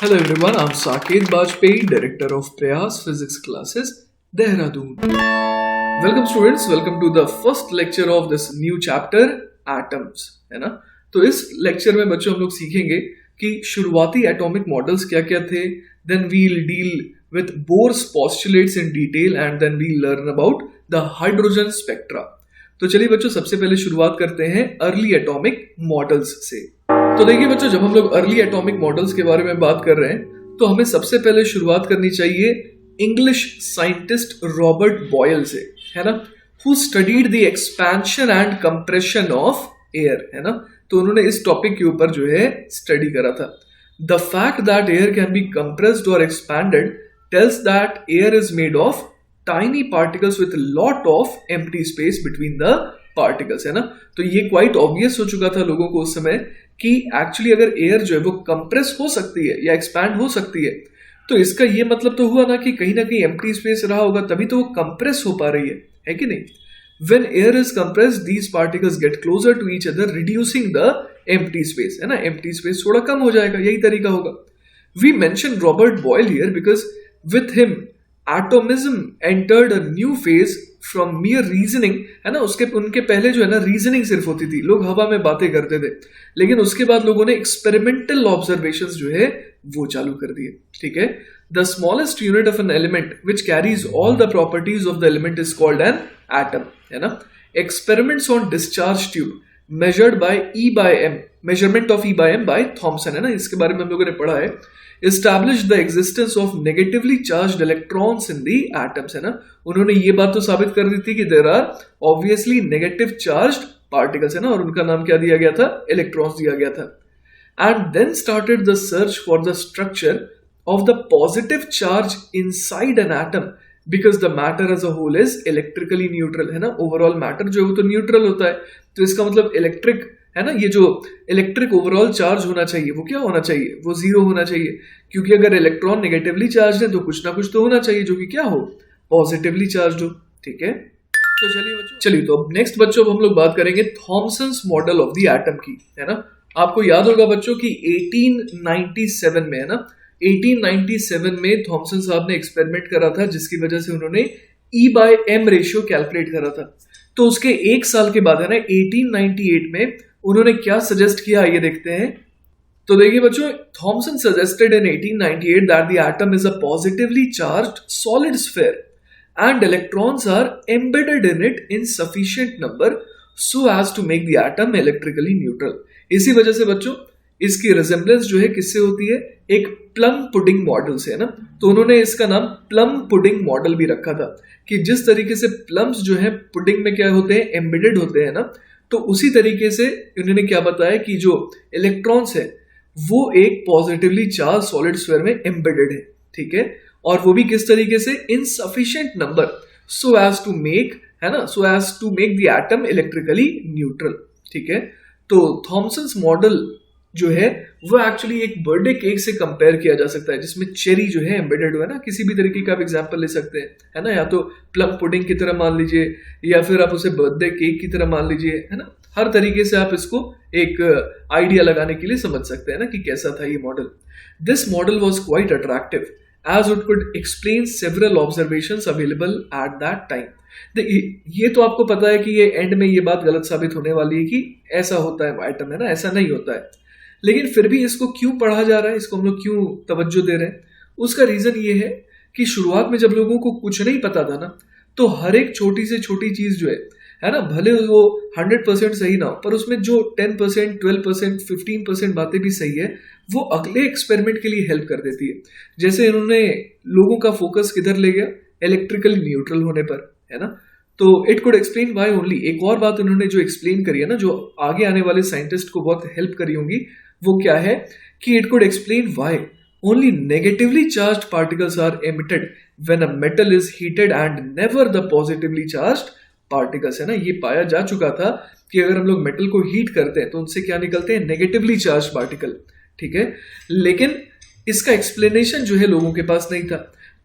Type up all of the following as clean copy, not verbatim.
Hello everyone, I'm Saket Bajpayee, Director of Prayas Physics Classes, Dehradun. Welcome students, welcome to the first lecture of this new chapter, Atoms, है ना। तो इस lecture में बच्चों हम लोग सीखेंगे कि शुरुआती एटॉमिक मॉडल्स क्या क्या थे, then we'll deal with Bohr's postulates in detail and then we'll learn about the hydrogen spectra. तो चलिए बच्चों, सबसे पहले शुरुआत करते हैं अर्ली एटॉमिक मॉडल्स से। तो देखिए बच्चों, जब हम लोग अर्ली एटॉमिक मॉडल्स के बारे में बात कर रहे हैं तो हमें सबसे पहले शुरुआत करनी चाहिए इंग्लिश साइंटिस्ट रॉबर्ट बॉयल से, है ना, who studied the expansion and compression of air, है ना। तो उन्होंने इस टॉपिक के ऊपर जो है स्टडी करा था। The fact that air can be compressed और expanded tells that air is made of tiny particles with lot of empty space between the particles, है ना। तो ये क्वाइट ऑब्वियस हो चुका था लोगों को उस समय कि एक्चुअली अगर एयर जो है वो कंप्रेस हो सकती है या एक्सपैंड हो सकती है, तो इसका ये मतलब तो हुआ ना कि कहीं ना कहीं एम्प्टी स्पेस रहा होगा, तभी तो वो कंप्रेस हो पा रही है कि नहीं। When air is compressed, these particles get closer to each other, reducing the empty space, है ना। empty space थोड़ा कम हो जाएगा, यही तरीका होगा। We mention Robert Boyle here because with him atomism entered a new phase from mere reasoning, है ना। उनके पहले जो है ना रीजनिंग सिर्फ होती थी, लोग हवा में बातें करते थे, लेकिन उसके बाद लोगों ने एक्सपेरिमेंटल ऑब्जर्वेशंस जो है वो चालू कर दिए, ठीक है। The smallest unit of an element which carries all the properties of the element is called an atom, है ना। Experiments on discharge tube measured by E by M, measurement of E by M by Thomson, है ना, इसके बारे में हम लोगों ने पढ़ा है। established the existence of negatively charged electrons in the atoms, है ना। उन्होंने ये बात तो साबित कर दी थी कि there are obviously negative charged particles, है ना, और उनका नाम क्या दिया गया था, इलेक्ट्रॉन्स दिया गया था। and then started the search for the structure of the positive charge inside an atom because the matter as a whole is electrically neutral, है ना। ओवरऑल मैटर जो है वो तो न्यूट्रल होता है, तो इसका मतलब इलेक्ट्रिक, है ना, ये जो इलेक्ट्रिक ओवरऑल चार्ज होना चाहिए वो क्या होना चाहिए, वो जीरो होना चाहिए, क्योंकि अगर इलेक्ट्रॉन नेगेटिवली चार्ज है तो कुछ ना कुछ तो होना चाहिए जो कि क्या हो, पॉजिटिवली चार्ज हो, ठीक है। तो चलिए तो अब नेक्स्ट बच्चों हम लोग बात करेंगे Thomson's model of the atom की, है ना। आपको याद होगा बच्चों की 1897 में, है ना, 1897 में थॉमसन साहब ने एक्सपेरिमेंट करा था जिसकी वजह से उन्होंने E by M ratio calculate करा था। तो उसके एक साल के बाद, है ना, 1898 में उन्होंने क्या सजेस्ट किया, ये देखते हैं। तो देखिए बच्चों, Thomson suggested in 1898 that the atom is a positively charged solid sphere and electrons are embedded in it in sufficient number so as to make the atom electrically neutral. इसी वजह से बच्चों इसकी रिजेम्बलेंस जो है किससे होती है, एक प्लम पुडिंग मॉडल से, है ना। तो उन्होंने इसका नाम प्लम पुडिंग मॉडल भी रखा था कि जिस तरीके से प्लम्स जो है पुडिंग में क्या होते हैं, एम्बेडेड होते हैं ना, तो उसी तरीके से उन्होंने क्या बताया कि जो इलेक्ट्रॉन्स है वो एक पॉजिटिवली चार्ज सॉलिड स्फीयर में एम्बेडेड है, ठीक है, और वो भी किस तरीके से, in sufficient number so as to make, है ना, so as to make the atom electrically neutral, ठीक है। तो थॉमसन्स मॉडल जो है वो एक्चुअली एक बर्थडे केक से कंपेयर किया जा सकता है जिसमें चेरी जो है एम्बेडेड हुआ है ना। किसी भी तरीके का आप एग्जांपल ले सकते हैं, है ना, या तो प्लम पुडिंग की तरह मान लीजिए या फिर आप उसे बर्थडे केक की तरह मान लीजिए, है ना। हर तरीके से आप इसको एक आइडिया लगाने के लिए समझ सकते हैं ना कि कैसा था ये model. This model was quite attractive as it could explain several observations available at that time. ये तो आपको पता है कि ये एंड में ये बात गलत साबित होने वाली है कि ऐसा होता है एटम, है ना, ऐसा नहीं होता है, लेकिन फिर भी इसको क्यों पढ़ा जा रहा है, इसको हम लोग क्यों तवज्जो दे रहे हैं, उसका रीजन ये है कि शुरुआत में जब लोगों को कुछ नहीं पता था ना, तो हर एक छोटी से छोटी चीज जो है ना, भले वो 100% सही ना हो, पर उसमें जो 10%, 12%, 15% बातें भी सही है, वो अगले एक्सपेरिमेंट के लिए हेल्प कर देती है। जैसे इन्होंने लोगों का फोकस किधर ले गया, इलेक्ट्रिकल न्यूट्रल होने पर, है ना। तो it could explain why only. एक और बात उन्होंने जो एक्सप्लेन करी है ना, जो आगे आने वाले साइंटिस्ट को बहुत हेल्प करी होंगी, वो क्या है कि it could explain why only negatively charged particles are emitted when a metal is heated and never the positively charged particles, है ना। ये पाया जा चुका था कि अगर हम लोग मेटल को हीट करते हैं तो उनसे क्या निकलते हैं, नेगेटिवली चार्ज्ड पार्टिकल, ठीक है, लेकिन इसका एक्सप्लेनेशन जो है लोगों के पास नहीं था।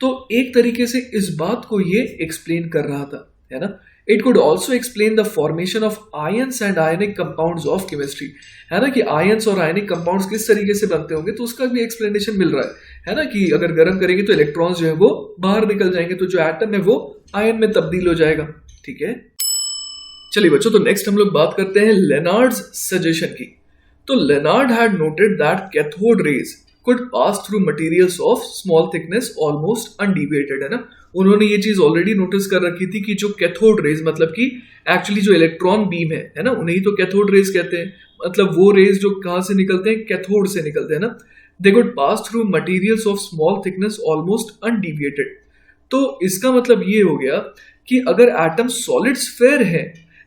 तो एक तरीके से इस बात को ये एक्सप्लेन कर रहा था, है ना। It could also explain the formation of ions and ionic compounds of chemistry, है ना, कि आयंस और आयनिक कंपाउंड्स किस तरीके से बनते होंगे, तो उसका भी एक्सप्लेनेशन मिल रहा है ना, कि अगर गर्म करेंगे तो इलेक्ट्रॉन्स जो है वो बाहर निकल जाएंगे, तो जो एटम है वो आयन में तब्दील हो जाएगा। ठीक है, चलिए बच्चों, तो नेक्स्ट हम लोग बात करते हैं लेनार्ड्स सजेशन की। तो Lenard had noted that cathode rays could pass through materials of small thickness almost undeviated, है ना। उन्होंने ये चीज ऑलरेडी नोटिस कर रखी थी कि जो कैथोड रेज मतलब कि एक्चुअली जो इलेक्ट्रॉन बीम है ना, उन्हें ही तो कैथोड रेज कहते हैं। मतलब वो रेज जो कहां से निकलते हैं, कैथोड से निकलते हैं ना। They could pass through materials of small thickness almost undeviated. तो इसका मतलब ये हो गया कि अगर एटम सॉलिड स्फीयर है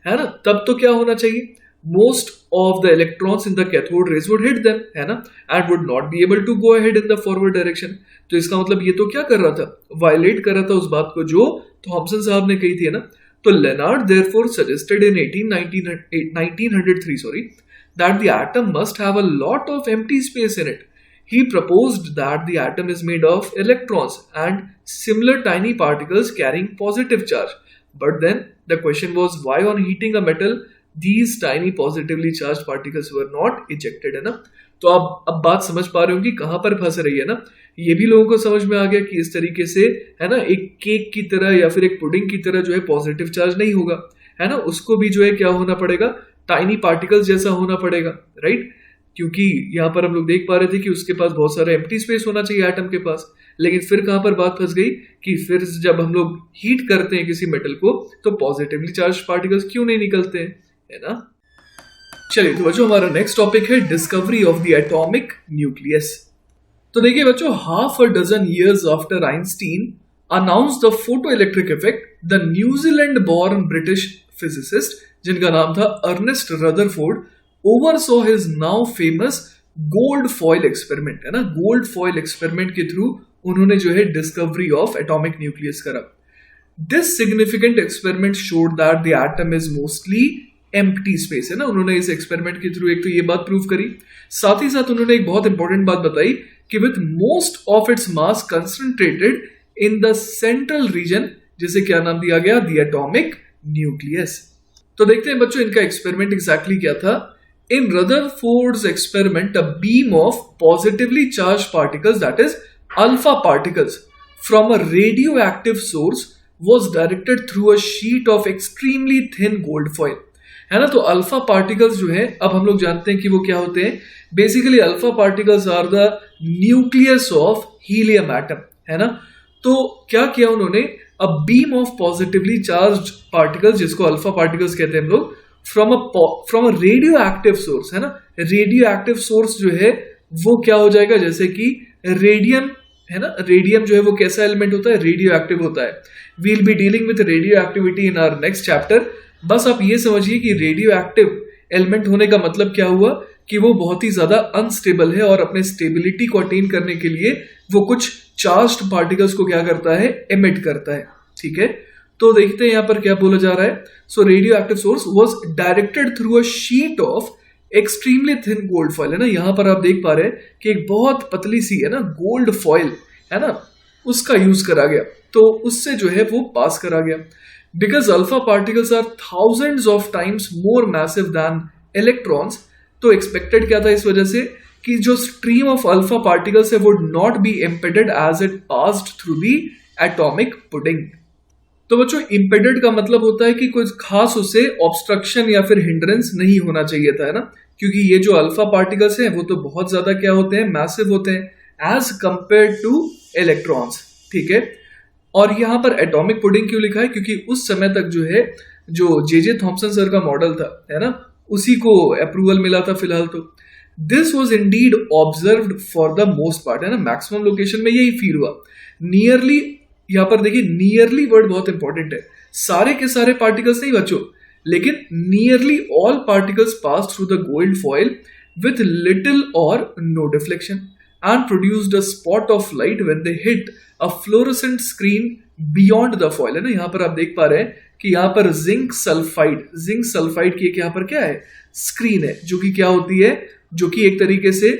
ना, तब तो क्या होना चाहिए, most of the electrons in the cathode rays would hit them, है ना, and would not be able to go ahead in the forward direction. तो इसका मतलब ये तो क्या कर रहा था, वायलेट कर रहा था उस बात को जो थॉमसन साहब ने कही थी, है ना। तो Lenard therefore suggested in 1903 that the atom must have a lot of empty space in it. He proposed that the atom is made of electrons and similar tiny particles carrying positive charge. But then the question was, why on heating a metal these tiny positively charged particles were not ejected, है ना। तो अब बात समझ पा रहे हो कि कहां पर फंस रही है ना। ये भी लोगों को समझ में आ गया कि इस तरीके से, है ना, एक केक की तरह या फिर एक पुडिंग की तरह जो है पॉजिटिव चार्ज नहीं होगा, है ना, उसको भी जो है क्या होना पड़ेगा, टाइनी पार्टिकल्स जैसा होना पड़ेगा, राइट। क्योंकि यहां पर हम लोग देख पा रहे थे कि उसके पास बहुत सारा एम्प्टी स्पेस होना चाहिए एटम के पास। लेकिन फिर कहां पर बात फंस गई कि फिर जब हम लोग हीट करते हैं किसी मेटल को तो पॉजिटिवली चार्ज पार्टिकल्स क्यों नहीं निकलते हैं, है ना। चलिए तो बच्चों, हमारा नेक्स्ट टॉपिक है discovery of the atomic nucleus. तो देखिए बच्चों, half a dozen years after Einstein announced the photoelectric effect, the New Zealand born British physicist जिनका नाम था Ernest Rutherford oversaw his now famous gold foil experiment, है ना। Gold foil experiment के through उन्होंने जो है डिस्कवरी ऑफ एटॉमिक न्यूक्लियस करा। This significant experiment showed that the atom is mostly empty space, है ना। उन्होंने इस एक्सपेरिमेंट के थ्रू एक तो ये बात प्रूव करी, साथ ही साथ उन्होंने एक बहुत इंपॉर्टेंट बात बताई कि with most of its mass concentrated in the central region, जिसे क्या नाम दिया गया, द एटॉमिक न्यूक्लियस। तो देखते हैं बच्चों इनका एक्सपेरिमेंट एग्जैक्टली क्या था। In Rutherford's experiment, a beam of positively charge particles, that is alpha particles, from a radioactive source was directed through a sheet of extremely thin gold foil, है ना। तो अल्फा पार्टिकल्स जो है, अब हम लोग जानते हैं कि वो क्या होते हैं। Basically alpha particles are the nucleus of helium atom, है ना। तो क्या किया उन्होंने, a beam of positively charged particles, जिसको अल्फा पार्टिकल्स कहते हैं हम लोग, from a radioactive source, है ना। रेडियो एक्टिव सोर्स जो है वो क्या हो जाएगा, जैसे कि रेडियम, है ना। रेडियम जो है वो कैसा एलिमेंट होता है, रेडियो एक्टिव होता है। We'll be dealing with radioactivity in our next chapter. बस आप ये समझिए कि रेडियो एक्टिव एलिमेंट होने का मतलब क्या हुआ कि वो बहुत ही ज्यादा अनस्टेबल है और अपने स्टेबिलिटी को अटेन करने के लिए वो कुछ चार्ज्ड पार्टिकल्स को क्या करता है, एमिट करता है। ठीक है, तो देखते हैं यहां पर क्या बोला जा रहा है। So radioactive source was directed through a sheet of extremely thin gold foil, है ना। यहां पर आप देख पा रहे हैं कि एक बहुत पतली सी, है ना, गोल्ड फॉइल, है ना, उसका यूज करा गया, तो उससे जो है वो पास करा गया। Because alpha particles are thousands of times more massive than electrons, तो एक्सपेक्टेड क्या था इस वजह से कि जो स्ट्रीम ऑफ अल्फा पार्टिकल्स है would not be impeded as it passed through the atomic pudding. तो बच्चों, इम्पेडेड का मतलब होता है कि कोई खास उसे ऑब्स्ट्रक्शन या फिर हिंड्रेंस नहीं होना चाहिए था, है ना। क्योंकि ये जो अल्फा पार्टिकल्स हैं वो तो बहुत ज्यादा क्या होते हैं, मैसिव होते हैं एज कंपेयर टू इलेक्ट्रॉन्स। ठीक है, और यहां पर एटॉमिक पुडिंग क्यों लिखा है, क्योंकि उस समय तक जो है जो जे थॉमसन सर का मॉडल था, है ना, उसी को अप्रूवल मिला था फिलहाल। तो this was Indeed observed for the most part, है ना, मैक्सिमम लोकेशन में यही फील हुआ। नियरली, यहां पर देखिए नियरली वर्ड बहुत इंपॉर्टेंट है, सारे के सारे पार्टिकल्स नहीं बच्चों, लेकिन nearly all particles pass through the gold foil with little or no deflection and produced a spot of light when they hit a fluorescent screen beyond the foil, है ना। यहां पर आप देख पा रहे हैं कि यहां पर जिंक सल्फाइड की एक यहां पर क्या है, स्क्रीन है, जो कि क्या होती है, जो कि एक तरीके से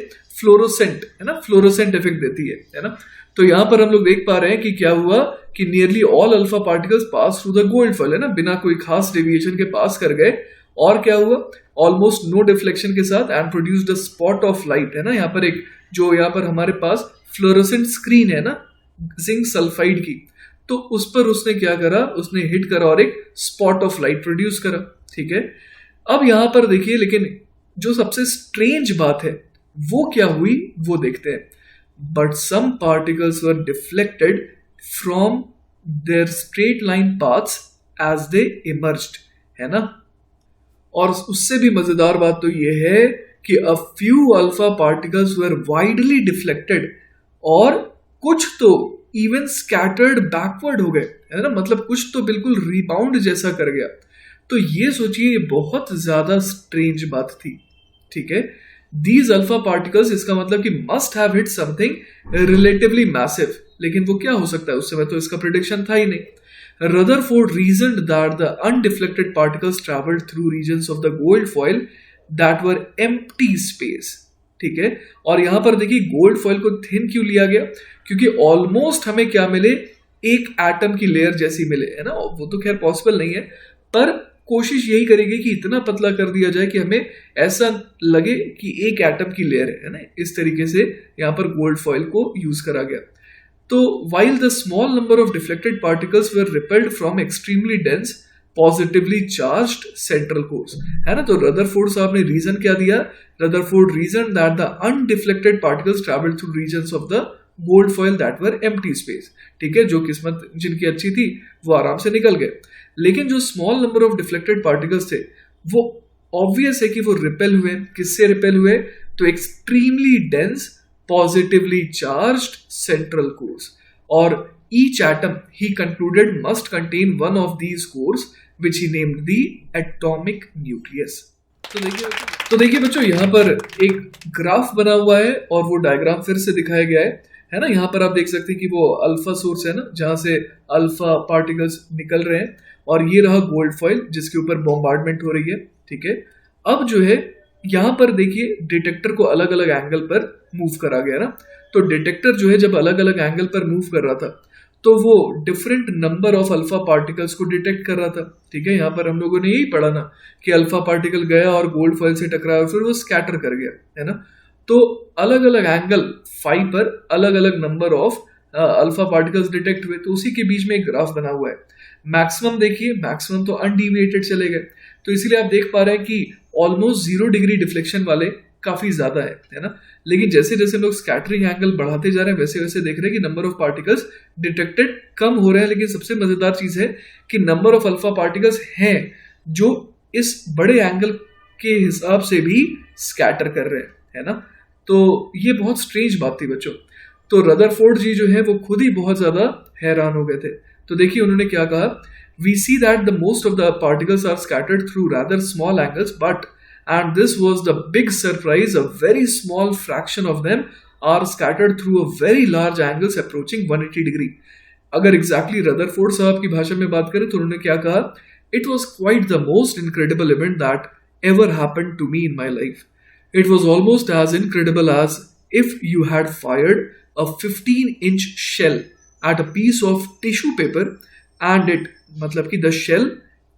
फ्लोरोसेंट, है ना, फ्लोरोसेंट इफेक्ट देती है ना। तो यहां पर हम लोग देख पा रहे हैं कि क्या हुआ कि nearly all alpha particles pass through the gold foil, है ना, बिना कोई खास डेविएशन के पास कर गए। और क्या हुआ, ऑलमोस्ट नो डिफ्लेक्शन के साथ, and produced a spot of light, है ना। यहाँ पर एक जो यहाँ पर हमारे पास फ्लोरोसेंट स्क्रीन है ना जिंक सल्फाइड की, तो उस पर उसने क्या करा, उसने हिट करा और एक स्पॉट ऑफ लाइट प्रोड्यूस करा। ठीक है, अब यहां पर देखिए, लेकिन जो सबसे स्ट्रेंज बात है वो क्या हुई वो देखते हैं। But some particles were deflected from their straight line paths as they emerged, है ना। और उससे भी मजेदार बात तो यह है कि a few alpha particles were widely deflected, और कुछ तो इवन स्कैटर्ड बैकवर्ड हो गए, है ना, मतलब कुछ तो बिल्कुल रिबाउंड जैसा कर गया। तो ये सोचिए, ये बहुत ज्यादा स्ट्रेंज बात थी। ठीक है, दीज अल्फा पार्टिकल्स, इसका मतलब कि must have hit something relatively massive, लेकिन वो क्या हो सकता है, उस समय तो इसका प्रिडिक्शन था ही नहीं। Rutherford reasoned that the undeflected particles travelled through regions of the gold foil that were empty space. ठीक है, और यहां पर देखिए गोल्ड फॉइल को थिन क्यों लिया गया, क्योंकि ऑलमोस्ट हमें क्या मिले, एक एटम की लेयर जैसी मिले, है ना। वो तो खैर पॉसिबल नहीं है, पर कोशिश यही करेगी कि इतना पतला कर दिया जाए कि हमें ऐसा लगे कि एक एटम की लेयर है ना। इस तरीके से यहां पर गोल्ड फॉइल को यूज करा गया। तो while the small number of deflected particles were repelled from extremely dense positively charged central cores, है ना। तो रदरफोर्ड साहब ने रीजन क्या दिया, Rutherford reason that the undeflected particles travelled through regions of the gold foil that were empty space. ठीक है, जो किस्मत जिनकी अच्छी थी वो आराम से निकल गए, लेकिन जो small number of deflected particles थे वो ऑब्वियस है कि वो रिपेल हुए। किससे रिपेल हुए, तो extremely dense positively charged central course, और each atom he concluded must contain one of these cores which he named the atomic nucleus। तो देखिए बच्चों, यहाँ पर एक ग्राफ बना हुआ है और वो डायग्राम फिर से दिखाया गया है ना। यहाँ पर आप देख सकते हैं कि वो अल्फा सोर्स है ना, जहां से अल्फा पार्टिकल्स निकल रहे हैं, और ये रहा गोल्ड फॉइल जिसके ऊपर बॉम्बार्डमेंट हो रही है। ठीक है, अब जो है यहाँ पर देखिए डिटेक्टर को अलग अलग एंगल पर मूव करा गया ना। तो डिटेक्टर जो है जब अलग अलग एंगल पर मूव कर रहा था तो वो different number of alpha particles को डिटेक्ट कर रहा था। ठीक है, यहाँ पर हम लोगों ने यही पढ़ा ना कि अल्फा पार्टिकल गया और गोल्ड फॉइल से टकराया, फिर वो स्कैटर कर गया, है ना। तो अलग अलग एंगल फाई पर अलग अलग number of alpha particles detect हुए, तो उसी के बीच में एक ग्राफ बना हुआ है। मैक्सिमम देखिए, मैक्सिमम तो अनडिविएटेड चले गए, तो इसीलिए आप देख पा रहे हैं कि ऑलमोस्ट 0 डिग्री डिफ्लेक्शन वाले काफी ज्यादा है ना। लेकिन जैसे जैसे लोग स्कैटरिंग एंगल बढ़ाते जा रहे हैं वैसे वैसे देख रहे हैं कि नंबर ऑफ पार्टिकल्स डिटेक्टेड कम हो रहे हैं। लेकिन सबसे मजेदार चीज है कि नंबर ऑफ अल्फा पार्टिकल्स हैं जो इस बड़े एंगल के हिसाब से भी स्कैटर कर रहे हैं, है ना। तो ये बहुत स्ट्रेंज बात थी बच्चों। तो रदरफोर्ड जी जो है वो खुद ही बहुत ज्यादा हैरान हो गए थे। तो देखिए उन्होंने क्या कहा, we see that the most of the particles are scattered through rather small angles, but and this was the big surprise, a very small fraction of them are scattered through a very large angles approaching 180 degree। अगर exactly Rutherford साहब की भाषा में बात करें तो उन्होंने क्या कहा, it was quite the most incredible event that ever happened to me in my life। It was almost as incredible as if you had fired a 15-inch shell at a piece of tissue paper and it, मतलब कि the shell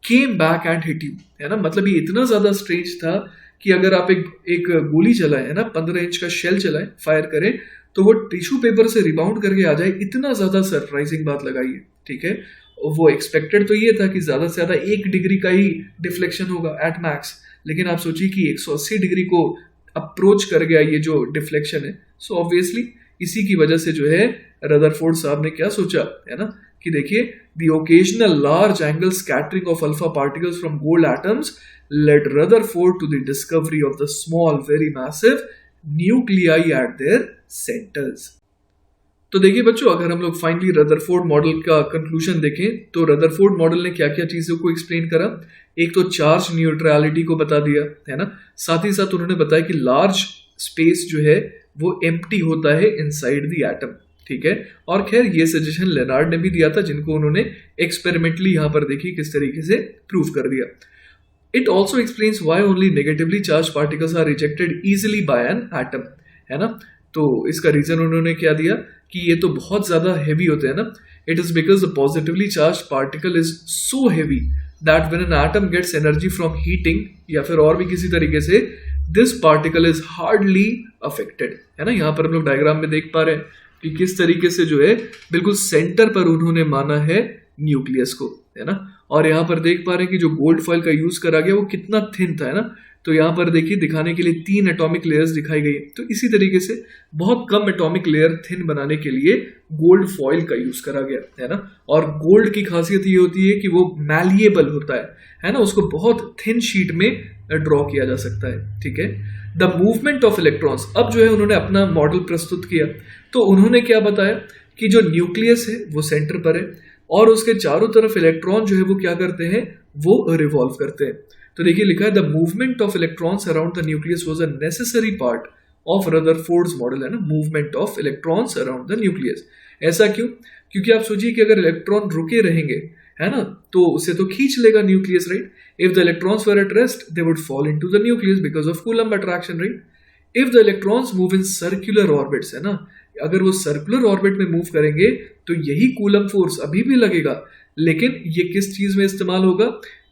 came back and hit you, है ना। मतलब ये इतना ज्यादा strange था कि अगर आप एक गोली चलाएं, है ना, 15 इंच का शेल चलाएं, फायर करें, तो वो टिश्यू पेपर से रिबाउंड करके आ जाए, इतना ज्यादा सरप्राइजिंग बात लगाई है। ठीक है, वो एक्सपेक्टेड तो ये था कि ज्यादा से ज्यादा 1 डिग्री का ही डिफ्लेक्शन होगा एट मैक्स, लेकिन आप सोचिए कि 180 डिग्री को अप्रोच कर गया ये जो डिफ्लेक्शन है। सो ऑब्वियसली इसी की वजह से जो है रदरफोर्ड साहब ने क्या सोचा, है ना, कि देखिए the occasional large angle scattering of alpha particles from gold atoms led Rutherford to the discovery of the small very massive nuclei at their centers। तो देखिए बच्चों, अगर हम लोग फाइनली रदरफोर्ड मॉडल का कंक्लूजन देखें तो रदरफोर्ड मॉडल ने क्या क्या चीजों को एक्सप्लेन करा। एक तो चार्ज न्यूट्रलिटी को बता दिया, है ना। साथ ही साथ उन्होंने बताया कि लार्ज स्पेस जो है वो एम्प्टी होता है इनसाइड द एटम। ठीक है, और खैर ये सजेशन लेनार्ड ने भी दिया था, जिनको उन्होंने एक्सपेरिमेंटली यहां पर देखिए किस तरीके से प्रूव कर दिया। It also explains why only negatively charge particles are rejected easily by an atom. है ना। तो इसका रीजन उन्होंने क्या दिया कि ये तो बहुत ज्यादा हैवी होते हैं ना, it is because the positively charge particle is so heavy that when an atom gets energy from heating या फिर और भी किसी तरीके से, this particle is hardly affected, है ना। यहाँ पर हम लोग डायग्राम में देख पा रहे हैं कि किस तरीके से जो है बिल्कुल सेंटर पर उन्होंने माना है न्यूक्लियस को, है ना। और यहाँ पर देख पा रहे हैं कि जो गोल्ड फॉइल का यूज करा गया वो कितना थिन था, है ना। तो यहाँ पर देखिए दिखाने के लिए 3 एटॉमिक लेयर्स दिखाई गई है। तो इसी तरीके से बहुत कम एटॉमिक लेयर थिन बनाने के लिए गोल्ड फॉइल का यूज करा गया, है ना। और गोल्ड की खासियत ये होती है कि वो मैलिएबल होता है ना, उसको बहुत थिन शीट में ड्रॉ किया जा सकता है, ठीक है। द मूवमेंट ऑफ इलेक्ट्रॉन्स, अब जो है उन्होंने अपना मॉडल प्रस्तुत किया। तो उन्होंने क्या बताया कि जो न्यूक्लियस है वो सेंटर पर है और उसके चारों तरफ इलेक्ट्रॉन जो है वो क्या करते हैं, वो रिवॉल्व करते हैं। तो देखिए लिखा है the movement of electrons around the nucleus was a necessary part of Rutherford's model, है ना, movement of electrons around the nucleus. ऐसा क्यों? क्योंकि आप सोचिए कि अगर इलेक्ट्रॉन रुके रहेंगे, है ना, तो उसे तो खींच लेगा nucleus, right. If the electrons were at rest they would fall into the nucleus because of coulomb attraction, right. If the electrons move in circular orbits, है ना, अगर वो सर्कुलर ऑर्बिट में मूव करेंगे तो यही कूलम फोर्स अभी भी लगेगा, लेकिन ये किस चीज में इस्तेमाल होगा,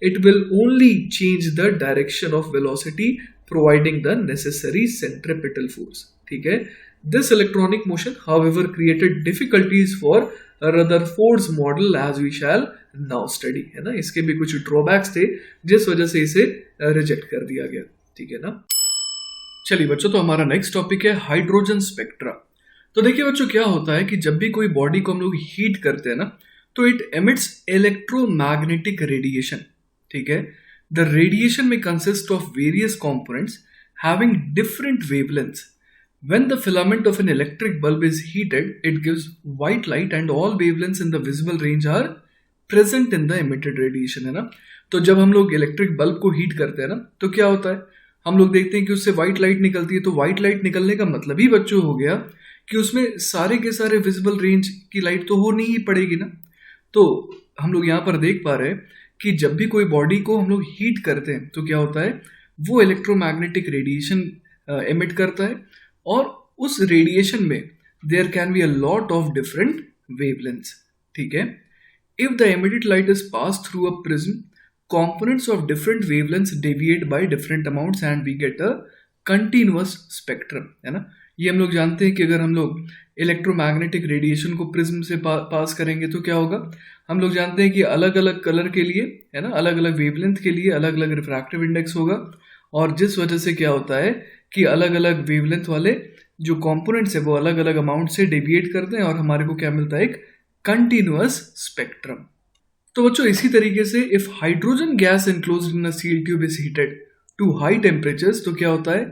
it will only change the direction of velocity providing the necessary centripetal force, ठीक है। This electronic motion however created difficulties for Rutherford's model as we shall now study, है ना। इसके भी कुछ ड्रॉबैक्स थे जिस वजह से इसे रिजेक्ट कर दिया गया, ठीक है ना। चलिए बच्चों, तो हमारा नेक्स्ट टॉपिक है हाइड्रोजन स्पेक्ट्रा। तो देखिए बच्चों, क्या होता है कि जब भी कोई बॉडी को हम लोग हीट करते हैं ना, तो इट एमिट्स इलेक्ट्रोमैग्नेटिक रेडिएशन, ठीक है। द रेडिएशन में consist of various components having different wavelengths. When the filament of an electric bulb is heated, it gives white light and all wavelengths in the visible range are present in the emitted radiation, है ना। तो जब हम लोग electric bulb को heat करते हैं ना, तो क्या होता है, हम लोग देखते हैं कि उससे व्हाइट लाइट निकलती है। तो व्हाइट लाइट निकलने का मतलब ही बच्चों हो गया कि उसमें सारे के सारे विजिबल रेंज की लाइट तो होनी ही पड़ेगी ना। तो हम लोग यहाँ पर देख पा रहे हैं कि जब भी कोई बॉडी को हम लोग हीट करते हैं तो क्या होता है, वो इलेक्ट्रोमैग्नेटिक रेडिएशन एमिट करता है और उस रेडिएशन में there can be a lot of different wavelengths, ठीक है। If the emitted light is pass through a prism, components of different wavelengths deviate by different amounts and we get a continuous spectrum, है ना। ये हम लोग जानते हैं कि अगर हम लोग इलेक्ट्रोमैग्नेटिक रेडिएशन को प्रिज्म से पास करेंगे तो क्या होगा, हम लोग जानते हैं कि अलग अलग कलर के लिए, है ना, अलग अलग वेवलेंथ के लिए अलग अलग रिफ्रैक्टिव इंडेक्स होगा और जिस वजह से क्या होता है कि अलग अलग वेवलेंथ वाले जो कंपोनेंट्स है वो अलग अलग अमाउंट से डेविएट करते हैं और हमारे को क्या मिलता है, एक कंटिन्यूअस स्पेक्ट्रम। तो बच्चों इसी तरीके से if hydrogen gas enclosed in a seal tube is heated to high temperatures, तो क्या होता है,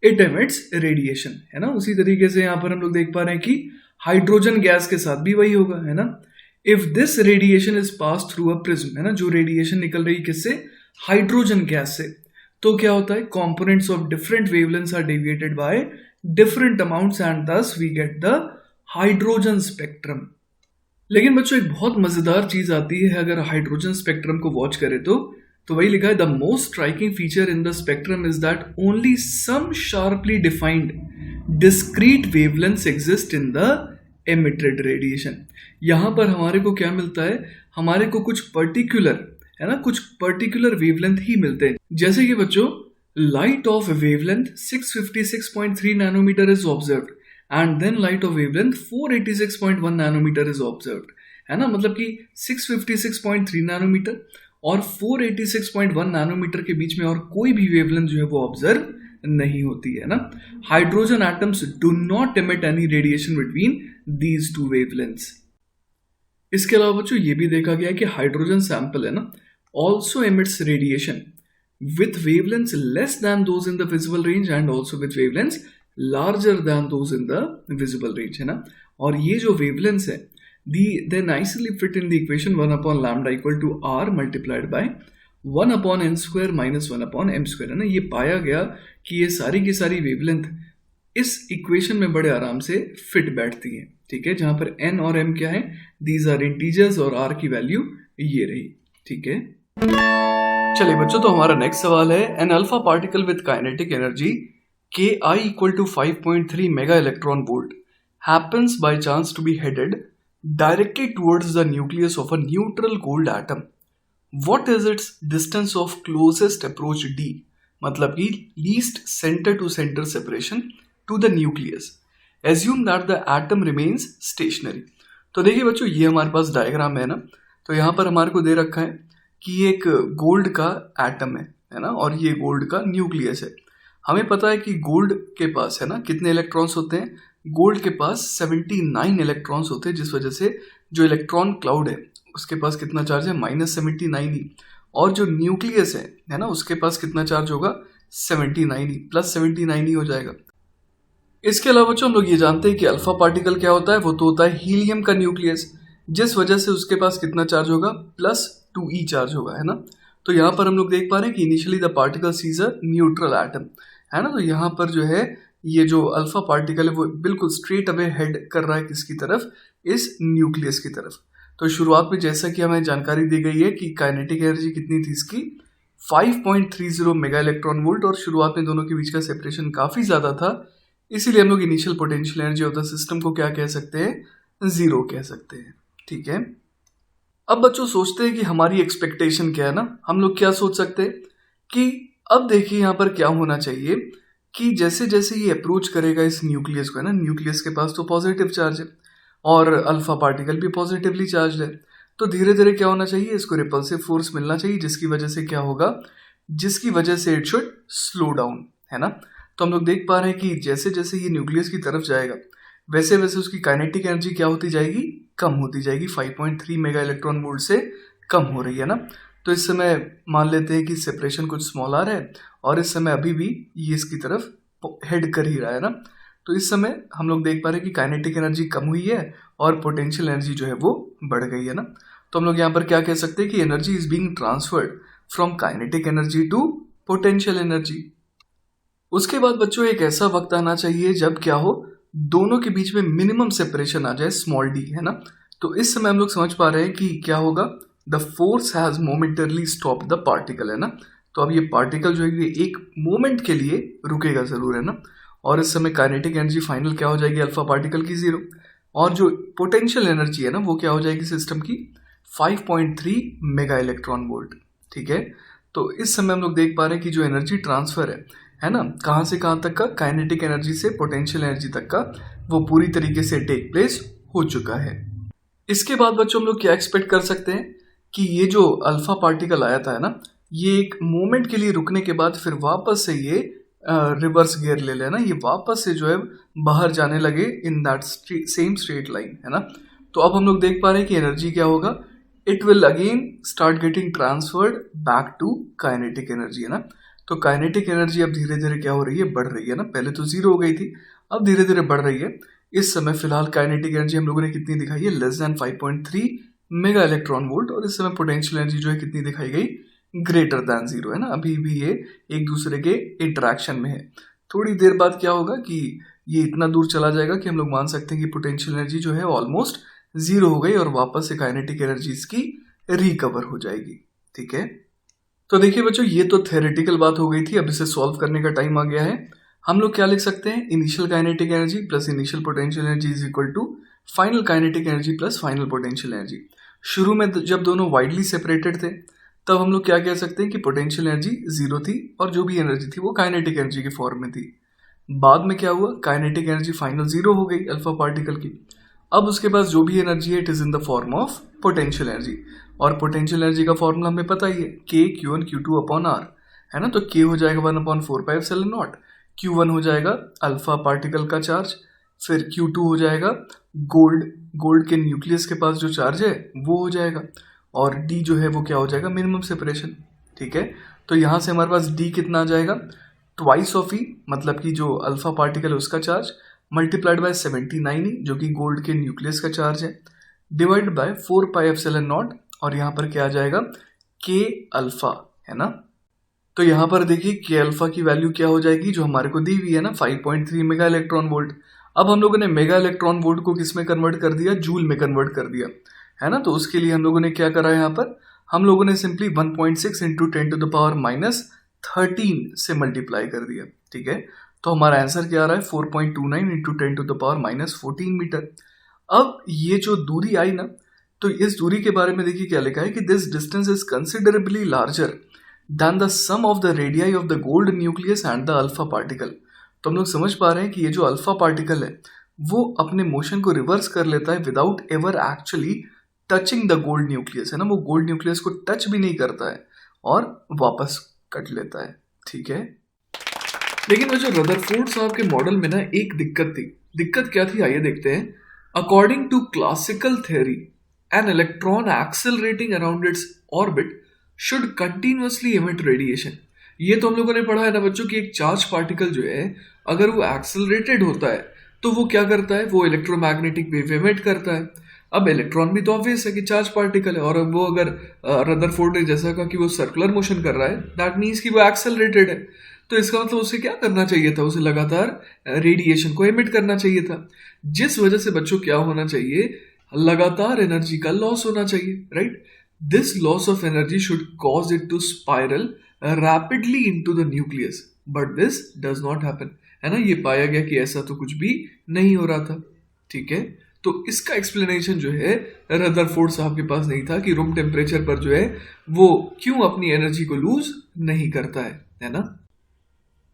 इट एमिट्स रेडिएशन, है ना। उसी तरीके से यहाँ पर हम लोग देख पा रहे हैं कि हाइड्रोजन गैस के साथ भी वही होगा, है ना। If this radiation is pass through a prism, है ना, जो रेडिएशन निकल रही है किससे, हाइड्रोजन गैस से, तो क्या होता है, components of different wavelengths are deviated by different amounts and thus we get the hydrogen spectrum. लेकिन बच्चों एक बहुत मजेदार चीज आती है अगर हाइड्रोजन स्पेक्ट्रम को वॉच करें तो वही लिखा है, the most striking feature in the spectrum is that only some sharply defined discrete wavelengths exist in the emitted radiation. यहां पर हमारे को क्या मिलता है, हमारे को कुछ पर्टिकुलर, है ना, कुछ पर्टिकुलर वेवलेंथ ही मिलते हैं। जैसे कि बच्चों light of wavelength 656.3 nanometre is observed and then light of wavelength 486.1 nanometre is observed, है ना। मतलब कि 656.3 नैनोमीटर और 486.1 नैनोमीटर के बीच में और कोई भी वेवलेंथ जो है वो ऑब्जर्व नहीं होती है ना। Hydrogen atoms do not emit any radiation between these two wavelengths. इसके अलावा बच्चों ये भी देखा गया है कि हाइड्रोजन सैंपल, है ना, also emits radiation with wavelengths less than those in the visible range and also with wavelengths larger than those in the visible range, है ना। और ये जो wavelengths है they nicely fit in the equation 1 upon lambda equal to r multiplied by 1 upon n square minus 1 upon m square, है ना। ये पाया गया कि ये सारी की सारी wavelength इस इक्वेशन में बड़े आराम से फिट बैठती है, ठीक है, जहां पर n और m क्या है, these are integers और r की वैल्यू ये रही, ठीक है। चलिए बच्चों, तो हमारा नेक्स्ट सवाल है, an alpha particle with kinetic energy Ki equal to 5.3 mega electron volt happens by chance to be headed directly towards the nucleus of a neutral gold atom. What is its distance of closest approach d? मतलब कि least center to center separation to the nucleus. Assume that the atom remains stationary. तो देखिए बच्चों, ये हमारे पास diagram है ना, तो यहाँ पर हमारे को दे रखा है कि एक गोल्ड का एटम है ना, और ये गोल्ड का न्यूक्लियस है. हमें पता है कि गोल्ड के पास है ना कितने इलेक्ट्रॉन्स होते हैं. गोल्ड के पास 79 इलेक्ट्रॉन्स होते हैं, जिस वजह से जो इलेक्ट्रॉन क्लाउड है उसके पास कितना चार्ज है, -79 ही. और जो न्यूक्लियस है ना, उसके पास कितना चार्ज होगा, 79 ही, +79 ही हो जाएगा. इसके अलावा बच्चों हम लोग ये जानते हैं कि अल्फा पार्टिकल क्या होता है, वो तो होता है हीलियम का न्यूक्लियस, जिस वजह से उसके पास कितना चार्ज होगा, +2e चार्ज होगा, है ना. तो यहाँ पर हम लोग देख पा रहे हैं कि initially the particle sees a neutral atom, है ना. तो यहाँ पर जो है ये जो अल्फा पार्टिकल है वो बिल्कुल स्ट्रेट अवे हेड कर रहा है किसकी तरफ, इस न्यूक्लियस की तरफ. तो शुरुआत में जैसा कि हमें जानकारी दी गई है कि काइनेटिक एनर्जी कितनी थी इसकी, 5.30 मेगा इलेक्ट्रॉन वोल्ट, और शुरुआत में दोनों के बीच का सेपरेशन काफी ज्यादा था, इसीलिए हम लोग initial potential energy of the system को क्या कह सकते हैं, 0 कह सकते हैं. ठीक है. अब बच्चों सोचते हैं कि हमारी एक्सपेक्टेशन क्या है ना. हम लोग क्या सोच सकते हैं कि अब देखिए यहाँ पर क्या होना चाहिए कि जैसे जैसे ये अप्रोच करेगा इस न्यूक्लियस को, है ना, न्यूक्लियस के पास तो पॉजिटिव चार्ज है और अल्फा पार्टिकल भी पॉजिटिवली चार्ज है, तो धीरे धीरे क्या होना चाहिए, इसको रिपल्सिव फोर्स मिलना चाहिए, जिसकी वजह से क्या होगा, जिसकी वजह से इट शुड स्लो डाउन, है ना. तो हम लोग देख पा रहे हैं कि जैसे जैसे ये न्यूक्लियस की तरफ जाएगा वैसे वैसे उसकी काइनेटिक एनर्जी क्या होती जाएगी, कम होती जाएगी. 5.3 मेगा इलेक्ट्रॉन वोल्ट से कम हो रही है ना. तो इस समय मान लेते हैं कि सेपरेशन कुछ स्मॉल आ रहा है और इस समय अभी भी ये इसकी तरफ हेड कर ही रहा है ना. तो इस समय हम लोग देख पा रहे हैं कि काइनेटिक एनर्जी कम हुई है और पोटेंशियल एनर्जी जो है वो बढ़ गई है ना. तो हम लोग यहाँ पर क्या कह सकते हैं कि energy is being transferred from kinetic energy to potential energy. उसके बाद बच्चों एक ऐसा वक्त आना चाहिए जब क्या हो, दोनों के बीच में मिनिमम सेपरेशन आ जाए, स्मॉल डी, है ना. तो इस समय हम लोग समझ पा रहे हैं कि क्या होगा, the force has momentarily stop the particle, है ना. तो अब ये पार्टिकल जो है ये एक मोमेंट के लिए रुकेगा जरूर, है ना. और इस समय काइनेटिक एनर्जी फाइनल क्या हो जाएगी, अल्फा पार्टिकल की 0, और जो पोटेंशियल एनर्जी है ना वो क्या हो जाएगी सिस्टम की, 5.3 मेगा इलेक्ट्रॉन वोल्ट. ठीक है. तो इस समय हम लोग देख पा रहे हैं कि जो एनर्जी ट्रांसफर है ना, कहाँ से कहाँ तक का, काइनेटिक एनर्जी से पोटेंशियल एनर्जी तक का, वो पूरी तरीके से टेक प्लेस हो चुका है. इसके बाद बच्चों हम लोग क्या एक्सपेक्ट कर सकते हैं कि ये जो अल्फा पार्टिकल आया था, है ना, ये एक मोमेंट के लिए रुकने के बाद फिर वापस से ये रिवर्स गियर ले लेना, ये वापस से जो है बाहर जाने लगे in that same straight line, है ना. तो अब हम लोग देख पा रहे हैं कि एनर्जी क्या होगा, it will again start getting transferred back to kinetic energy, है ना. तो काइनेटिक एनर्जी अब धीरे धीरे क्या हो रही है, बढ़ रही है ना. पहले तो 0 हो गई थी, अब धीरे धीरे बढ़ रही है. इस समय फिलहाल काइनेटिक एनर्जी हम लोगों ने कितनी दिखाई है, <5.3 मेगा इलेक्ट्रॉन वोल्ट, और इस समय पोटेंशियल एनर्जी जो है कितनी दिखाई गई, greater than 0, है ना. अभी भी ये एक दूसरे के इंटरेक्शन में है. थोड़ी देर बाद क्या होगा कि ये इतना दूर चला जाएगा कि हम लोग मान सकते हैं कि पोटेंशियल एनर्जी जो है ऑलमोस्ट 0 हो गई और वापस से काइनेटिक एनर्जी इसकी रिकवर हो जाएगी. ठीक है. तो देखिए बच्चों, ये तो थ्योरेटिकल बात हो गई थी, अब इसे सॉल्व करने का टाइम आ गया है. हम लोग क्या लिख सकते हैं, initial kinetic energy plus initial potential energy is equal to final kinetic energy plus final potential energy. शुरू में जब दोनों वाइडली सेपरेटेड थे तब हम लोग क्या कह सकते हैं कि पोटेंशियल एनर्जी 0 थी और जो भी एनर्जी थी वो काइनेटिक एनर्जी के फॉर्म में थी. बाद में क्या हुआ, काइनेटिक एनर्जी फाइनल 0 हो गई अल्फा पार्टिकल की. अब उसके पास जो भी एनर्जी है it is in the form of potential energy, और पोटेंशियल एनर्जी का फॉर्मूला हमें पता ही है, k q1 q2 upon r, है ना. तो k हो जाएगा 1/4πε0, q1 हो जाएगा अल्फा पार्टिकल का चार्ज, फिर q2 हो जाएगा गोल्ड के न्यूक्लियस के पास जो चार्ज है वो हो जाएगा, और d जो है वो क्या हो जाएगा, मिनिमम सेपरेशन. ठीक है. तो यहाँ से हमारे पास d कितना आ जाएगा, ट्वाइस ऑफ e, मतलब कि जो अल्फा पार्टिकल है उसका चार्ज, मल्टीप्लाइड बाय 79e जो कि गोल्ड के न्यूक्लियस का चार्ज है, डिवाइड बाय 4πε0, और यहाँ पर क्या आ जाएगा, k अल्फा, है ना. तो यहाँ पर देखिए k अल्फा की वैल्यू क्या हो जाएगी जो हमारे को दी हुई है ना, 5.3 मेगा इलेक्ट्रॉन वोल्ट. अब हम लोगों ने मेगा इलेक्ट्रॉन वोल्ट को किस में कन्वर्ट कर दिया, जूल में कन्वर्ट कर दिया, है ना. तो उसके लिए हम लोगों ने क्या करा, यहाँ पर हम लोगों ने सिंपली 1.6 × 10⁻³ से मल्टीप्लाई कर दिया. ठीक है. तो हमारा आंसर क्या आ रहा है 4.29 इंटू 10⁻⁻14 मीटर। अब ये जो दूरी आई ना, तो इस दूरी के बारे में देखिए क्या लिखा है कि this distance is considerably larger than the sum of the radii of the gold nucleus and the alpha particle. तो हम लोग समझ पा रहे हैं कि ये जो अल्फा पार्टिकल है वो अपने मोशन को रिवर्स कर लेता है without ever actually touching the gold nucleus, है ना, वो गोल्ड न्यूक्लियस को टच भी नहीं करता है और वापस कट लेता है। ठीक है, लेकिन वो जो रदरफोर्ड साहब के मॉडल में ना एक दिक्कत थी। दिक्कत क्या थी आइए देखते हैं। According to classical theory, an electron accelerating around its orbit should continuously emit radiation. ये तो हम लोगों ने पढ़ा है ना बच्चों कि एक चार्ज पार्टिकल जो है अगर वो एक्सेलरेटेड होता है तो वो क्या करता है, वो इलेक्ट्रोमैग्नेटिक वेव एमिट करता है। अब इलेक्ट्रॉन भी तो ऑब्वियस है कि चार्ज पार्टिकल है, और अब वो अगर रदरफोर्ड ने जैसा कहा कि वो सर्कुलर मोशन कर रहा है, दैट मीन्स कि वो एक्सेलरेटेड है। तो इसका मतलब उसे क्या करना चाहिए था, उसे लगातार रेडिएशन को एमिट करना चाहिए था, जिस वजह से बच्चों क्या होना चाहिए, लगातार एनर्जी का लॉस होना चाहिए, right. This loss of energy should cause it to spiral rapidly into the nucleus, but this does not happen, है ना। ये पाया गया कि ऐसा तो कुछ भी नहीं हो रहा था। ठीक है, तो इसका एक्सप्लेनेशन जो है रदरफोर्ड साहब के पास नहीं था कि रूम टेम्परेचर पर जो है वो क्यों अपनी एनर्जी को लूज नहीं करता है ना।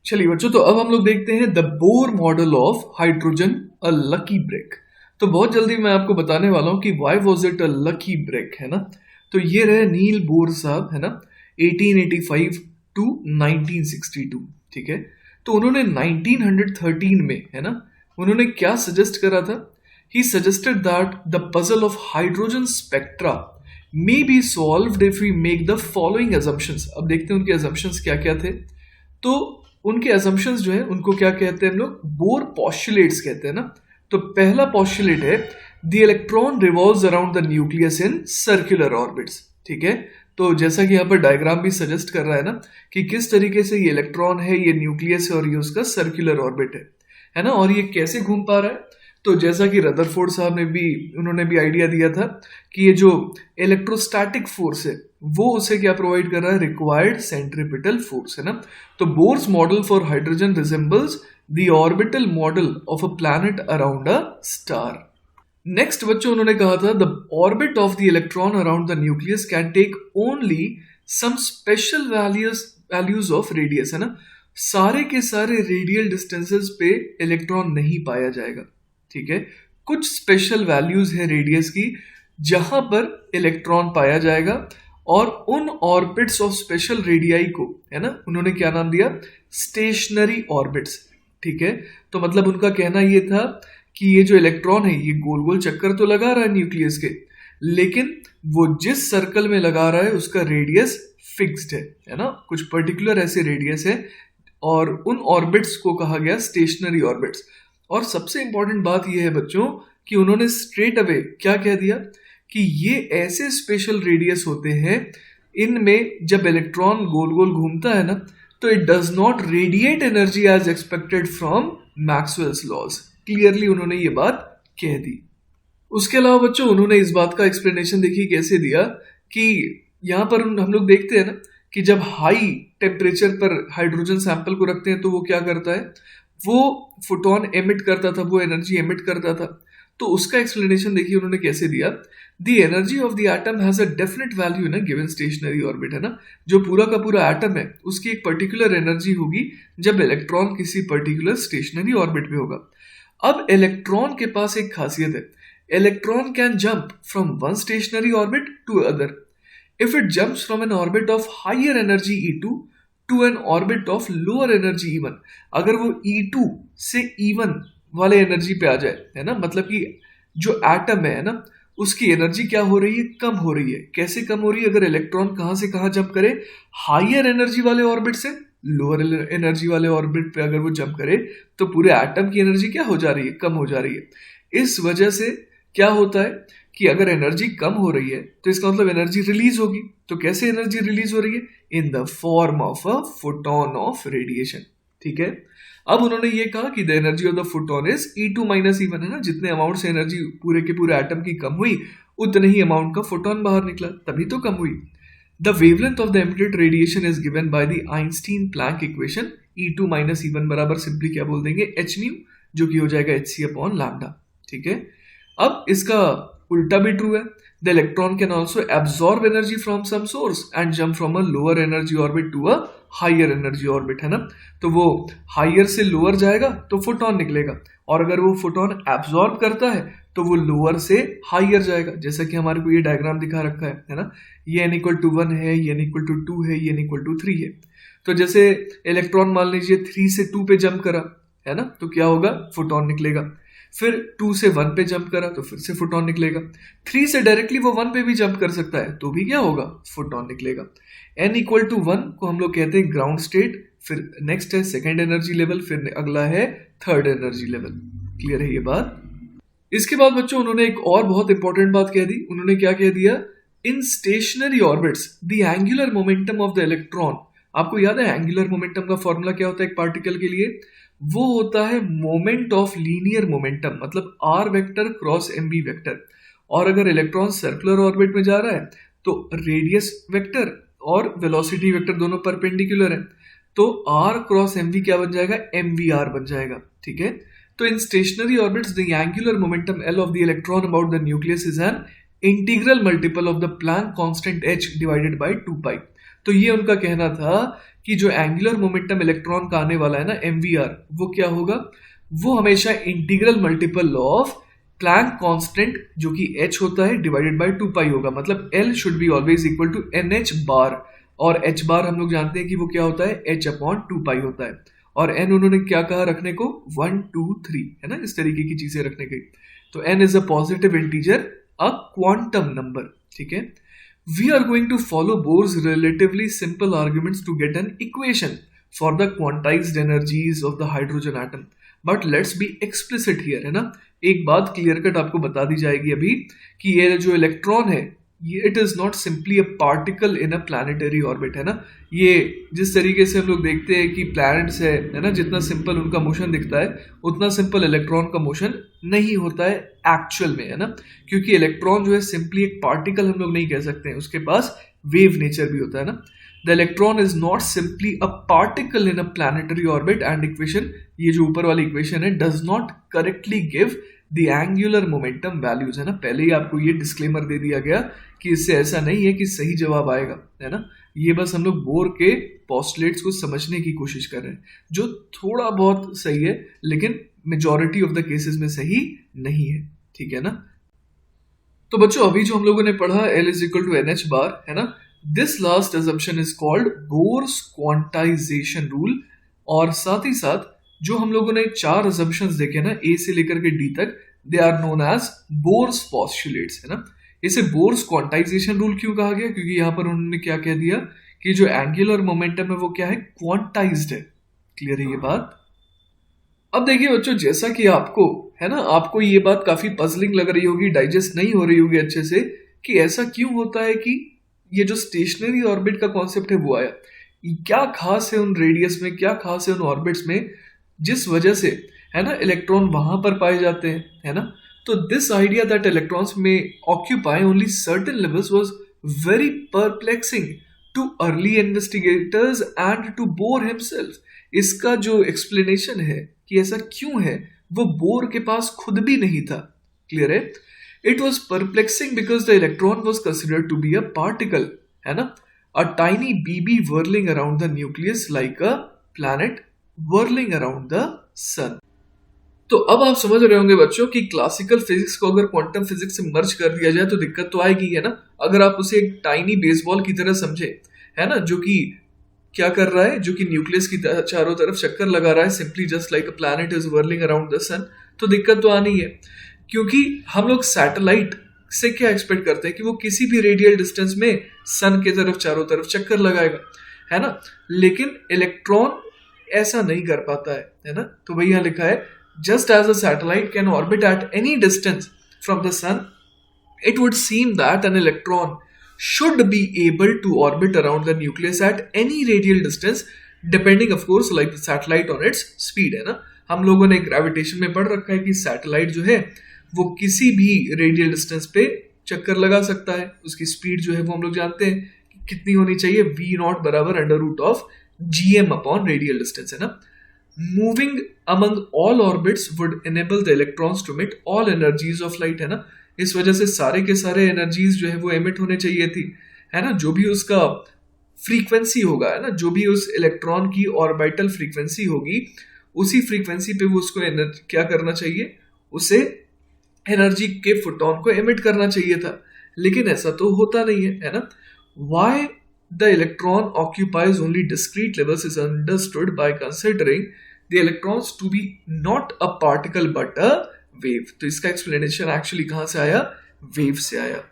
चलिए बच्चों, तो अब हम लोग देखते हैं the Bohr model of hydrogen a lucky break. तो बहुत जल्दी मैं आपको बताने वाला हूं कि why was it a lucky break, है ना। तो ये रहे नील बोर साहब, है ना, 1885 टू 1962। ठीक है, तो उन्होंने 1913 में, है ना, उन्होंने क्या सजेस्ट करा था। He suggested that the puzzle of hydrogen spectra may be solved if we make the following assumptions। अब देखते हैं उनके assumptions क्या क्या थे। तो उनके assumptions जो है उनको क्या कहते हैं हम लोग, बोर postulates कहते हैं ना। तो पहला postulate है the electron revolves around the nucleus in circular orbits. ठीक है, तो जैसा कि यहाँ पर डायग्राम भी सजेस्ट कर रहा है ना कि किस तरीके से ये इलेक्ट्रॉन है, ये न्यूक्लियस है और ये उसका सर्कुलर ऑर्बिट है ना, और ये कैसे घूम पा रहा है। तो जैसा कि रदरफोर्ड साहब ने भी, उन्होंने भी आइडिया दिया था कि ये जो इलेक्ट्रोस्टैटिक फोर्स है वो उसे क्या प्रोवाइड कर रहा है, रिक्वायर्ड सेंट्रीपिटल फोर्स, है ना। तो Bohr's model for hydrogen resembles the orbital model of a planet around a star. Next बच्चों उन्होंने कहा था the orbit of the electron around the nucleus can take only some special values of radius, है ना। सारे के सारे radial distances पे इलेक्ट्रॉन नहीं पाया जाएगा। ठीक है, कुछ स्पेशल वैल्यूज है रेडियस की जहां पर इलेक्ट्रॉन पाया जाएगा, और उन ऑर्बिट्स ऑफ स्पेशल रेडियाई को, है ना, उन्होंने क्या नाम दिया, स्टेशनरी ऑर्बिट्स। ठीक है, तो मतलब उनका कहना यह था कि ये जो इलेक्ट्रॉन है ये गोल गोल चक्कर तो लगा रहा है न्यूक्लियस के, लेकिन वो जिस सर्कल में लगा रहा है उसका रेडियस फिक्स्ड है ना, कुछ पर्टिकुलर ऐसे रेडियस है, और उन ऑर्बिट्स को कहा गया स्टेशनरी ऑर्बिट्स। और सबसे इंपॉर्टेंट बात यह है बच्चों कि उन्होंने स्ट्रेट अवे क्या कह दिया कि ये ऐसे स्पेशल रेडियस होते हैं, इनमें जब इलेक्ट्रॉन गोल गोल घूमता है ना तो it does not radiate energy as expected from Maxwell's laws. Clearly उन्होंने ये बात कह दी। उसके अलावा बच्चों उन्होंने इस बात का एक्सप्लेनेशन देखिए कैसे दिया कि यहाँ पर हम लोग देखते हैं ना कि जब हाई टेम्परेचर पर हाइड्रोजन सैंपल को रखते हैं तो वो क्या करता है, वो फोटोन एमिट करता था, वो एनर्जी एमिट करता था। तो उसका एक्सप्लेनेशन देखिए उन्होंने कैसे दिया। The energy of the atom has a definite value in a given stationery orbit, है ना। जो पूरा का पूरा एटम है उसकी एक पर्टिकुलर एनर्जी होगी जब इलेक्ट्रॉन किसी पर्टिकुलर स्टेशनरी ऑर्बिट में होगा। अब इलेक्ट्रॉन के पास एक खासियत है, electron can jump from one stationary orbit to other if it jumps from an orbit of higher energy E2 to an orbit of lower energy E1। अगर वो E2 से E1 वाले एनर्जी पे आ जाए, है ना, मतलब कि जो एटम है ना उसकी एनर्जी क्या हो रही है, कम हो रही है। कैसे कम हो रही है, अगर इलेक्ट्रॉन कहाँ से कहाँ जंप करे, हाइयर एनर्जी वाले ऑर्बिट से लोअर एनर्जी वाले ऑर्बिट पे अगर वो जंप करे तो पूरे एटम की एनर्जी क्या हो जा रही है, कम हो जा रही है। इस वजह से क्या होता है कि अगर एनर्जी कम हो रही है तो इसका मतलब एनर्जी रिलीज होगी। तो कैसे एनर्जी रिलीज हो रही है, in the form of a photon of radiation. ठीक है, अब उन्होंने ये कहा कि the energy of the photon is E2 minus E1, है ना। जितने अमाउंट से एनर्जी पूरे के पूरे एटम की कम हुई उतने ही अमाउंट का फोटोन बाहर निकला, तभी तो कम हुई। The wavelength of the emitted radiation is given by the Einstein Planck equation E2 minus E1 बराबर सिंपली क्या बोल देंगे, एच न्यू, जो कि हो जाएगा एच सी अपॉन लैम्डा। ठीक है, अब इसका उल्टा भी ट्रू है। The electron can also absorb energy from some source and jump from a lower energy orbit to a higher energy orbit, है ना। तो वो हायर से लोअर जाएगा तो फोटोन निकलेगा, और अगर वो फोटोन एब्सॉर्ब करता है तो वो लोअर से हायर जाएगा, जैसा कि हमारे को ये डायग्राम दिखा रखा है ना। ये n इक्वल टू 1 है, ये n इक्वल टू 2 है, ये n इक्वल टू 3 है। तो जैसे इलेक्ट्रॉन मान लीजिए 3 से 2 पे जंप करा, है ना, तो क्या होगा, फोटोन निकलेगा। फिर 2 से 1 पे जंप करा तो फिर से फोटोन निकलेगा। 3 से डायरेक्टली वो 1 पे भी जंप कर सकता है तो भी क्या होगा, फोटोन निकलेगा। n इक्वल टू 1 को हम लोग कहते हैं ग्राउंड स्टेट, फिर नेक्स्ट है सेकेंड एनर्जी लेवल, फिर अगला है थर्ड एनर्जी लेवल। क्लियर है ये बात। इसके बाद बच्चों उन्होंने एक और बहुत इंपॉर्टेंट बात कह दी। उन्होंने क्या कह दिया, in stationary orbits the angular momentum of the electron. आपको याद है एंगुलर मोमेंटम का फॉर्मूला क्या होता है एक पार्टिकल के लिए, वो होता है मोमेंट ऑफ लीनियर मोमेंटम, मतलब r vector cross m v vector. और अगर इलेक्ट्रॉन सर्कुलर ऑर्बिट में जा रहा है तो रेडियस वेक्टर और वेलोसिटी वेक्टर दोनों परपेंडिकुलर है, तो आर क्रॉस एम वी क्या बन जाएगा, एम वी आर बन जाएगा। ठीक है, तो in stationary orbits the angular momentum L of the electron about the nucleus is an integral multiple of the Planck constant h divided by 2 pi। तो ये उनका कहना था कि जो एंगुलर मोमेंटम इलेक्ट्रॉन का आने वाला है ना MVR, वो क्या होगा, वो हमेशा integral multiple of Planck constant जो कि h होता है डिवाइडेड बाय 2 पाई होगा। मतलब L should be always equal to NH bar, और h बार हम लोग जानते हैं कि वो क्या होता है, h अपॉन 2 पाई होता है। और n उन्होंने क्या कहा रखने को, 1 2 3, है ना, इस तरीके की चीजें रखने की। तो n is a positive integer, a quantum number. ठीक है, we are going to follow Bohr's relatively simple arguments to get an equation for the quantized energies of the hydrogen atom, but let's be explicit here, है ना। एक बात clear cut आपको बता दी जाएगी अभी कि ये जो इलेक्ट्रॉन है ये it is not simply a particle in a planetary orbit, है ना। ये जिस तरीके से हम लोग देखते हैं कि प्लैनेट्स है ना, जितना सिंपल उनका मोशन दिखता है उतना सिंपल इलेक्ट्रॉन का मोशन नहीं होता है एक्चुअल में, है ना। क्योंकि इलेक्ट्रॉन जो है सिंपली एक पार्टिकल हम लोग नहीं कह सकते हैं, उसके पास वेव नेचर भी होता है ना। The electron is not simply a particle in a planetary orbit and equation, ये जो ऊपर वाली इक्वेशन है, does not correctly give the angular momentum values, है ना। पहले ही आपको ये डिस्क्लेमर दे दिया गया कि इससे ऐसा नहीं है कि सही जवाब आएगा, है ना। ये बस हम लोग बोर के पोस्टुलेट्स को समझने की कोशिश कर रहे हैं, जो थोड़ा बहुत सही है लेकिन मेजॉरिटी ऑफ द केसेस में सही नहीं है। ठीक है ना। तो बच्चों अभी जो हम लोगों ने पढ़ा L is equal to NH bar, है ना, this last assumption is called Bohr's quantization rule. और साथ ही साथ जो हम लोगों ने 4 assumptions देखे ना A से लेकर के D तक, they are known as Bohr's postulates, है ना। इसे बोर्स क्वांटाइजेशन रूल क्यों कहा गया, क्योंकि यहाँ पर उन्होंने क्या कह दिया कि जो एंगुलर मोमेंटम है वो क्या है, क्वांटाइज्ड है। क्लियर है ये बात। अब देखिए बच्चों, जैसा कि आपको है ना, आपको ये बात काफी पजलिंग लग रही होगी, डाइजेस्ट नहीं हो रही होगी अच्छे से, कि ऐसा क्यों होता है कि ये जो स्टेशनरी ऑर्बिट का कॉन्सेप्ट है वो आया। क्या खास है उन रेडियस में, क्या खास है उन ऑर्बिट्स में, जिस वजह से, है ना, इलेक्ट्रॉन वहां पर पाए जाते हैं, है ना। तो this idea that electrons may occupy only certain levels was very perplexing to early investigators and to Bohr himself. इसका जो एक्सप्लेनेशन है कि ऐसा क्यों है, वो बोर के पास खुद भी नहीं था। क्लियर है। It was perplexing because the electron was considered to be a particle, है ना, a tiny BB whirling around the nucleus like a planet whirling around the sun. तो अब आप समझ रहे होंगे बच्चों कि क्लासिकल फिजिक्स को अगर क्वांटम फिजिक्स से मर्ज कर दिया जाए तो दिक्कत तो आएगी, है ना। अगर आप उसे एक टाइनी बेसबॉल की तरह समझे, है ना, जो कि क्या कर रहा है, जो कि न्यूक्लियस की चारों तरफ चक्कर लगा रहा है, simply just like a planet is whirling around the sun, तो दिक्कत तो आनी है। क्योंकि हम लोग सैटेलाइट से क्या एक्सपेक्ट करते हैं कि वो किसी भी रेडियल डिस्टेंस में सन के तरफ चारों तरफ चक्कर लगाएगा, है ना। लेकिन इलेक्ट्रॉन ऐसा नहीं कर पाता है ना। तो वही यहाँ लिखा है, just as a satellite can orbit at any distance from the sun, it would seem that an electron should be able to orbit around the nucleus at any radial distance, depending of course like the satellite on its speed, है ना। हम लोगों ने gravitation में पढ़ रखा है कि सैटेलाइट जो है वो किसी भी रेडियल डिस्टेंस पे चक्कर लगा सकता है। उसकी स्पीड जो है वो हम लोग जानते हैं कि कितनी होनी चाहिए, v0 बराबर under root of gm upon radial distance, है ना. Moving among all orbits would enable the electrons to emit all energies of light, है ना. इस वजह से सारे के सारे एनर्जीज जो है वो एमिट होने चाहिए थी, है ना. जो भी उसका फ्रीक्वेंसी होगा, है ना, जो भी उस इलेक्ट्रॉन की ऑर्बिटल फ्रीक्वेंसी होगी, उसी फ्रीक्वेंसी पे वो उसको क्या करना चाहिए, उसे एनर्जी के फोटोन को एमिट करना चाहिए था. लेकिन ऐसा तो होता नहीं है ना. Why the electron occupies only discrete levels is understood by considering the electrons to be not a particle but a wave. तो इसका एक्सप्लेनेशन एक्चुअली कहां से आया, वेव से आया.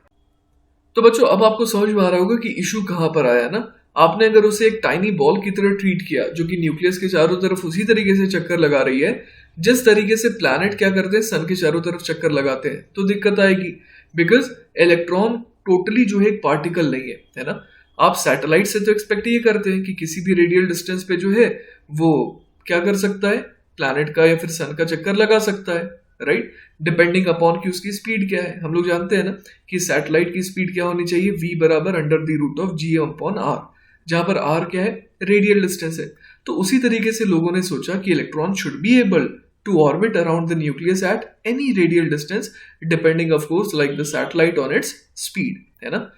तो बच्चों अब आपको समझ में आ रहा होगा कि इशू कहां पर आया ना. आपने अगर उसे एक टाइनी बॉल की तरह ट्रीट किया जो कि न्यूक्लियस के चारों तरफ उसी तरीके से चक्कर लगा रही है जिस तरीके से प्लैनेट क्या करते हैं, सन के चारों तरफ चक्कर लगाते हैं, तो दिक्कत आएगी. बिकॉज इलेक्ट्रॉन टोटली जो है एक पार्टिकल नहीं है ना. आप सैटेलाइट से तो एक्सपेक्ट ये करते हैं कि किसी भी रेडियल डिस्टेंस पे जो है वो क्या कर सकता है, प्लैनेट का या फिर सन का चक्कर लगा सकता है, राइट. डिपेंडिंग अपॉन कि उसकी स्पीड क्या है. हम लोग जानते हैं ना कि सैटेलाइट की स्पीड क्या होनी चाहिए, v बराबर under the root of g upon r, जहां पर r क्या है, रेडियल डिस्टेंस है. तो उसी तरीके से लोगों ने सोचा कि electron should be able to orbit around the nucleus at any radial distance depending of course like the satellite on its speed, है ना.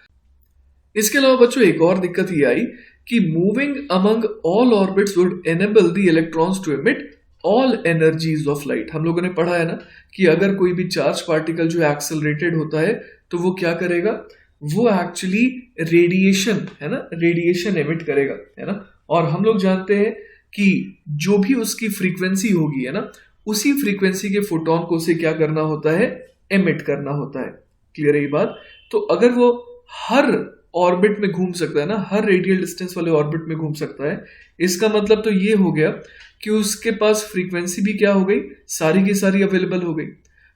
इसके अलावा बच्चों एक और दिक्कत ये आई कि moving among all orbits would enable the electrons to emit all energies of light. हम लोगों ने पढ़ा है ना कि अगर कोई भी चार्ज पार्टिकल जो एक्सेलरेटेड होता है तो वो क्या करेगा, वो एक्चुअली रेडिएशन, है ना, रेडिएशन एमिट करेगा, है ना. और हम लोग जानते हैं कि जो भी उसकी फ्रीक्वेंसी होगी, है ना, उसी फ्रीक्वेंसी के फोटोन को उसे क्या करना होता है, एमिट करना होता है. क्लियर है ये बात. तो अगर वो हर ऑर्बिट में घूम सकता है ना, हर रेडियल डिस्टेंस वाले ऑर्बिट में घूम सकता है, इसका मतलब तो ये हो गया कि उसके पास फ्रीक्वेंसी भी क्या हो गई, सारी की सारी अवेलेबल हो गई.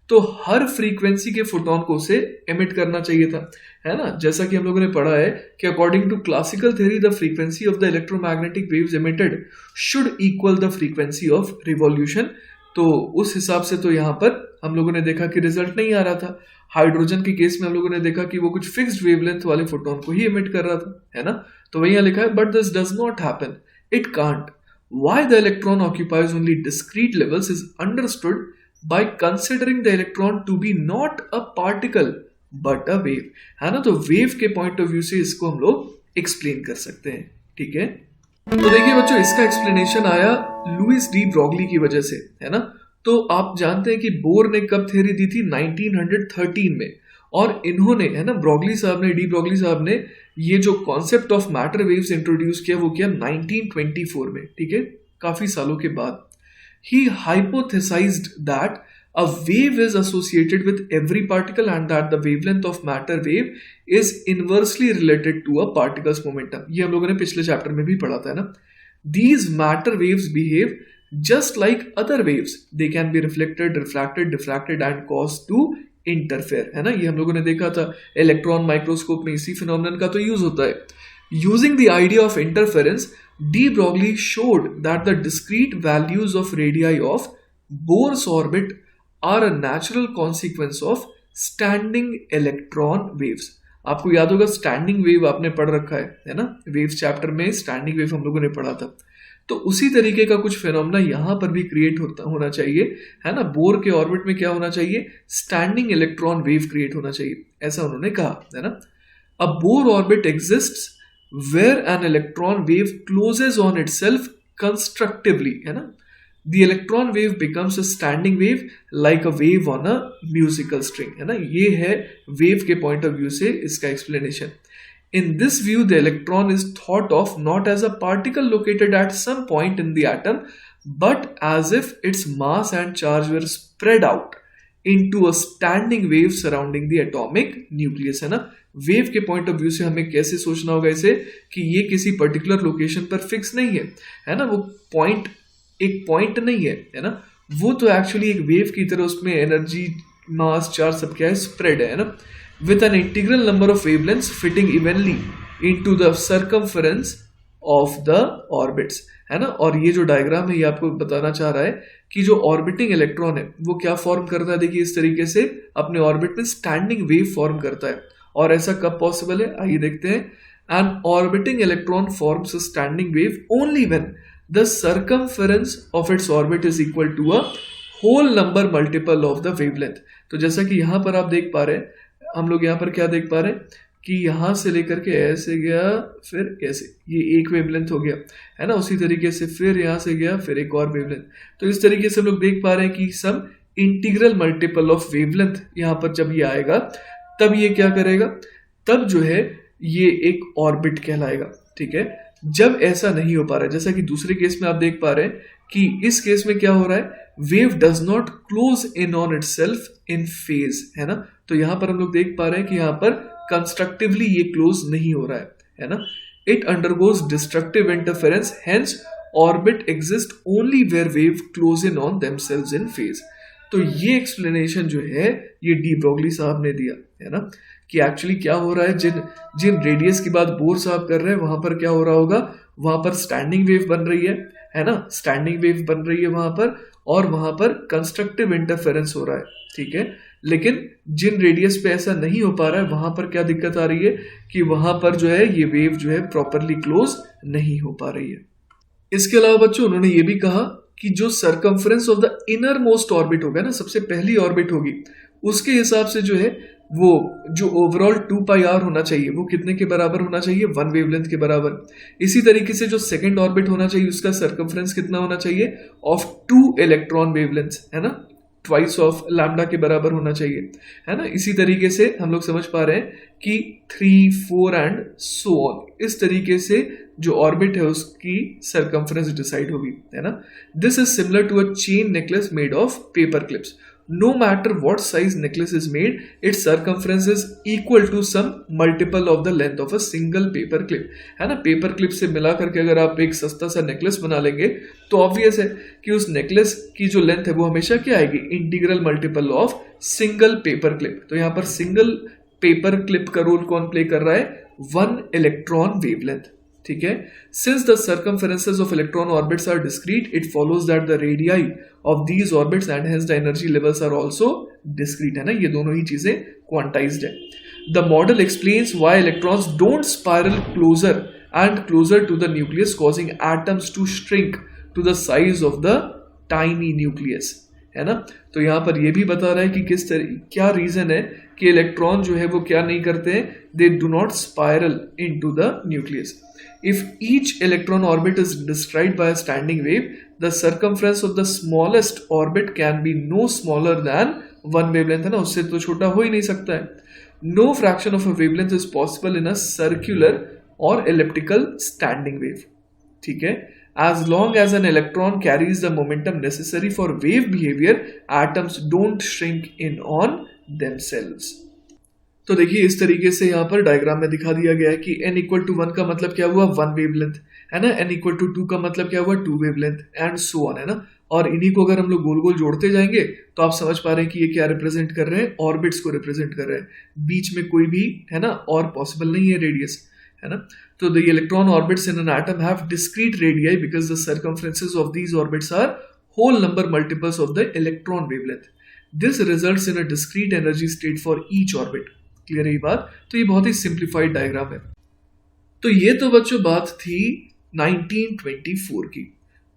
तो हर फ्रीक्वेंसी के फोटोन को उसे एमिट करना चाहिए था, है ना. जैसा कि हम लोगों ने पढ़ा है कि according to classical theory the frequency of the electromagnetic waves emitted should equal the frequency of revolution. तो उस हिसाब से तो यहाँ पर हम लोगों ने देखा कि रिजल्ट नहीं आ रहा था. हाइड्रोजन के केस में हम लोगों ने देखा कि वो कुछ फिक्स्ड वेवलेंथ वाले फोटोन को ही एमिट कर रहा था, है ना. तो वही यहाँ लिखा है but this does not happen, it can't. Why the electron occupies only discrete levels is understood by considering the electron to be not a particle but a wave, है ना. तो वेव के पॉइंट ऑफ व्यू से इसको हम लोग explain कर सकते हैं, ठीक है. तो देखिए बच्चों इसका एक्सप्लेनेशन आया लुइस डी ब्रॉगली की वजह से, है ना. तो आप जानते हैं कि बोर ने कब थ्योरी दी थी, 1913 में. और इन्होंने, है ना, ब्रॉगली साहब ने, डी ब्रॉगली साहब ने ये जो concept of matter waves introduce किया वो किया 1924 में, ठीक है, काफी सालों के बाद. ही हाइपोथेसाइज्ड that a wave is associated with every particle and that the wavelength of matter wave is inversely related to a particle's momentum. ये हम लोगों ने पिछले चैप्टर में भी पढ़ा था ना. These matter waves behave just like other waves. They can be reflected, refracted, diffracted and caused to interfere, है ना. ये हम लोगों ने देखा था इलेक्ट्रॉन माइक्रोस्कोप में इसी फिनोमेनन का तो यूज होता है. Using the idea of interference, de Broglie showed that the discrete values of radii of Bohr's orbit are a natural consequence of standing electron waves. आपको याद होगा स्टैंडिंग वेव आपने पढ़ रखा है ना, वेव्स चैप्टर में स्टैंडिंग वेव हम लोगों ने पढ़ा था. तो उसी तरीके का कुछ फिनोमेना यहाँ पर भी क्रिएट होना चाहिए, है ना. बोर के ऑर्बिट में क्या होना चाहिए, स्टैंडिंग इलेक्ट्रॉन वेव क्रिएट होना चाहिए, ऐसा उन्होंने कहा, है ना. A Bohr orbit exists where an electron wave closes on itself constructively, है ना. The electron wave becomes a standing wave like a wave on a musical string, है ना. ये है wave के point of view से इसका explanation. In this view, the electron is thought of not as a particle located at some point in the atom, but as if its mass and charge were spread out into a standing wave surrounding the atomic nucleus, है ना. Wave के point of view से हमें कैसे सोचना होगा इसे कि ये किसी पर्टिकुलर लोकेशन पर फिक्स नहीं है ना. वो पॉइंट एक पॉइंट नहीं है ना. वो तो एक्चुअली एक वेव की तरह उसमें एनर्जी, मास, चार्ज सब क्या है, स्प्रेड है ना. With an integral number of wavelengths fitting evenly into the circumference of the orbits, है ना. और ये जो डायग्राम है ये आपको बताना चाह रहा है कि जो ऑर्बिटिंग इलेक्ट्रॉन है वो क्या फॉर्म करता है. देखिए इस तरीके से अपने ऑर्बिट में स्टैंडिंग वेव फॉर्म करता है. और ऐसा कब पॉसिबल है, आइए देखते हैं. An orbiting electron forms a standing wave only when the circumference of its orbit is equal to a whole number multiple of the wavelength. तो जैसा कि यहाँ पर आप देख पा रहे हैं, हम लोग यहाँ पर क्या देख पा रहे हैं कि यहाँ से लेकर के ऐसे गया फिर ऐसे, ये एक वेवलेंथ हो गया है ना। उसी तरीके से फिर यहाँ से गया फिर एक और वेवलेंथ। तो इस तरीके से हम लोग देख पा रहे हैं कि सम इंटीग्रल मल्टीपल ऑफ वेवलेंथ यहाँ पर जब ये आएगा तब ये क्या करेगा, तब जो है ये एक ऑर्बिट कहलाएगा। ठीक है, जब ऐसा नहीं हो पा रहा है, जैसा कि दूसरे केस में आप देख पा रहे हैं कि इस केस में क्या हो रहा है, wave does not close in on itself in phase, है ना। तो यहां पर हम लोग देख पा रहे हैं कि यहां पर कंस्ट्रक्टिवली ये क्लोज नहीं हो रहा है ना। It undergoes destructive interference, hence orbit exist only where wave close in on themselves in phase. तो ये एक्सप्लेनेशन जो है ये डी ब्रोगली साहब ने दिया है ना, कि एक्चुअली क्या हो रहा है, जिन रेडियस की बात बोर साहब कर रहे हैं वहां पर क्या हो रहा होगा, वहां पर स्टैंडिंग वेव बन रही है ना, स्टैंडिंग वेव बन रही है वहां पर, और वहां पर कंस्ट्रक्टिव इंटरफेरेंस हो रहा है। ठीक है, लेकिन जिन रेडियस पे ऐसा नहीं हो पा रहा है वहां पर क्या दिक्कत आ रही है कि वहां पर जो है ये वेव जो है प्रॉपरली क्लोज नहीं हो पा रही है। इसके अलावा बच्चों उन्होंने ये भी कहा कि जो circumference of the inner most orbit होगा ना, सबसे पहली ऑर्बिट होगी, उसके हिसाब से जो है वो जो ओवरऑल 2πr होना चाहिए वो कितने के बराबर होना चाहिए, 1 वेवलेंथ के बराबर। इसी तरीके से जो सेकंड ऑर्बिट होना चाहिए उसका सर्कमफ्रेंस कितना होना चाहिए, ऑफ 2 इलेक्ट्रॉन वेवलेंथ्स, है ना, ट्वाइस ऑफ लैम्डा के बराबर होना चाहिए, है ना। इसी तरीके से हम लोग समझ पा रहे हैं कि 3, 4 एंड सो ऑन, इस तरीके से जो ऑर्बिट है उसकी सर्कमफ्रेंस डिसाइड होगी, है ना। This is similar to a chain necklace made of paper clips. No matter what size necklace is made, its circumference is equal to some multiple of the length of a single paper clip, है ना। Paper clip से मिला करके अगर आप एक सस्ता सा नेकलेस बना लेंगे तो ऑब्वियस है कि उस नेकलेस की जो लेंथ है वो हमेशा क्या आएगी, integral multiple of single paper clip. तो यहाँ पर सिंगल पेपर क्लिप का रोल कौन प्ले कर रहा है, 1 इलेक्ट्रॉन वेवलेंथ। ठीक है, since the circumferences of electron orbits are discrete, it follows that the radii of these orbits and hence the energy levels are also discrete, है ना, ये दोनों ही चीजें quantized है। The model explains why electrons don't spiral closer and closer to the nucleus, causing atoms to shrink to the size of the tiny nucleus, है ना। तो यहाँ पर ये भी बता रहा है कि किस तरह, क्या रीजन है कि इलेक्ट्रॉन जो है वो क्या नहीं करते हैं, they do not spiral into the nucleus. If each electron orbit is described by a standing wave, the circumference of the smallest orbit can be no smaller than 1 wavelength, है ना, उससे तो छोटा हो ही नहीं सकता है। No fraction of a wavelength is possible in a circular or elliptical standing wave। ठीक है, as long as an electron carries the momentum necessary for wave behavior, atoms don't shrink in on themselves। तो देखिए इस तरीके से यहाँ पर diagram में दिखा दिया गया है कि n इक्वल टू 1 का मतलब क्या हुआ, 1 वेवलेंथ, है ना, n इक्वल टू 2 का मतलब क्या हुआ, 2 वेवलेंथ, एंड सो ऑन, है ना। और इन्हीं को अगर हम लोग गोल गोल जोड़ते जाएंगे तो आप समझ पा रहे हैं कि ये क्या रिप्रेजेंट कर रहे हैं, ऑर्बिट्स को रिप्रेजेंट कर रहे हैं। बीच में कोई भी, है ना, और पॉसिबल नहीं है रेडियस, है ना। तो the electron orbits in an atom have discrete radii because the circumferences of these orbits are whole number multiples of the electron wavelength. This results in a discrete energy state for each orbit. Clear है ये बात। तो ये बहुत ही simplified diagram है। तो ये तो बच्चों बात थी 1924 की।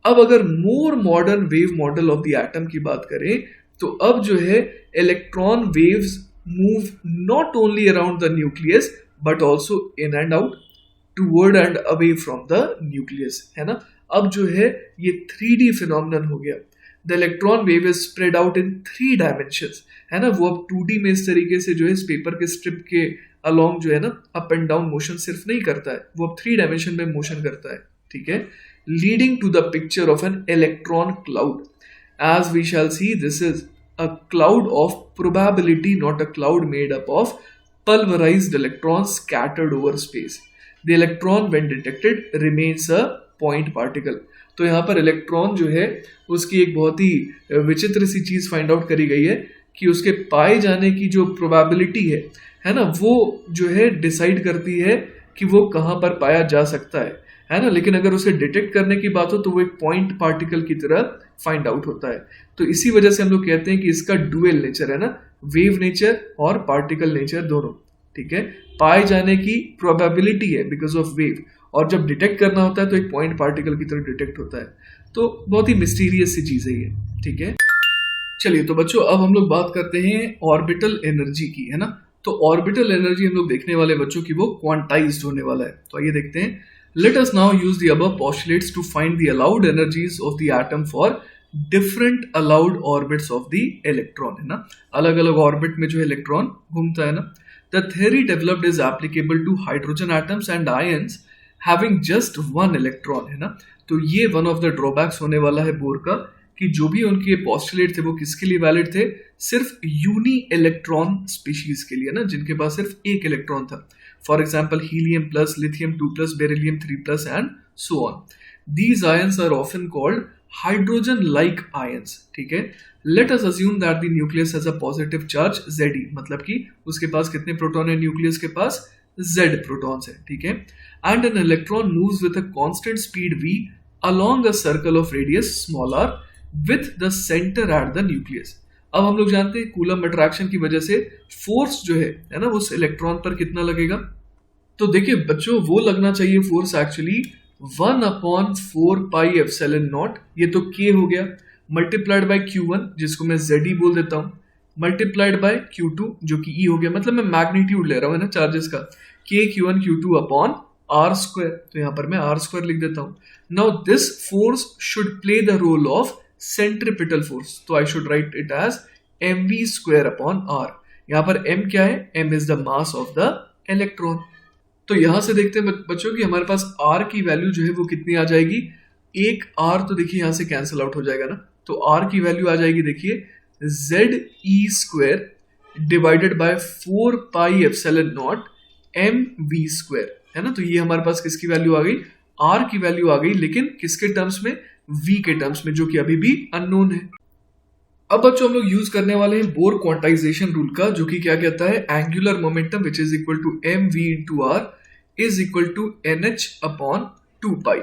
अब अगर मोर modern wave model of the atom की बात करें तो अब जो है electron waves move not only around the nucleus but also in and out, toward and away from the nucleus, है ना। अब जो है ये 3D फिनोमिनन हो गया। The electron wave is spread out in 3 dimensions, है ना। वो अब 2D में इस तरीके से जो है इस पेपर के स्ट्रिप के अलोंग जो है ना अप एंड डाउन मोशन सिर्फ नहीं करता है, वो अब 3 डायमेंशन में मोशन करता है। ठीक है, leading to the picture of an electron cloud. As we shall see, this is a cloud of probability, not a cloud made up of pulverized electrons scattered over space. The electron when detected remains a point particle. तो यहाँ पर electron जो है उसकी एक बहुत ही विचित्र सी चीज फाइंड आउट करी गई है कि उसके पाए जाने की जो प्रोबेबिलिटी है ना, वो जो है डिसाइड करती है कि वो कहाँ पर पाया जा सकता है ना। लेकिन अगर उसे डिटेक्ट करने की बात हो तो वो एक पॉइंट पार्टिकल की तरह फाइंड आउट होता है। तो इसी वजह से हम लोग कहते हैं कि इसका डुअल नेचर है ना, वेव नेचर और पार्टिकल नेचर दोनों। ठीक है, पाए जाने की प्रोबेबिलिटी है बिकॉज ऑफ वेव, और जब डिटेक्ट करना होता है तो एक पॉइंट पार्टिकल की तरह डिटेक्ट होता है। तो बहुत ही मिस्टीरियस सी चीज है ये, ठीक है। चलिए तो बच्चों अब हम लोग बात करते हैं ऑर्बिटल एनर्जी की, है ना। तो ऑर्बिटल एनर्जी हम लोग देखने वाले बच्चों की वो क्वांटाइज्ड होने वाला है। तो आइए देखते हैं। Let us now use the above postulates to find the allowed energies of the atom for different allowed orbits of the electron, है ना। अलग अलग ऑर्बिट में जो इलेक्ट्रॉन घूमता है ना। The theory developed is applicable to hydrogen atoms and ions having just one electron, है ना। तो ये वन ऑफ द ड्रॉबैक्स होने वाला है बोर का, कि जो भी उनके पोस्टुलेट थे वो किसके लिए वैलिड थे, सिर्फ यूनी इलेक्ट्रॉन स्पीशीज के लिए ना, जिनके पास सिर्फ एक इलेक्ट्रॉन था। For example helium plus, lithium 2 plus, beryllium 3 plus and so on. These ions are often called hydrogen like ions, ठीक है। Let us assume that the nucleus has a positive charge Ze, मतलब कि उसके पास कितने proton है, nucleus के पास Z protons है, ठीक है। And an electron moves with a constant speed v along a circle of radius small r with the center at the nucleus। अब हम लोग जानते हैं कूलम अट्रैक्शन की वजह से फोर्स जो है ना, उस इलेक्ट्रॉन पर कितना लगेगा। तो देखिए बच्चों, वो लगना चाहिए फोर्स एक्चुअली 1/4πε0, ये तो k हो गया, मल्टीप्लाइड बाय Q1 जिसको मैं Ze बोल देता हूँ, मल्टीप्लाइड बाय Q2 जो कि E हो गया, मतलब मैं मैग्नीट्यूड ले रहा हूँ, है ना, चार्जेस का, k Q1 Q2 upon are square. तो यहां पर मैं आर स्क्वायर लिख देता हूं। Now this force should play the role of centripetal force, तो I should write it as mv square upon R. यहां पर m क्या है, m is the mass of the electron. तो यहां से देखते हैं बच्चों कि हमारे पास r की वैल्यू जो है वो कितनी आ जाएगी, एक r तो देखिए यहां से कैंसिल आउट हो जाएगा ना, तो r की वैल्यू आ जाएगी देखिए Ze square divided by 4πε0 mv square, है ना। तो ये हमारे पास किसकी वैल्यू आ गई, r की वैल्यू आ गई, लेकिन किसके टर्म्स में, v के टर्म्स में, जो कि अभी भी अननोन है। अब बच्चों हम लोग यूज करने वाले हैं बोर क्वांटाइजेशन रूल का, जो कि क्या कहता है, angular momentum which is equal to mv into are is equal to nh upon 2π।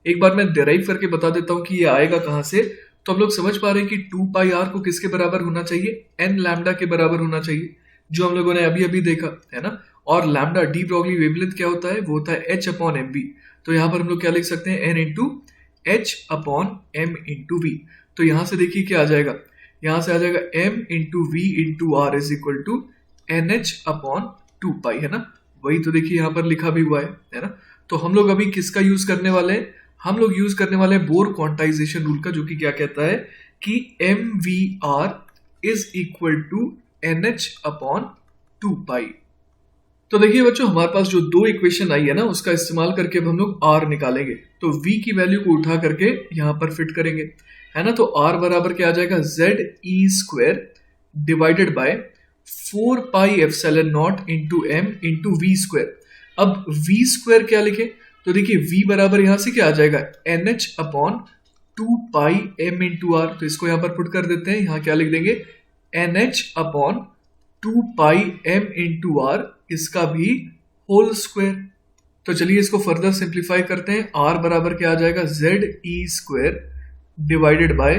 एक बार मैं डिराइव करके बता देता हूं कि ये आएगा कहां से। तो हम लोग समझ पा रहे हैं कि 2πr को किसके बराबर होना चाहिए, n लैम्डा के बराबर होना चाहिए, जो हम लोगों ने अभी अभी देखा है ना। और लैम्डा डी ब्रॉगली वेवलेंथ क्या होता है, वो होता है h अपॉन एम वी। तो यहां पर हम लोग क्या लिख सकते हैं, n into h upon m into v. तो यहां से देखिए क्या आ जाएगा, यहां से आ जाएगा m into V into are is equal to N H upon 2π, है ना। वही तो देखिए यहां पर लिखा भी हुआ है ना। तो हम लोग अभी किसका यूज करने वाले हैं, हम लोग यूज करने वाले हैं बोर क्वांटाइजेशन रूल का, जो कि क्या कहता है कि M V R is equal to N H upon 2π। तो देखिए बच्चों, हमारे पास जो दो इक्वेशन आई है ना, उसका इस्तेमाल करके अब हम लोग r निकालेंगे। तो v की वैल्यू को उठा करके यहां पर फिट करेंगे, है ना। तो r बराबर क्या आ जाएगा, Ze square divided by 4πε0 into m into we square. अब v स्क्वायर क्या लिखे, तो देखिए v बराबर यहां से क्या आ जाएगा, nh upon 2πm into r. तो इसको यहां पर पुट कर देते हैं, यहां क्या लिख देंगे, nh upon 2πm into are, इसका भी होल स्क्वायर। तो चलिए इसको फर्दर सिंप्लीफाई करते हैं। r बराबर क्या आ जाएगा, Ze square divided by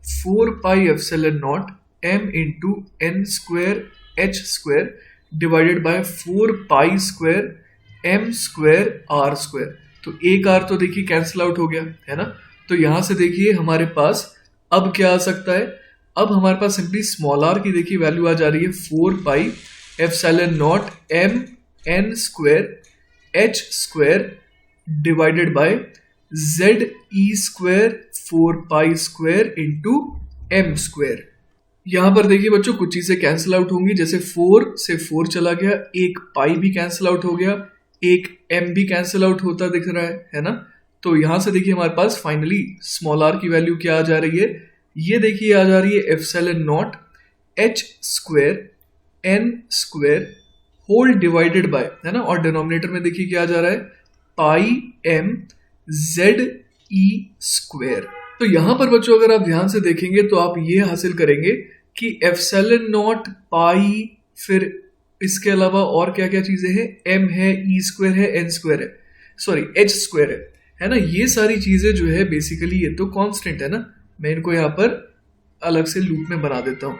4πε0 m into n square h square divided by 4π square m square r square. तो एक r तो देखिए कैंसिल आउट हो गया, है ना। तो यहां से देखिए हमारे पास अब क्या आ सकता है, अब हमारे पास सिंपली स्मॉल r की देखिए वैल्यू आ जा रही है 4πε0 m n square h square divided by Ze square 4π square into m square. यहां पर देखिए बच्चों कुछ चीजें कैंसिल आउट होंगी, जैसे 4 से 4 चला गया, एक पाई भी कैंसिल आउट हो गया, एक m भी कैंसिल आउट होता दिख रहा है ना। तो यहां से देखिए हमारे पास फाइनली स्मॉल r की वैल्यू क्या आ जा रही है, ये देखिए आ जा रही है ε0 h square n square whole divided by, है ना। और डिनोमिनेटर में देखिए क्या आ जा रहा है, पाई m Ze स्क्वायर। तो यहां पर बच्चों अगर आप ध्यान से देखेंगे तो आप ये हासिल करेंगे कि ε0 पाई, फिर इसके अलावा और क्या क्या चीजें हैं, m है, e स्क्वायर है, n स्क्वायर है, सॉरी h स्क्वायर है ना। ये सारी चीजें जो है बेसिकली ये तो कांस्टेंट है ना। मैं इनको यहाँ पर अलग से लूप में बना देता हूँ।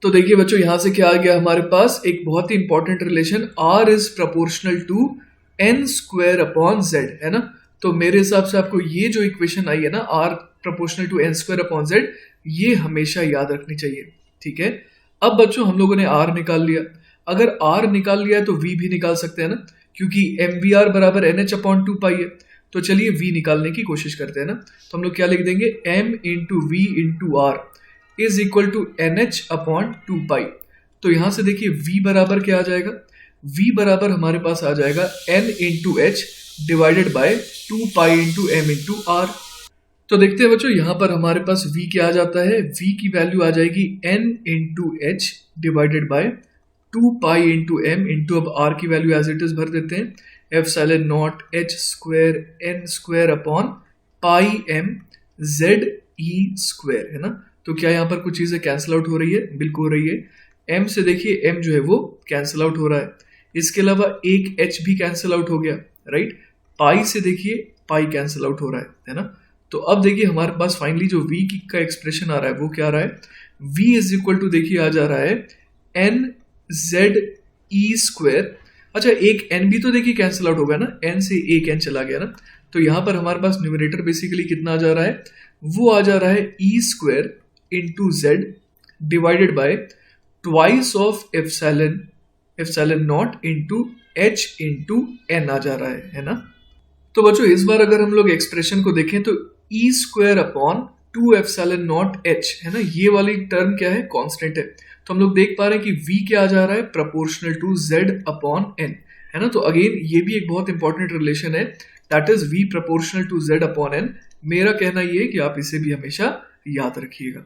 तो देखिए बच्चों, यहां से क्या आ गया हमारे पास, एक बहुत ही important relation, R is proportional to N square upon Z, है ना। तो मेरे हिसाब से आपको ये जो इक्वेशन आई है ना, R proportional to N square upon z, ये हमेशा याद रखनी चाहिए। ठीक है, अब बच्चों हम लोगों ने R निकाल लिया। अगर R निकाल लिया है तो V भी निकाल सकते हैं ना, क्योंकि एम वी आर बराबर एन एच अपॉन टू पाई है। तो चलिए V निकालने की कोशिश करते हैं ना। तो हम लोग क्या लिख देंगे, M into V into are is equal to N H upon two pi. तो यहां से देखिए V बराबर क्या आ जाएगा, V बराबर हमारे पास आ जाएगा N into h divided by two pi into m into r. तो देखते हैं बच्चों, यहां पर हमारे पास V क्या आ जाता है, V की वैल्यू आ जाएगी N into h divided by two pi into m into, अब R की वैल्यू एज इट इज भर देते हैं, epsilon naught h square n square upon pi m z e square, है ना। तो क्या यहाँ पर कुछ चीजें कैंसिल आउट हो रही है, बिल्कुल हो रही है। m से देखिए m जो है वो कैंसिल आउट हो रहा है, इसके अलावा एक h भी कैंसिल आउट हो गया, राइट। पाई से देखिए पाई कैंसिल आउट हो रहा है ना। तो अब देखिए हमारे पास फाइनली जो v की का एक्सप्रेशन आ रहा है वो क्या आ रहा है, v इज इक्वल टू देखिए आ जा रहा है n जेड ई स्क्वायर। अच्छा, एक n भी तो देखिए कैंसिल आउट हो गया ना, n से एक n चला गया ना। तो यहां पर हमारे पास न्यूमरेटर बेसिकली कितना आ जा रहा है, वो आ जा रहा है E square into Z divided by twice of epsilon naught into H into N आ जा रहा है ना। तो बच्चों इस बार अगर हम लोग एक्सप्रेशन को देखें तो E square upon two epsilon naught H, है ना, ये वाली टर्म क्या है, कांस्टेंट है। तो हम लोग देख पा रहे हैं कि v क्या आ जा रहा है, प्रोपोर्शनल टू z अपॉन n, है ना। तो अगेन ये भी एक बहुत इंपॉर्टेंट रिलेशन है, that is v proportional to z अपॉन n। मेरा कहना ये है कि आप इसे भी हमेशा याद रखिएगा।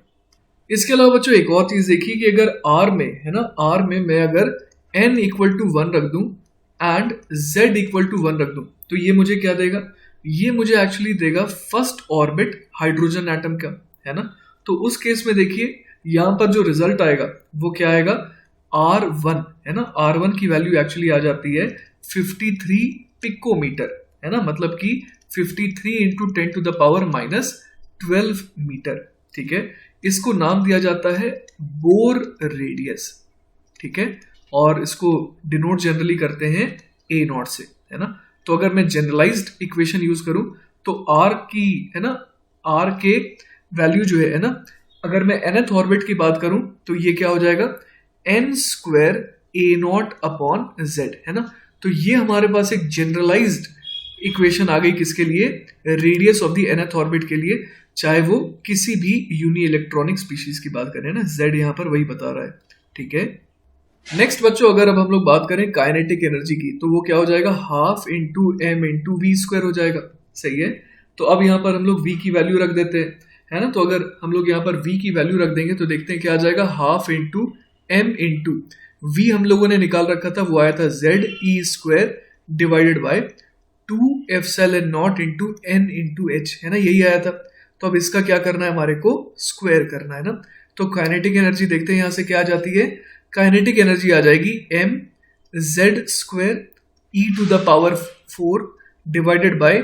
इसके अलावा बच्चों एक और चीज देखिए कि अगर r में, है ना, r में मैं अगर n इक्वल टू 1 रख दूं एंड z इक्वल टू 1 रख दूं, तो ये मुझे क्या देगा, ये मुझे एक्चुअली देगा फर्स्ट ऑर्बिट हाइड्रोजन एटम का, है ना। तो उस केस में देखिए यहां पर जो रिजल्ट आएगा वो क्या आएगा, R1, है ना। R1 की वैल्यू एक्चुअली आ जाती है 53 पिकोमीटर, है ना, मतलब कि 53 into 10 to the power minus 12 metre. ठीक है, इसको नाम दिया जाता है बोर रेडियस, ठीक है, और इसको डिनोट जनरली करते हैं ए नॉट से, है ना। तो अगर मैं जनरलाइज्ड इक्वेशन यूज करूं तो R की, है ना, R के वैल्यू जो है ना, अगर मैं nth ऑर्बिट की बात करूं तो ये क्या हो जाएगा, n square A not upon Z, है ना। तो ये हमारे पास एक जनरलाइज्ड इक्वेशन आ गई किसके लिए, radius of the nth orbit के लिए, चाहे वो किसी भी यूनी इलेक्ट्रॉनिक स्पीशीज की बात करें ना, z यहाँ पर वही बता रहा है। ठीक है, नेक्स्ट बच्चों अगर अब हम लोग बात करें काइनेटिक एनर्जी की, तो वो क्या हो जाएगा, half into m into we square हो जाएगा। सही है, तो अब यहाँ पर हम लोग v की वैल्यू रख देते हैं, है ना। तो अगर हम लोग यहाँ पर v की वैल्यू रख देंगे तो देखते हैं क्या आ जाएगा, half into m into v हम लोगों ने निकाल रखा था, वो आया था z e square divided by two epsilon naught into n into h, है ना, यही आया था। तो अब इसका क्या करना है, हमारे को स्क्वायर करना है ना। तो काइनेटिक एनर्जी देखते हैं यहाँ से क्या आ जाती है, काइनेटिक एनर्जी आ जाएगी m z square e to the power 4 divided by,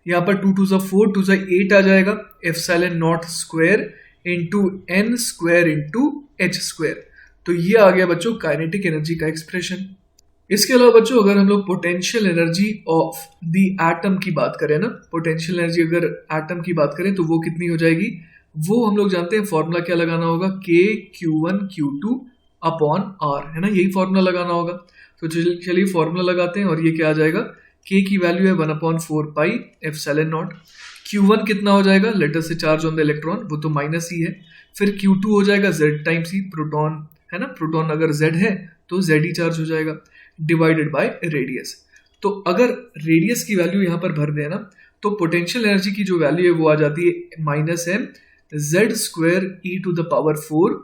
यहाँ पर 2 टू ज़ 4 टू ज़ 8 आ जाएगा, epsilon naught square into n square into h square. तो ये आ गया बच्चों काइनेटिक एनर्जी का एक्सप्रेशन। इसके अलावा बच्चों अगर हम लोग potential energy of the atom की बात करें ना, पोटेंशियल एनर्जी अगर एटम की बात करें तो वो कितनी हो जाएगी, वो हम लोग जानते हैं फॉर्मूला क्या लगाना होगा, के Q1 Q2 अपॉन आर, है ना, यही फॉर्मूला लगाना होगा। तो चलिए फॉर्मूला लगाते हैं और ये क्या आ जाएगा, k की वैल्यू है 1/4 पाई एप्सिलॉन नॉट, Q1 कितना हो जाएगा, लेटर से चार्ज ऑन द इलेक्ट्रॉन, वो तो माइनस ही है, फिर Q2 हो जाएगा Z टाइम्स ही प्रोटॉन, है ना, प्रोटॉन अगर Z है तो Z ही चार्ज हो जाएगा, डिवाइडेड बाय रेडियस। तो अगर रेडियस की वैल्यू यहाँ पर भर देना तो पोटेंशियल एनर्जी की जो वैल्यू है वो आ जाती है minus m z square e to the power 4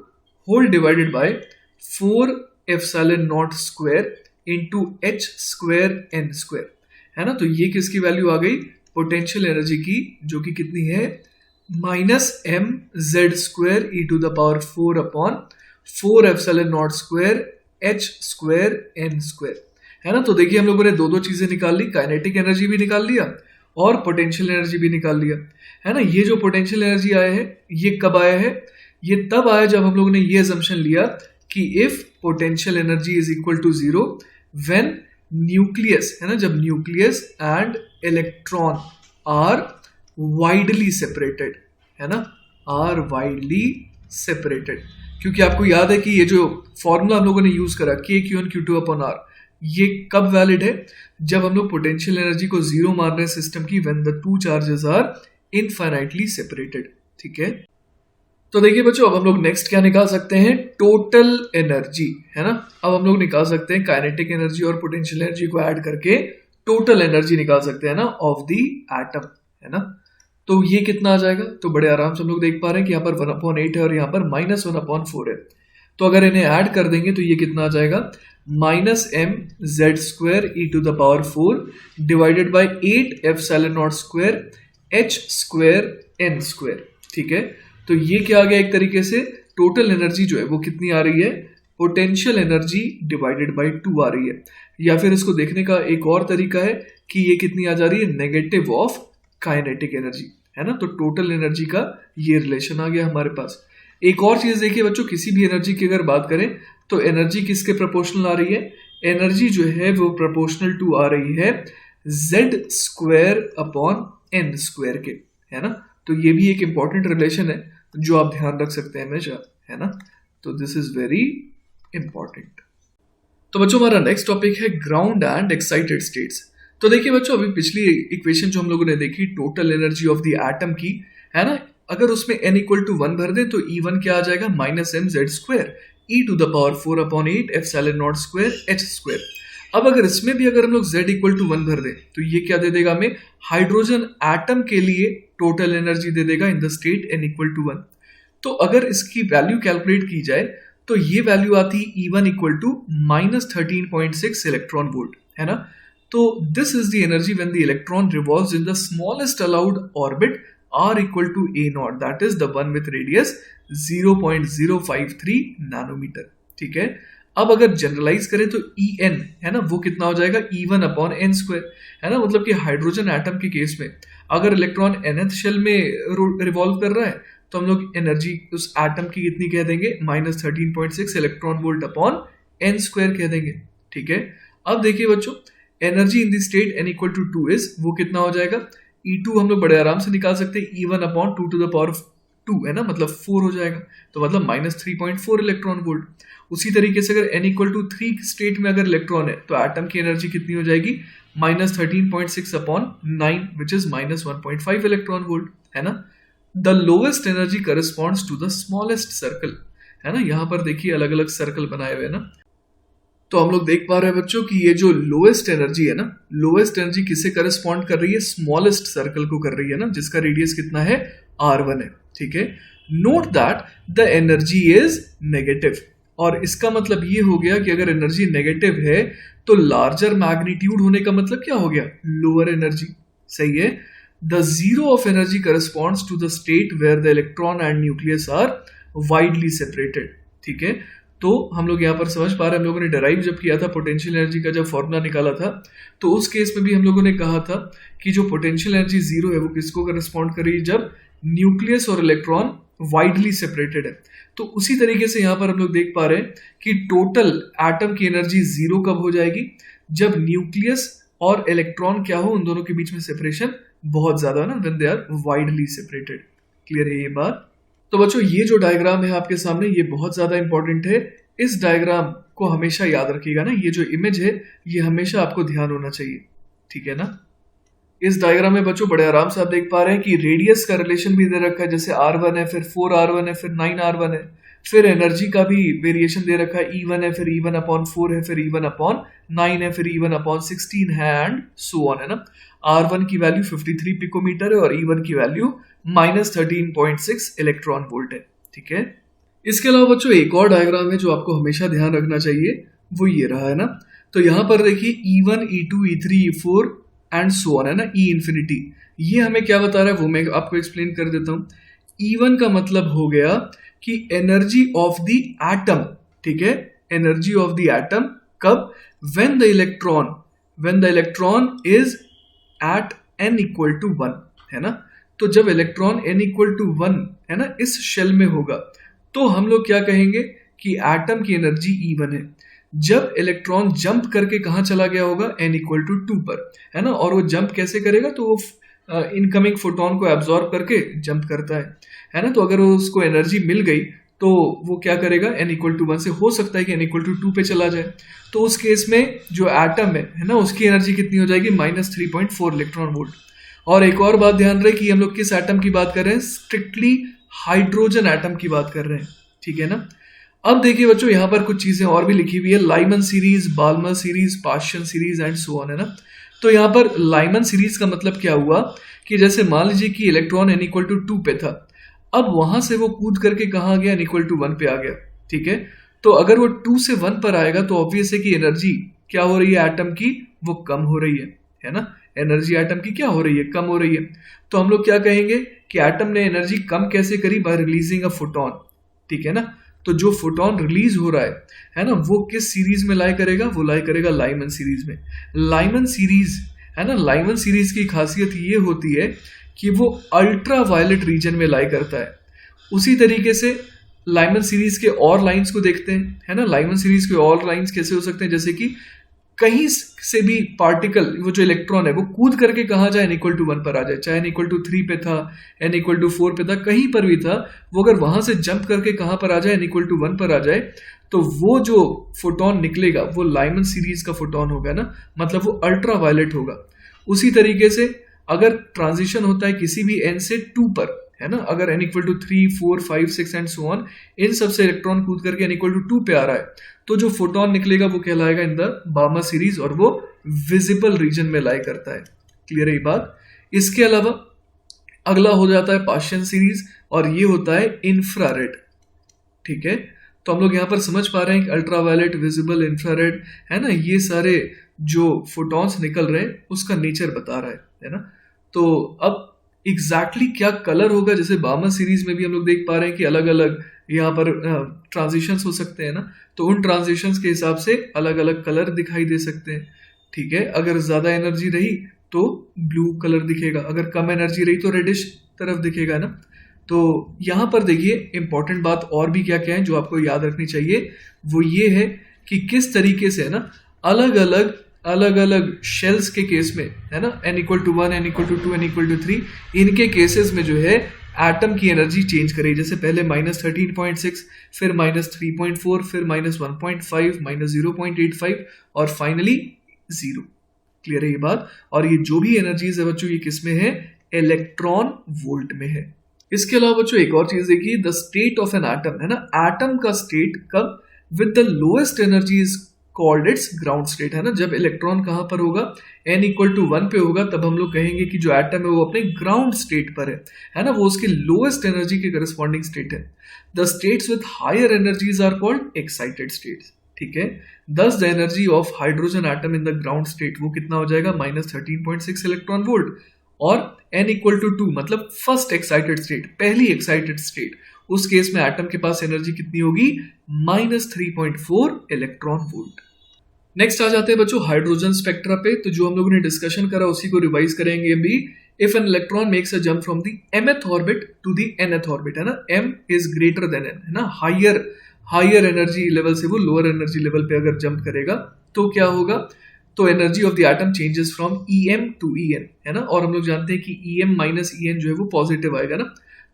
whole divided by 4 epsilon naught square into h square n square, है ना। तो ये किसकी वैल्यू आ गई, पोटेंशियल एनर्जी की, जो कि कितनी है, minus m z square e to the power 4 upon 4 epsilon naught square h square n square, है ना। तो देखिए हम लोगों ने दो दो चीजें निकाल ली, काइनेटिक एनर्जी भी निकाल लिया और पोटेंशियल एनर्जी भी निकाल लिया, है ना। ये जो पोटेंशियल एनर्जी आया है ये कब आया है, ये तब आया जब हम लोगों ने ये असम्पशन लिया कि if potential energy is equal to zero when nucleus, है ना, जब nucleus and electron are widely separated, है ना, आर वाइडली सेपरेटेड। क्योंकि आपको याद है कि ये जो फॉर्मूला हम लोगों ने यूज करा k(q1 q2 अपॉन r), ये कब वैलिड है? जब हम लोग पोटेंशियल एनर्जी को जीरो मान रहे हैं सिस्टम की, when the two charges are infinitely separated. ठीक है, तो देखिए बच्चों, अब हम लोग नेक्स्ट क्या निकाल सकते हैं? टोटल एनर्जी, है ना। अब हम लोग निकाल सकते हैं काइनेटिक एनर्जी और पोटेंशियल एनर्जी को ऐड करके टोटल एनर्जी निकाल सकते हैं ना, ऑफ द एटम, है ना। तो ये कितना आ जाएगा? तो बड़े आराम से हम लोग देख पा रहे हैं कि यहाँ पर 1/8 है और यहाँ पर -1/4 है। तो अगर इन्हें ऐड कर देंगे तो ये कितना आ जाएगा? -mz² e⁴ divided by 8ε0² h²n²। ठीक है, तो ये क्या आ गया? एक तरीके से टोटल एनर्जी जो है वो कितनी आ रही है? पोटेंशियल एनर्जी डिवाइडेड बाई 2 आ रही है। या फिर इसको देखने का एक और तरीका है कि ये कितनी आ जा रही है? नेगेटिव ऑफ काइनेटिक एनर्जी, है ना। तो टोटल एनर्जी का ये रिलेशन आ गया हमारे पास। एक और चीज देखिए बच्चों, किसी भी एनर्जी की अगर बात करें तो एनर्जी किसके प्रोपोर्शनल आ रही है? एनर्जी जो है वो प्रोपोर्शनल टू आ रही है z² अपॉन n² के, है ना। तो ये भी एक इंपॉर्टेंट रिलेशन है जो आप ध्यान रख सकते हैं हमेशा, है ना। तो दिस इज वेरी इंपॉर्टेंट। तो बच्चों, हमारा नेक्स्ट टॉपिक है ग्राउंड एंड एक्साइटेड स्टेट्स। तो देखिए बच्चों, अभी पिछली इक्वेशन जो हम लोगों ने देखी total energy of the atom की, है ना, अगर उसमें n = 1 भर दें तो E1 क्या आ जाएगा? -mz² e⁴ upon 8ε0² h²। अब अगर इसमें भी अगर हम लोग z = 1 भर दें तो ये क्या दे देगा हमें? हाइड्रोजन एटम के लिए टोटल एनर्जी दे देगा इन द स्टेट n = 1। तो अगर इसकी वैल्यू कैलकुलेट की जाए तो ये वैल्यू आती है E1 = -13.6 इलेक्ट्रॉन वोल्ट, है ना। तो this is the energy when the electron revolves in the smallest allowed orbit r = a0, that is the one with radius 0.053 nanometre. ठीक है, अब अगर जनरलाइज करें तो En, है ना, वो कितना हो जाएगा? E1/n², है ना। मतलब कि हाइड्रोजन एटम के केस में अगर इलेक्ट्रॉन nth शेल में रिवॉल्व कर रहा है तो हम लोग एनर्जी उस एटम की कितनी कह देंगे? -13.6 इलेक्ट्रॉन वोल्ट अपॉन n² कह देंगे। ठीक है, अब देखिए बच्चों, energy in the state n = 2 is, वो कितना हो जाएगा? E2 हम लोग बड़े आराम से निकाल सकते हैं, E1/2 है ना, मतलब 4 हो जाएगा। तो मतलब -3.4 इलेक्ट्रॉन वोल्ट। उसी तरीके से अगर n = 3 स्टेट में अगर इलेक्ट्रॉन है तो एटम की एनर्जी कितनी हो जाएगी? -13.6/9 विच इज -1.5 इलेक्ट्रॉन वोल्ट, है ना। The lowest energy corresponds to the smallest circle, है ना। यहां पर देखिए अलग अलग सर्कल बनाए हुए हैं ना। तो हम लोग देख पा रहे हैं बच्चों कि ये जो लोएस्ट एनर्जी है ना, लोएस्ट एनर्जी किसे करस्पॉन्ड कर रही है? स्मॉलेस्ट सर्कल को कर रही है ना, जिसका रेडियस कितना है? r1 है। ठीक है, note that the energy is negative. और इसका मतलब ये हो गया कि अगर एनर्जी नेगेटिव है तो लार्जर मैग्नीट्यूड होने का मतलब क्या हो गया? Lower energy. सही है। The zero of energy corresponds to the state where the electron and nucleus are widely separated. ठीक है, तो हम लोग यहाँ पर समझ पा रहे हैं, हम लोगों ने डेराइव जब किया था पोटेंशियल एनर्जी का, जब फॉर्मूला निकाला था, तो उस केस में भी हम लोगों ने कहा था कि जो पोटेंशियल एनर्जी जीरो है वो किसको करस्पॉन्ड कर रही है? जब न्यूक्लियस और इलेक्ट्रॉन वाइडली सेपरेटेड है। तो उसी तरीके से यहाँ पर हम लोग देख पा रहे हैं कि टोटल एटम की एनर्जी जीरो कब हो जाएगी? जब न्यूक्लियस और इलेक्ट्रॉन क्या हो, उन दोनों के बीच में सेपरेशन बहुत ज्यादा ना, when they are widely separated. Clear है ये बात? तो बच्चों, ये जो डायग्राम है आपके सामने, ये बहुत ज्यादा इंपॉर्टेंट है। इस डायग्राम को हमेशा याद रखिएगा ना, ये जो इमेज है ये हमेशा आपको ध्यान होना चाहिए। ठीक है ना। इस डायग्राम में बच्चों बड़े आराम से आप देख पा रहे हैं कि रेडियस का रिलेशन भी दे रखा है, जैसे r1 है, फिर 4r1 है, फिर 9r1 है। फिर एनर्जी का भी वेरिएशन दे रखा है, E1 है, फिर E1/4 है, फिर E1/9 है, फिर E1/16 है, एंड सो ऑन, है ना। R1 की वैल्यू 53 पिकोमीटर है और E1 की वैल्यू -13.6 इलेक्ट्रॉन वोल्ट है। ठीक है, इसके अलावा बच्चों एक और डायग्राम है जो आपको हमेशा ध्यान रखना चाहिए, वो ये रहा, है ना। तो यहाँ पर देखिए E1, E2, E3, E4 and so on, है ना, E इन्फिनिटी। ये हमें क्या बता रहा है वो मैं आपको एक्सप्लेन कर देता हूँ। E1 का मतलब हो गया कि एनर्जी ऑफ द एटम। ठीक है, एनर्जी ऑफ द एटम कब? When the electron is at n = 1, है ना। तो जब इलेक्ट्रॉन n = 1, है ना, इस शेल में होगा तो हम लोग क्या कहेंगे कि एटम की एनर्जी E1 है। जब इलेक्ट्रॉन जंप करके कहाँ चला गया होगा, n=2 पर, है ना। और वो जंप कैसे करेगा, तो वो इनकमिंग फोटोन को एब्जॉर्ब करके जंप करता है ना। तो अगर उसको एनर्जी मिल गई तो वो क्या करेगा, n=1 से हो सकता है कि n=2 पे चला जाए। तो उस केस में जो एटम है ना, उसकी एनर्जी कितनी हो जाएगी, -3.4 इलेक्ट्रॉन वोल्ट। और एक और बात ध्यान रहे कि हम लोग किस एटम की बात कर रहे हैं, स्ट्रिक्टली हाइड्रोजन एटम की बात कर रहे हैं, ठीक है ना। अब देखिए बच्चों, यहाँ पर कुछ चीजें और भी लिखी हुई है, Lyman series, Balmer series, Paschen series and so on, है ना। तो यहाँ पर लाइमन सीरीज का मतलब क्या हुआ कि जैसे मान लीजिए कि इलेक्ट्रॉन n=2 पे था, अब वहां से वो कूद करके कहाँ गया, n=1 पे आ गया, ठीक है। तो अगर वो 2 से 1 पर आएगा तो ऑब्वियस है कि एनर्जी क्या हो रही है एटम की, वो कम हो रही है ना। एनर्जी एटम की क्या हो रही है, कम हो रही है। तो हम लोग क्या कहेंगे कि एटम ने एनर्जी कम कैसे करी, बाय रिलीजिंग अ फोटोन, ठीक है ना। तो जो फोटोन रिलीज हो रहा है ना, वो किस सीरीज में लाई करेगा, वो लाई करेगा लाइमन सीरीज में। लाइमन सीरीज, है ना, लाइमन सीरीज की खासियत ये होती है कि वो अल्ट्रा वायलेट रीजन में लाई करता है। उसी तरीके से लाइमन सीरीज के और लाइंस को देखते हैं, है ना। लाइमन सीरीज के और लाइंस कैसे हो सकते हैं, जैसे कि कहीं से भी पार्टिकल, वो जो इलेक्ट्रॉन है वो कूद करके कहाँ जाए, n=1 पर आ जाए, चाहे n=3 पे था, n=4 पे था, कहीं पर भी था, वो अगर वहां से जंप करके कहाँ पर आ जाए, n=1 पर आ जाए, तो वो जो फोटोन निकलेगा वो लाइमन सीरीज का फोटोन होगा ना, मतलब वो अल्ट्रा वायलेट होगा। उसी तरीके से अगर ट्रांजिशन होता है किसी भी n से 2 पर, है ना, अगर n=3, 4, 5, 6 एंड सो ऑन, इन सबसे इलेक्ट्रॉन कूद करके n=2 पे आ रहा है, तो जो फोटोन निकलेगा वो कहलाएगा इन द बार्मर सीरीज, और वो विजिबल रीजन में लाई करता है। क्लियर है ये बात। इसके अलावा अगला हो जाता है पार्शियन सीरीज, और ये होता है इंफ्रारेड, ठीक है। तो हम लोग यहाँ पर समझ पा रहे हैं कि अल्ट्रावायलेट, विजिबल, इंफ्रारेड, है ना, ये सारे जो फोटॉन्स निकल रहे हैं उसका नेचर बता रहा है ना। तो अब एग्जैक्टली क्या कलर होगा, जैसे बार्मर सीरीज में भी हम लोग देख पा रहे हैं कि अलग अलग यहाँ पर ट्रांजिशंस हो सकते हैं ना, तो उन ट्रांजिशंस के हिसाब से अलग अलग कलर दिखाई दे सकते हैं, ठीक है। अगर ज्यादा एनर्जी रही तो ब्लू कलर दिखेगा, अगर कम एनर्जी रही तो रेडिश तरफ दिखेगा ना। तो यहाँ पर देखिए इंपॉर्टेंट बात और भी क्या क्या है जो आपको याद रखनी चाहिए, वो ये है कि किस तरीके से, है ना, अलग अलग शेल्स के केस में, है ना, n=1, n=2, n=3, इनके केसेस में जो है एटम की एनर्जी चेंज करेगी। जैसे पहले -13.6, फिर -3.4, फिर -1.5, -0.85 और फाइनली 0। क्लियर है ये बात। और ये जो भी एनर्जीज है बच्चों, ये किस में है, इलेक्ट्रॉन वोल्ट में है। इसके अलावा बच्चों एक और चीज देखिए, the state of N atom, है ना, एटम का स्टेट कब with the lowest energy is called its ground state, है ना। जब इलेक्ट्रॉन कहां पर होगा, n=1 पे होगा, तब हम लोग कहेंगे कि जो एटम है वो अपने ग्राउंड स्टेट पर है ना, वो उसकी लोएस्ट एनर्जी के करस्पॉन्डिंग स्टेट है। The states with higher energies are called excited states, ठीक है। Thus the energy of hydrogen atom in the ground state वो कितना हो जाएगा, -13.6 इलेक्ट्रॉन वोल्ट। और n=2 मतलब फर्स्ट एक्साइटेड स्टेट, पहली एक्साइटेड स्टेट, उस केस में एटम के पास एनर्जी कितनी होगी, -3.4 इलेक्ट्रॉन वोल्ट। नेक्स्ट आ जाते हैं बच्चों हाइड्रोजन स्पेक्ट्रा पे। तो जो हम लोगों ने डिस्कशन करा उसी को रिवाइज करेंगे भी। If an electron makes a jump from the mth orbit to the nth orbit, है ना, m is greater than n, है ना, हायर एनर्जी लेवल से वो लोअर एनर्जी लेवल पे अगर जंप करेगा तो क्या होगा, तो energy of the atom changes from em to en, है ना। और हम लोग जानते हैं कि em माइनस en जो है वो पॉजिटिव आएगा ना।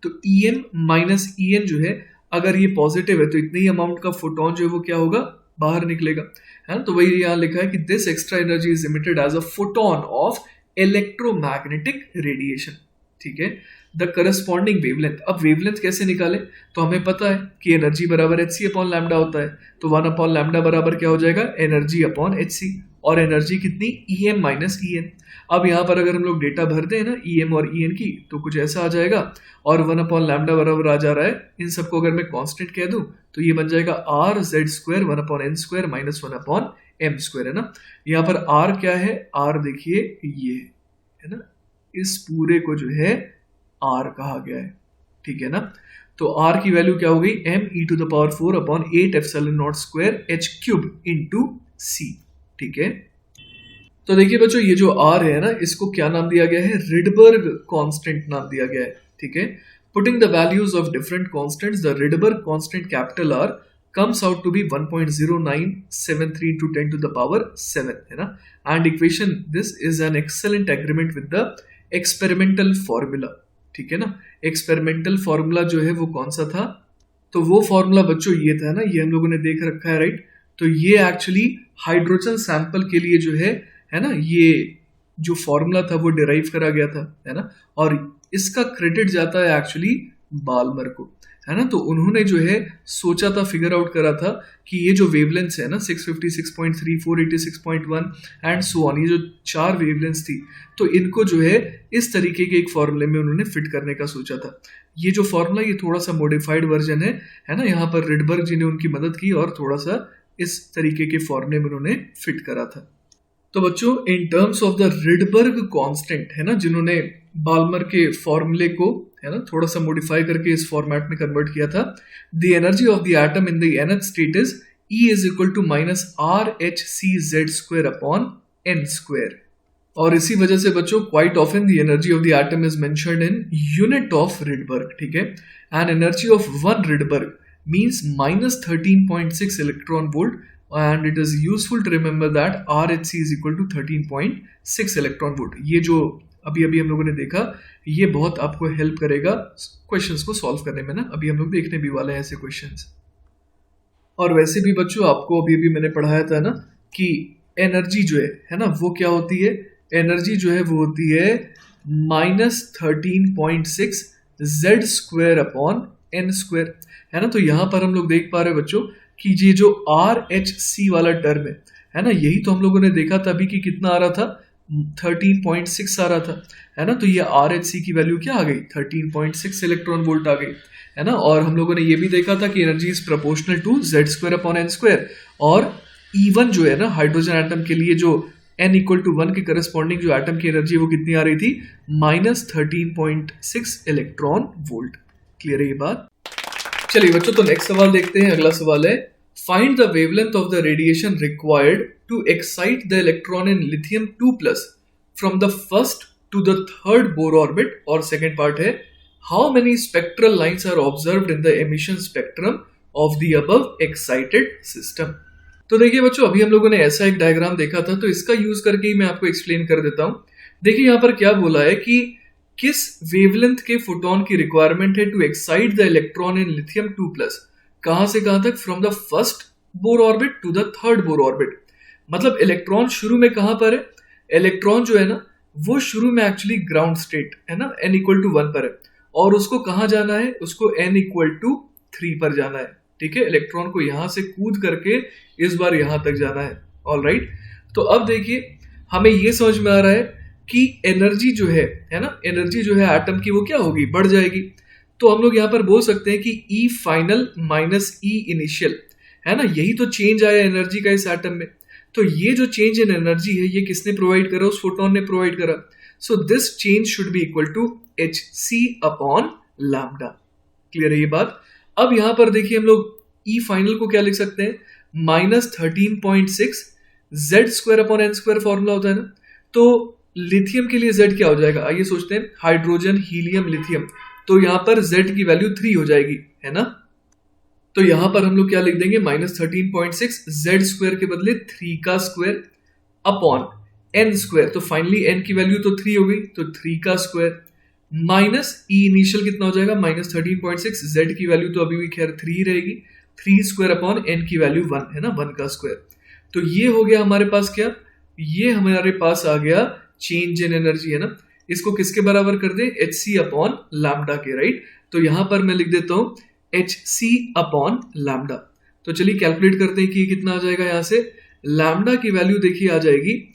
तो em माइनस en जो है अगर ये पॉजिटिव है तो इतने ही अमाउंट का फोटोन जो है वो क्या होगा, बाहर निकलेगा, है ना। तो वही यहाँ लिखा है कि this extra energy is emitted as a photon of electromagnetic radiation, ठीक है। द करस्पॉन्डिंग वेवलेंथ, अब वेवलेंथ कैसे निकाले, तो हमें पता है कि एनर्जी बराबर hc/λ होता है, तो 1/λ बराबर क्या हो जाएगा, एनर्जी अपॉन hc, और एनर्जी कितनी, em माइनस en। अब यहाँ पर अगर हम लोग डेटा भरते हैं ना em और en की, तो कुछ ऐसा आ जाएगा, और 1/λ बराबर आ जा रहा है, इन सबको अगर मैं कांस्टेंट कह दूं तो ये बन जाएगा r/z² 1/n² माइनस 1/m², है ना। यहाँ पर r क्या है, r देखिए ये है ना, इस पूरे को जो है r कहा गया है, ठीक है ना। तो r की वैल्यू क्या हो गई, m e⁴ h³ into c, ठीक है। तो देखिए बच्चों ये जो r है ना, इसको क्या नाम दिया गया है, रिडबर्ग कांस्टेंट नाम दिया गया है, ठीक है। Putting the values of different constants, the Rydberg constant capital R comes out to be 1.0973 into 10 to the power 7, है ना. And equation this is an excellent agreement with the experimental formula. ठीक है ना. एक्सपेरिमेंटल फॉर्मूला जो है वो कौन सा था? तो वो फॉर्मूला बच्चों ये था ना, ये हम लोगों ने देख रखा है, राइट. तो ये एक्चुअली हाइड्रोजन सैंपल के लिए जो है ना, ये जो फॉर्मूला था वो डिराइव करा गया था, है ना. और इसका क्रेडिट जाता है एक्चुअली बाल्मर को, है ना. तो उन्होंने जो है सोचा था, फिगर आउट करा था कि ये जो वेवलेंथ्स है ना 656.3, 486.1 एंड सो ऑन, ये जो 4 वेवलेंथ्स थी, तो इनको जो है इस तरीके के एक फॉर्मूले में उन्होंने फिट करने का सोचा था. ये जो फॉर्मूला ये थोड़ा सा मॉडिफाइड वर्जन है ना. यहाँ पर रिडबर्ग जी ने उनकी मदद की और थोड़ा सा इस तरीके के फॉर्मूले में उन्होंने फिट करा था. तो बच्चों in terms of the Rydberg constant, है ना, जिन्होंने बाल्मर के फॉर्मूले को, है ना, थोड़ा सा मॉडिफाई करके इस फॉर्मेट में कन्वर्ट किया था. The energy of the atom in the nth state is E is equal to minus RHCZ square upon n square. और इसी वजह से बच्चों quite often the energy of the atom is mentioned in unit of Rydberg. ठीक है. And energy of 1 Rydberg means minus 13.6 electron volt. And it is useful to remember that RHC is equal to 13.6 electron volt. ये जो अभी हम लोगों ने देखा, ये बहुत आपको हेल्प करेगा क्वेश्चंस को सॉल्व करने में ना. अभी हम लोग देखने भी वाले हैं ऐसे क्वेश्चंस. और वैसे भी बच्चों आपको अभी मैंने पढ़ाया था ना कि एनर्जी जो है ना, वो क्या होती है? एनर्जी जो है वो होती है -13.6 Z square upon n square, है ना. तो यहाँ पर हम लोग देख पा रहे हैं बच्चों कि ये जो RHC वाला टर्म है ना, यही तो हम लोगों ने देखा था अभी कि कितना आ रहा था, 13.6 आ रहा था, है ना. तो ये RHC की वैल्यू क्या आ गई? 13.6 इलेक्ट्रॉन वोल्ट आ गई, है ना. और हम लोगों ने ये भी देखा था कि energy is proportional to Z square upon n square. और E1 जो है ना हाइड्रोजन एटम के लिए, जो n इक्वल टू 1 के करस्पॉन्डिंग जो एटम की एनर्जी वो कितनी आ रही थी? -13.6 इलेक्ट्रॉन वोल्ट. क्लियर है ये बात? चलिए बच्चों, तो नेक्स्ट सवाल देखते हैं. अगला सवाल है, find the wavelength of the radiation required to excite the electron in lithium 2+ from the first to the third Bohr orbit. और सेकेंड पार्ट है, how many spectral lines are observed in the emission spectrum of the above excited system. तो देखिए बच्चों, अभी हम लोगों ने ऐसा एक डायग्राम देखा था, तो इसका यूज करके ही मैं आपको एक्सप्लेन कर देता हूं. देखिए यहाँ पर क्या बोला है कि किस वेवलेंथ के फोटोन की रिक्वायरमेंट है to excite the electron in lithium 2+. कहां से कहां तक? From the first Bohr orbit to the third Bohr orbit. मतलब इलेक्ट्रॉन शुरू में कहां पर है? इलेक्ट्रॉन जो है ना वो शुरू में एक्चुअली ग्राउंड स्टेट है ना, n इक्वल टू 1 पर है. और उसको कहां जाना है? उसको n इक्वल टू 3 पर जाना है. ठीक है. इलेक्ट्रॉन को यहां से कूद करके इस बार यहां तक जाना है. All right. तो अब देखिए हमें ये समझ में आ रहा है कि एनर्जी जो है ना, एनर्जी जो है एटम की वो क्या होगी? बढ़ जाएगी. तो हम लोग यहाँ पर बोल सकते हैं कि E final minus E initial, है ना, यही तो चेंज आया एनर्जी का इस एटम में. तो ये जो चेंज इन एनर्जी है ये किसने प्रोवाइड करा? उस फोटोन ने प्रोवाइड करा. So this change should be equal to hc upon lambda. Clear है ये बात? अब यहाँ पर देखिए हम लोग E फाइनल को क्या लिख सकते हैं? -13.6 Z square upon n square formula होता है ना. तो लिथियम के लिए Z क्या हो जाएगा? आइए सोचते हैं. Hydrogen, helium, lithium. तो यहां पर Z की वैल्यू 3 हो जाएगी, है ना. तो यहां पर हम लोग क्या लिख देंगे? -13.6 Z स्क्वायर के बदले 3 का स्क्वायर अपॉन n स्क्वायर. तो फाइनली n की वैल्यू तो 3 हो गई, तो 3 का स्क्वायर माइनस E इनिशियल कितना हो जाएगा? -13.6. Z की वैल्यू तो अभी भी खैर 3 ही रहेगी. 3 स्क्वायर अपॉन n की वैल्यू 1 है ना, 1 का स्क्वायर. तो ये हो गया हमारे पास क्या? ये हमारे पास आ गया चेंज इन एनर्जी, है ना. इसको किसके बराबर कर दे? hc अपॉन लैम्डा के, राइट. तो यहां पर मैं लिख देता हूं hc अपॉन लैम्डा. तो चलिए कैलकुलेट करते हैं कि कितना आ जाएगा. यहां से लैम्डा की वैल्यू देखिए आ जाएगी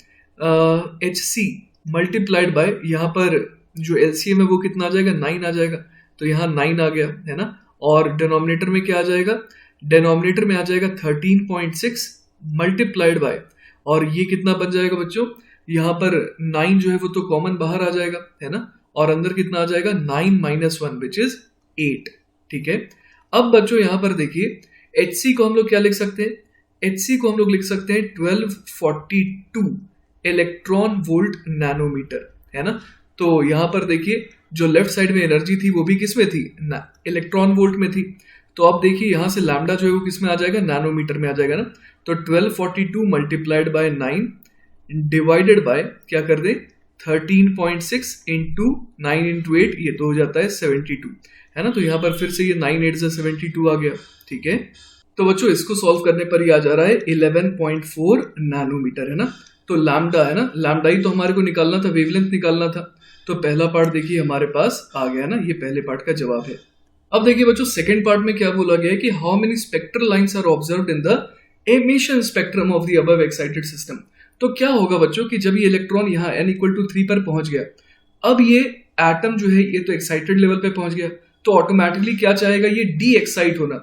hc मल्टीप्लाइड बाय, यहां पर जो एलसीएम है वो कितना आ जाएगा? 9 आ जाएगा. तो यहाँ 9 आ गया, है ना. और डिनोमिनेटर में क्या आ जाएगा? डिनोमिनेटर में आ जाएगा 13.6 मल्टीप्लाइड बाय, और ये कितना बन जाएगा बच्चों? यहाँ पर 9 जो है वो तो कॉमन बाहर आ जाएगा, है ना. और अंदर कितना आ जाएगा? 9 - 1 विच इज 8. ठीक है. अब बच्चों यहाँ पर देखिए hc को हम लोग क्या लिख सकते हैं? hc को हम लोग लिख सकते हैं 1242 इलेक्ट्रॉन वोल्ट नैनोमीटर, है ना. तो यहाँ पर देखिए जो लेफ्ट साइड में एनर्जी थी वो भी किस में थी? इलेक्ट्रॉन वोल्ट में थी. तो अब देखिए यहाँ से लैम्डा जो है वो किस में आ जाएगा, नैनोमीटर में आ जाएगा ना। तो 1242 मल्टीप्लाइड बाय 9 डिवाइडेड बाय क्या कर दे 13.6 इंटू 9 इंटू 8, ये तो हो जाता है 72, है ना। तो यहाँ पर फिर से ये 9 8 से 72 आ गया, ठीक है। तो बच्चों इसको सॉल्व करने पर ये आ जा रहा है 11.4 नैनोमीटर, है ना। तो लैम्डा है ना, लैम्डा ही तो हमारे को निकालना था, वेवलेंथ निकालना था। तो पहला पार्ट देखिए हमारे पास आ गया ना, ये पहले पार्ट का जवाब है। अब देखिए बच्चों सेकंड पार्ट में क्या बोला गया है कि how many spectral lines are observed in the emission spectrum of the above excited system. तो क्या होगा बच्चों कि जब ये इलेक्ट्रॉन यहाँ n=3 पर पहुंच गया, अब ये एटम जो है ये तो एक्साइटेड लेवल पे पहुंच गया, तो ऑटोमेटिकली क्या चाहेगा, ये डी एक्साइट होना।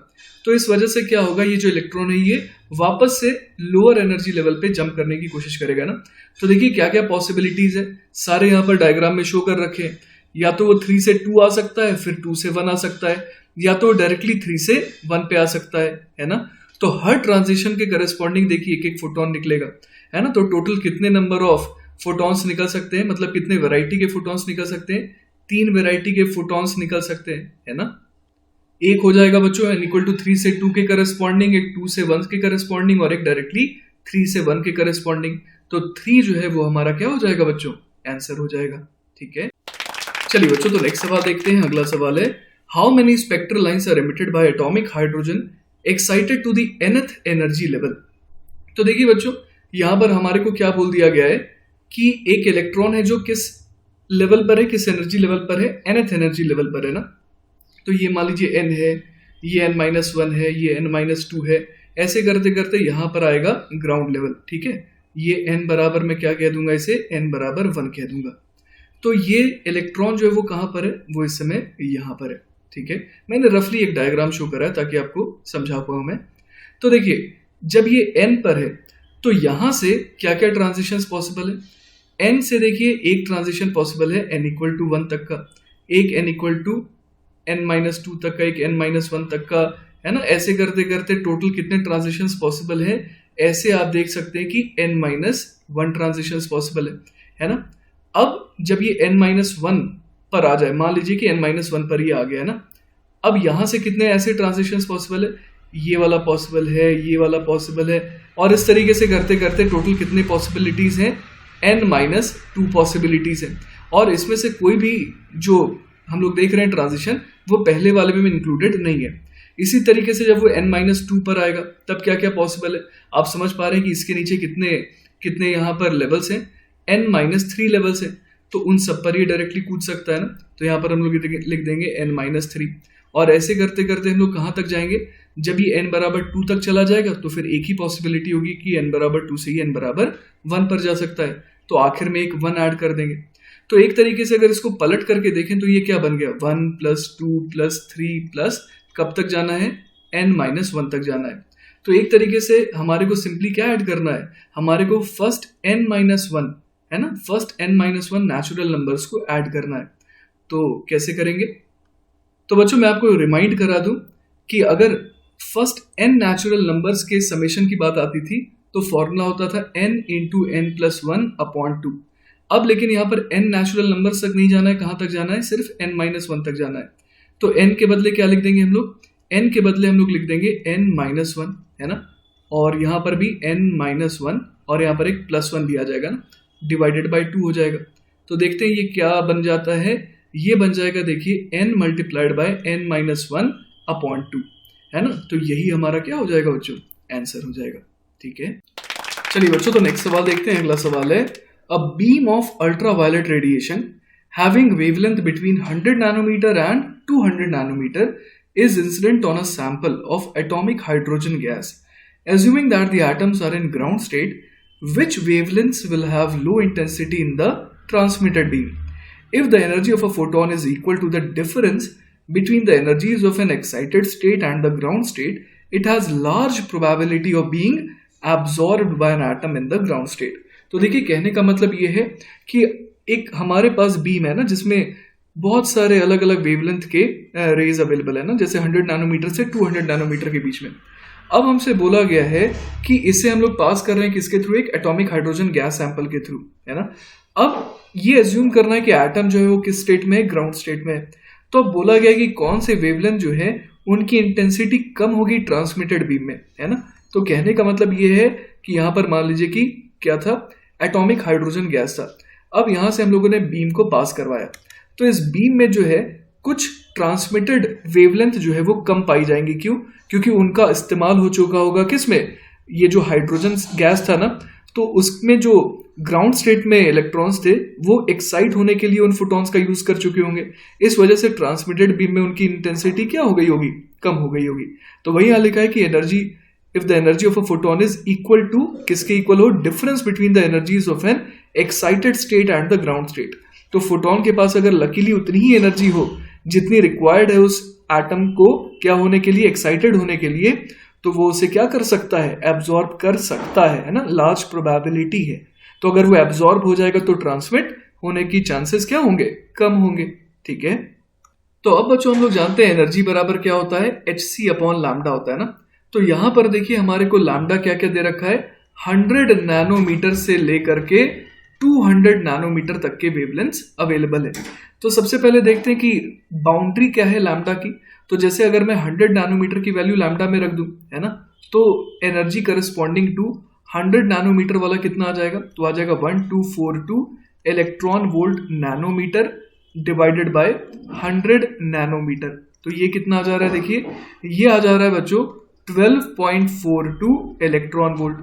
तो इस वजह से क्या होगा, ये जो इलेक्ट्रॉन है ये वापस से लोअर एनर्जी लेवल पे जंप करने की कोशिश करेगा ना। तो देखिए क्या क्या पॉसिबिलिटीज है, सारे यहाँ पर डायग्राम में शो कर रखे हैं। या तो वो 3 से 2 आ सकता है, फिर 2 से 1 आ सकता है, या तो डायरेक्टली 3 से 1 पे आ सकता है ना। तो हर ट्रांजिशन के करस्पॉन्डिंग देखिए एक एक फोटोन निकलेगा, है ना। तो टोटल कितने नंबर ऑफ फोटॉन्स निकल सकते हैं, मतलब कितने वैरायटी के फोटॉन्स निकल सकते हैं, 3 वैरायटी के फोटॉन्स निकल सकते हैं, है ना। एक हो जाएगा बच्चों n=3 से 2 के करस्पॉन्डिंग, एक 2 से 1 के करस्पॉन्डिंग, और एक डायरेक्टली 3 से 1 के करस्पॉन्डिंग। तो 3 जो है वो हमारा क्या हो जाएगा बच्चों, आंसर हो जाएगा, ठीक है। चलिए बच्चों तो नेक्स्ट सवाल देखते हैं। अगला सवाल है how many spectral lines are emitted by atomic hydrogen excited to the nth energy level. तो देखिए बच्चों यहां पर हमारे को क्या बोल दिया गया है कि एक इलेक्ट्रॉन है जो किस लेवल पर है, किस एनर्जी लेवल पर है, nth एनर्जी लेवल पर है ना। तो ये मान लीजिए n है, ये n-1 है, ये n-2 है, ऐसे करते करते यहां पर आएगा ग्राउंड लेवल, ठीक है। ये n बराबर मैं क्या कह दूंगा, इसे n बराबर 1 कह दूंगा। तो ये इलेक्ट्रॉन जो है वो कहां पर है, वो इस समय यहां पर है, ठीक है। मैंने रफली एक डायग्राम शो करा है ताकि आपको समझा पाऊं मैं। तो देखिए जब ये n पर है तो यहां से क्या क्या ट्रांजिशंस पॉसिबल है। n से देखिए एक ट्रांजिशन पॉसिबल है n=1 तक का, एक n=n-2 तक का, एक n-1 तक का, है ना। ऐसे करते करते टोटल कितने ट्रांजिशंस पॉसिबल है, ऐसे आप देख सकते हैं कि n-1 ट्रांजिशंस पॉसिबल है ना। अब जब ये n-1 पर आ जाए, मान लीजिए कि n-1 पर ये आ गया ना, अब यहां से कितने ऐसे ट्रांजिशंस पॉसिबल है, ये वाला पॉसिबल है, ये वाला पॉसिबल है, और इस तरीके से करते करते टोटल कितने पॉसिबिलिटीज हैं, n-2 पॉसिबिलिटीज हैं। और इसमें से कोई भी जो हम लोग देख रहे हैं ट्रांजिशन वो पहले वाले में इंक्लूडेड नहीं है। इसी तरीके से जब वो n-2 पर आएगा तब क्या क्या पॉसिबल है, आप समझ पा रहे हैं कि इसके नीचे कितने कितने यहाँ पर लेवल्स हैं, n-3 लेवल्स हैं। तो उन सब पर ये डायरेक्टली कूद सकता है ना। तो यहाँ पर हम लोग लिख देंगे n-3, और ऐसे करते करते हम लोग कहाँ तक जाएंगे, जब ये n बराबर 2 तक चला जाएगा तो फिर एक ही पॉसिबिलिटी होगी कि n बराबर 2 से ही n बराबर 1 पर जा सकता है। तो आखिर में एक 1 ऐड कर देंगे। तो एक तरीके से अगर इसको पलट करके देखें तो ये क्या बन गया, 1 + 2 + 3 प्लस कब तक जाना है, n-1 तक जाना है। तो एक तरीके से हमारे को सिंपली क्या ऐड करना है, हमारे को फर्स्ट n-1 है ना, फर्स्ट n-1 नेचुरल नंबर्स को ऐड करना है। तो कैसे करेंगे, तो बच्चों मैं आपको रिमाइंड करा दूं कि अगर फर्स्ट n नेचुरल नंबर्स के समेशन की बात आती थी तो फॉर्मूला होता था n × n+1/2। अब लेकिन यहाँ पर n नेचुरल नंबर्स तक नहीं जाना है, कहाँ तक जाना है, सिर्फ n-1 तक जाना है। तो n के बदले क्या लिख देंगे हम लोग, n के बदले हम लोग लिख देंगे n-1, है ना। और यहाँ पर भी n-1 और यहाँ पर एक +1 भी आ जाएगा ना, डिवाइडेड बाई 2 हो जाएगा। तो देखते हैं ये क्या बन जाता है, ये बन जाएगा देखिए n × n-1/2, है ना। तो यही हमारा क्या हो जाएगा बच्चों, आंसर हो जाएगा, ठीक है। चलिए बच्चों तो नेक्स्ट सवाल देखते हैं। अगला सवाल है a beam of ultraviolet radiation having wavelength between 100 nanometer and 200 nanometer is incident on a sample of atomic hydrogen gas. Assuming that the atoms are in ground state, which wavelengths will have low intensity in the transmitted beam? If the energy of a photon is equal to the difference between the energies of an excited state and the ground state, it has large probability of being absorbed by an atom in the ground state. तो देखिए कहने का मतलब ये है कि एक हमारे पास बीम है ना जिसमें बहुत सारे अलग अलग वेवलेंथ के रेज अवेलेबल है ना, जैसे 100 नैनोमीटर से 200 नैनोमीटर के बीच में। अब हमसे बोला गया है कि इसे हम लोग पास कर रहे हैं किसके थ्रू, एक एटॉमिक हाइड्रोजन गैस सैंपल के थ्रू, है ना। अब ये एज्यूम करना है कि एटम जो है वो किस स्टेट में है, ग्राउंड स्टेट में है। तो अब बोला गया कि कौन से वेवलेंथ जो है उनकी इंटेंसिटी कम होगी ट्रांसमिटेड बीम में, है ना। तो कहने का मतलब ये है कि यहाँ पर मान लीजिए कि क्या था, एटॉमिक हाइड्रोजन गैस था। अब यहाँ से हम लोगों ने बीम को पास करवाया, तो इस बीम में जो है कुछ ट्रांसमिटेड वेवलेंथ जो है वो कम पाई जाएंगी। क्यों? क्योंकि उनका इस्तेमाल हो चुका होगा किसमें, ये जो हाइड्रोजन गैस था ना, तो उसमें जो ग्राउंड स्टेट में इलेक्ट्रॉन्स थे वो एक्साइट होने के लिए उन फोटॉन्स का यूज कर चुके होंगे। इस वजह से ट्रांसमिटेड बीम में उनकी इंटेंसिटी क्या हो गई होगी, कम हो गई होगी। तो वही यहां लिखा है कि energy, if the energy of a photon is equal to, किसके इक्वल हो, difference between the energies of an excited state and the ground state. तो फोटोन के पास अगर लकीली उतनी ही एनर्जी हो जितनी रिक्वायर्ड है उस एटम को क्या होने के लिए, एक्साइटेड होने के लिए, तो वो उसे क्या कर सकता है, एब्जॉर्ब कर सकता है ना, लार्ज प्रोबेबिलिटी है। तो अगर वो एब्जॉर्ब हो जाएगा तो ट्रांसमिट होने की चांसेस क्या होंगे, कम होंगे। ठीक है, तो अब बच्चों हम लोग जानते हैं एनर्जी बराबर क्या होता है, hc अपॉन लैम्डा होता है ना। तो यहां पर देखिए हमारे को लैम्डा क्या क्या दे रखा है, 100 नैनोमीटर से लेकर के 200 नैनोमीटर तक के वेवलेंथ्स अवेलेबल है। तो सबसे पहले देखते हैं कि बाउंड्री क्या है लैम्डा की। तो जैसे अगर मैं 100 नैनोमीटर की वैल्यू लैम्डा में रख दूं, है ना, तो एनर्जी करस्पॉन्डिंग टू 100 नैनोमीटर वाला कितना आ जाएगा, तो आ जाएगा 1242 electron volt nanometer divided by 100 nanometer. तो ये कितना आ जा रहा है, देखिए ये आ जा रहा है बच्चों 12.42 इलेक्ट्रॉन वोल्ट।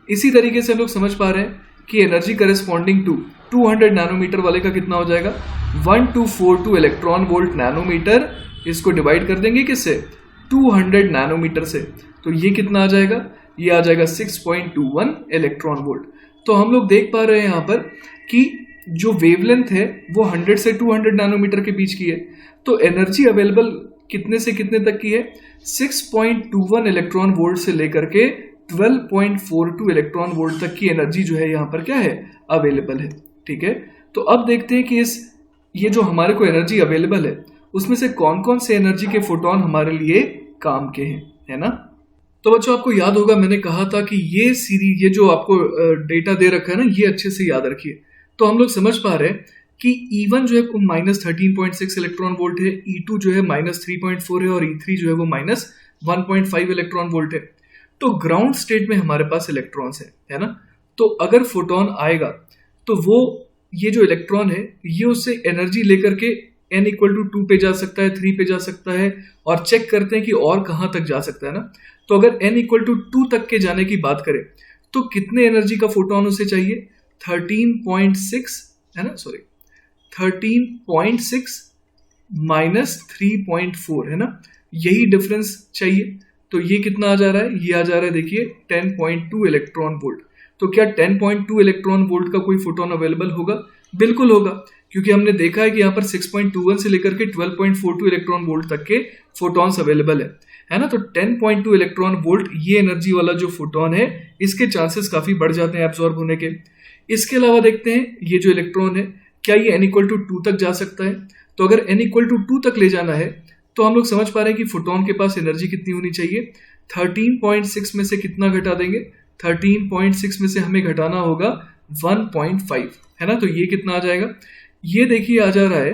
इसी तरीके से हम लोग समझ पा रहे हैं कि एनर्जी करस्पॉन्डिंग टू 200 नैनोमीटर वाले का कितना हो जाएगा, 1242 इलेक्ट्रॉन वोल्ट नैनोमीटर, इसको डिवाइड कर देंगे किससे, 200 नैनोमीटर से। तो ये कितना आ जाएगा, ये आ जाएगा 6.21 इलेक्ट्रॉन वोल्ट। तो हम लोग देख पा रहे हैं यहाँ पर कि जो वेवलेंथ है वो 100 से 200 नैनोमीटर के बीच की है। तो एनर्जी अवेलेबल कितने से कितने तक की है, 6.21 इलेक्ट्रॉन वोल्ट से लेकर के 12.42 इलेक्ट्रॉन वोल्ट तक की एनर्जी जो है यहाँ पर क्या है, अवेलेबल है। ठीक है, तो अब देखते हैं कि ये जो हमारे को एनर्जी अवेलेबल है उसमें से कौन कौन से एनर्जी के फोटोन हमारे लिए काम के हैं, है ना। तो बच्चों आपको याद होगा मैंने कहा था कि ये सीरीज, ये जो आपको डेटा दे रखा है ना, ये अच्छे से याद रखिए। तो हम लोग समझ पा रहे हैं कि E1 जो है वो -13.6 इलेक्ट्रॉन वोल्ट है, E2 जो है -3.4 है और E3 जो है वो -1.5 इलेक्ट्रॉन वोल्ट है। तो ग्राउंड स्टेट में हमारे पास इलेक्ट्रॉन्स है ना। तो अगर फोटोन आएगा तो वो ये जो इलेक्ट्रॉन है ये उससे एनर्जी लेकर के n = 2 पे जा सकता है, 3 पे जा सकता है, और चेक करते हैं कि और कहाँ तक जा सकता है ना। तो अगर n = 2 तक के जाने की बात करें तो कितने एनर्जी का फोटोन उसे चाहिए, 13.6 है ना, सॉरी 13.6 -3.4 है ना, यही डिफरेंस चाहिए। तो ये कितना आ जा रहा है, ये आ जा रहा है देखिए 10.2 इलेक्ट्रॉन वोल्ट। तो क्या 10.2 इलेक्ट्रॉन वोल्ट का कोई फोटोन अवेलेबल होगा, बिल्कुल होगा, क्योंकि हमने देखा है कि यहाँ पर 6.21 से लेकर के 12.42 इलेक्ट्रॉन वोल्ट तक के फोटॉन्स अवेलेबल है ना। तो 10.2 इलेक्ट्रॉन वोल्ट ये एनर्जी वाला जो फोटोन है इसके चांसेस काफी बढ़ जाते हैं एब्जॉर्ब होने के। इसके अलावा देखते हैं ये जो इलेक्ट्रॉन है क्या ये n = 2 तक जा सकता है। तो अगर n = 2 तक ले जाना है तो हम लोग समझ पा रहे हैं कि फोटोन के पास एनर्जी कितनी होनी चाहिए, 13.6 में से कितना घटा देंगे, 13.6 में से हमें घटाना होगा 1.5 है ना। तो ये कितना आ जाएगा, ये देखिए आ जा रहा है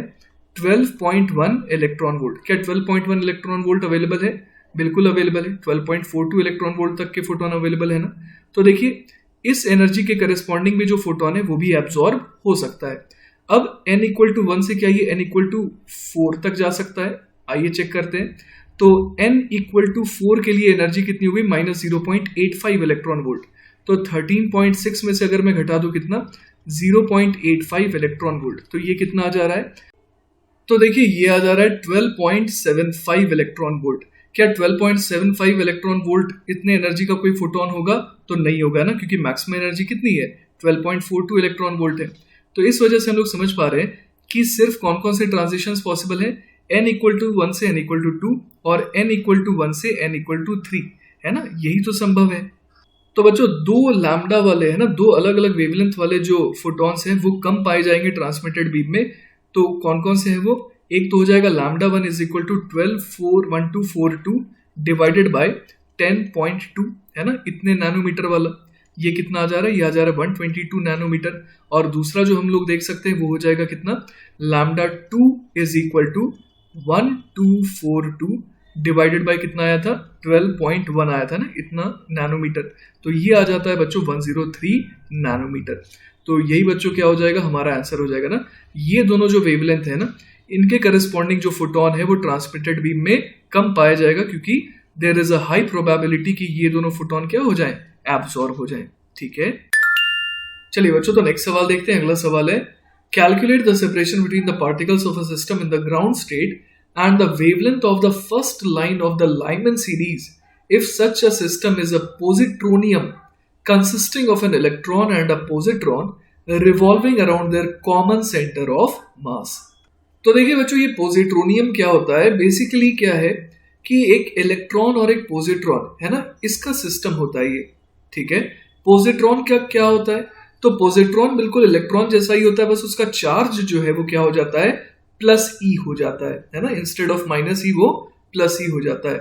12.1 इलेक्ट्रॉन वोल्ट। क्या 12.1 इलेक्ट्रॉन वोल्ट अवेलेबल है, बिल्कुल अवेलेबल है। 12.42 इलेक्ट्रॉन वोल्ट तक के फोटोन अवेलेबल है ना। तो देखिए इस एनर्जी के करस्पॉन्डिंग में जो फोटोन है वो भी एब्जॉर्ब हो सकता है। अब n = 1 से क्या ये n = 4 तक जा सकता है, आइए चेक करते हैं। तो n = 4 के लिए एनर्जी कितनी होगी, -0.85 इलेक्ट्रॉन वोल्ट। तो 13.6 में से अगर मैं घटा दूं कितना, 0.85 इलेक्ट्रॉन वोल्ट, तो ये कितना आ जा रहा है, तो देखिए ये आ जा रहा है 12.75 इलेक्ट्रॉन वोल्ट। क्या 12.75 इलेक्ट्रॉन वोल्ट इतने एनर्जी का कोई फोटोन होगा, तो नहीं होगा ना, क्योंकि मैक्सिमम एनर्जी कितनी है, 12.42 इलेक्ट्रॉन वोल्ट है। तो इस वजह से हम लोग समझ पा रहे हैं कि सिर्फ कौन कौन से ट्रांजिशंस पॉसिबल हैं, n = 1 से n = 2 और n = 1 से n = 3 है ना, यही तो संभव है। तो बच्चों दो लैम्डा वाले है ना, दो अलग अलग वेवलेंथ वाले जो फोटॉन्स हैं वो कम पाए जाएंगे ट्रांसमिटेड बीम में। तो कौन कौन से हैं वो, एक तो हो जाएगा λ1 = 1242 डिवाइडेड बाय 10.2 है ना, इतने नैनोमीटर वाला, ये कितना आ जा रहा है, ये आ जा रहा है 122 नैनोमीटर। और दूसरा जो हम लोग देख सकते हैं वो हो जाएगा कितना, λ2 = 1242 डिवाइडेड बाय कितना आया था, 12.1 आया था ना, इतना नैनोमीटर। तो ये आ जाता है बच्चों 103 नैनोमीटर। तो यही बच्चों क्या हो जाएगा, हमारा आंसर हो जाएगा ना। ये दोनों जो वेवलेंथ है ना, इनके करस्पॉन्डिंग जो फोटोन है वो ट्रांसमिटेड बीम में कम पाया जाएगा, क्योंकि there is a high probability कि ये दोनों फोटोन क्या हो जाएं, एब्सॉर्ब हो जाएं। ठीक है, चलिए बच्चों तो नेक्स्ट सवाल देखते हैं। अगला सवाल है, calculate the separation between the particles of a system in the ground state and the wavelength of the first line of the Lyman series if such a system is a positronium consisting of an electron and a positron revolving around their common center of mass। तो देखिए बच्चों, ये पोजिट्रोनियम क्या होता है, basically क्या है कि एक इलेक्ट्रॉन और एक पोजिट्रॉन है ना, इसका सिस्टम होता है ये। ठीक है, पोजिट्रॉन का क्या होता है, तो पोजिट्रॉन बिल्कुल इलेक्ट्रॉन जैसा ही होता है, बस उसका चार्ज जो है वो क्या हो जाता है, प्लस ई हो जाता है ना, इंस्टेड ऑफ माइनस ई वो प्लस ई हो जाता है।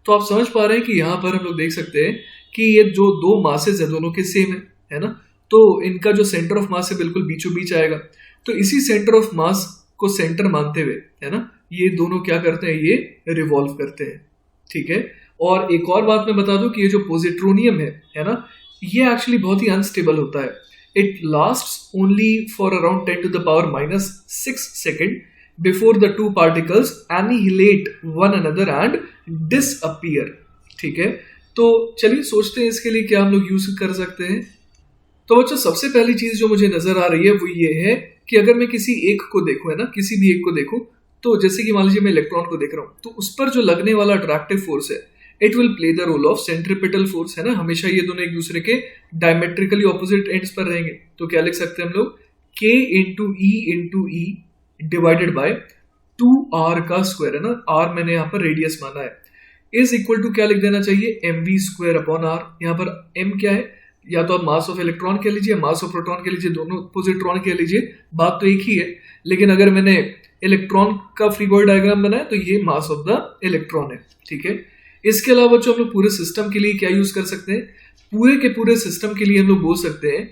तो आप समझ पा रहे हैं कि यहाँ पर हम लोग देख सकते हैं कि ये जो दो मासेस है दोनों के सेम है ना, तो इनका जो सेंटर ऑफ मास है बिल्कुल बीचों बीच आएगा। तो इसी सेंटर ऑफ मास को सेंटर मानते हुए है ना, ये दोनों क्या करते हैं, ये रिवॉल्व करते हैं। ठीक है, और एक और बात मैं बता दूं कि ये जो पोजिट्रोनियम है ना, ये एक्चुअली बहुत ही अनस्टेबल होता है। It lasts only for around 10 to the power -6 second before the two particles annihilate one another and disappear। ठीक है, तो चलिए सोचते हैं इसके लिए क्या हम लोग यूज कर सकते हैं। तो बच्चों सबसे पहली चीज जो मुझे नजर आ रही है वो ये है कि अगर मैं किसी एक को देखूं है ना, किसी भी एक को देखूं, तो जैसे कि मान लीजिए मैं इलेक्ट्रॉन को देख रहा हूं, तो उस पर जो लगने वाला अट्रैक्टिव फोर्स है, it will play the role of centripetal force है ना। हमेशा ये दोनों एक दूसरे के डायमेट्रिकली ऑपोजिट एंड्स पर रहेंगे। तो क्या लिख सकते हैं हम लोग, K into E divided by 2r का स्क्वायर है ना, r मैंने यहाँ पर रेडियस माना है, इज इक्वल टू क्या लिख देना चाहिए, mv स्क्वायर अपॉन r। यहाँ पर m क्या है, या तो आप मास ऑफ इलेक्ट्रॉन कह लीजिए, मास ऑफ प्रोटॉन कह लीजिए, दोनों पोजिट्रॉन कह लीजिए, बात तो एक ही है। लेकिन अगर मैंने इलेक्ट्रॉन का फ्री बॉडी डायग्राम बनाया तो ये मास ऑफ द इलेक्ट्रॉन है। ठीक है, इसके अलावा जो हम लोग पूरे सिस्टम के लिए क्या यूज कर सकते हैं, पूरे के पूरे सिस्टम के लिए हम लोग बोल सकते हैं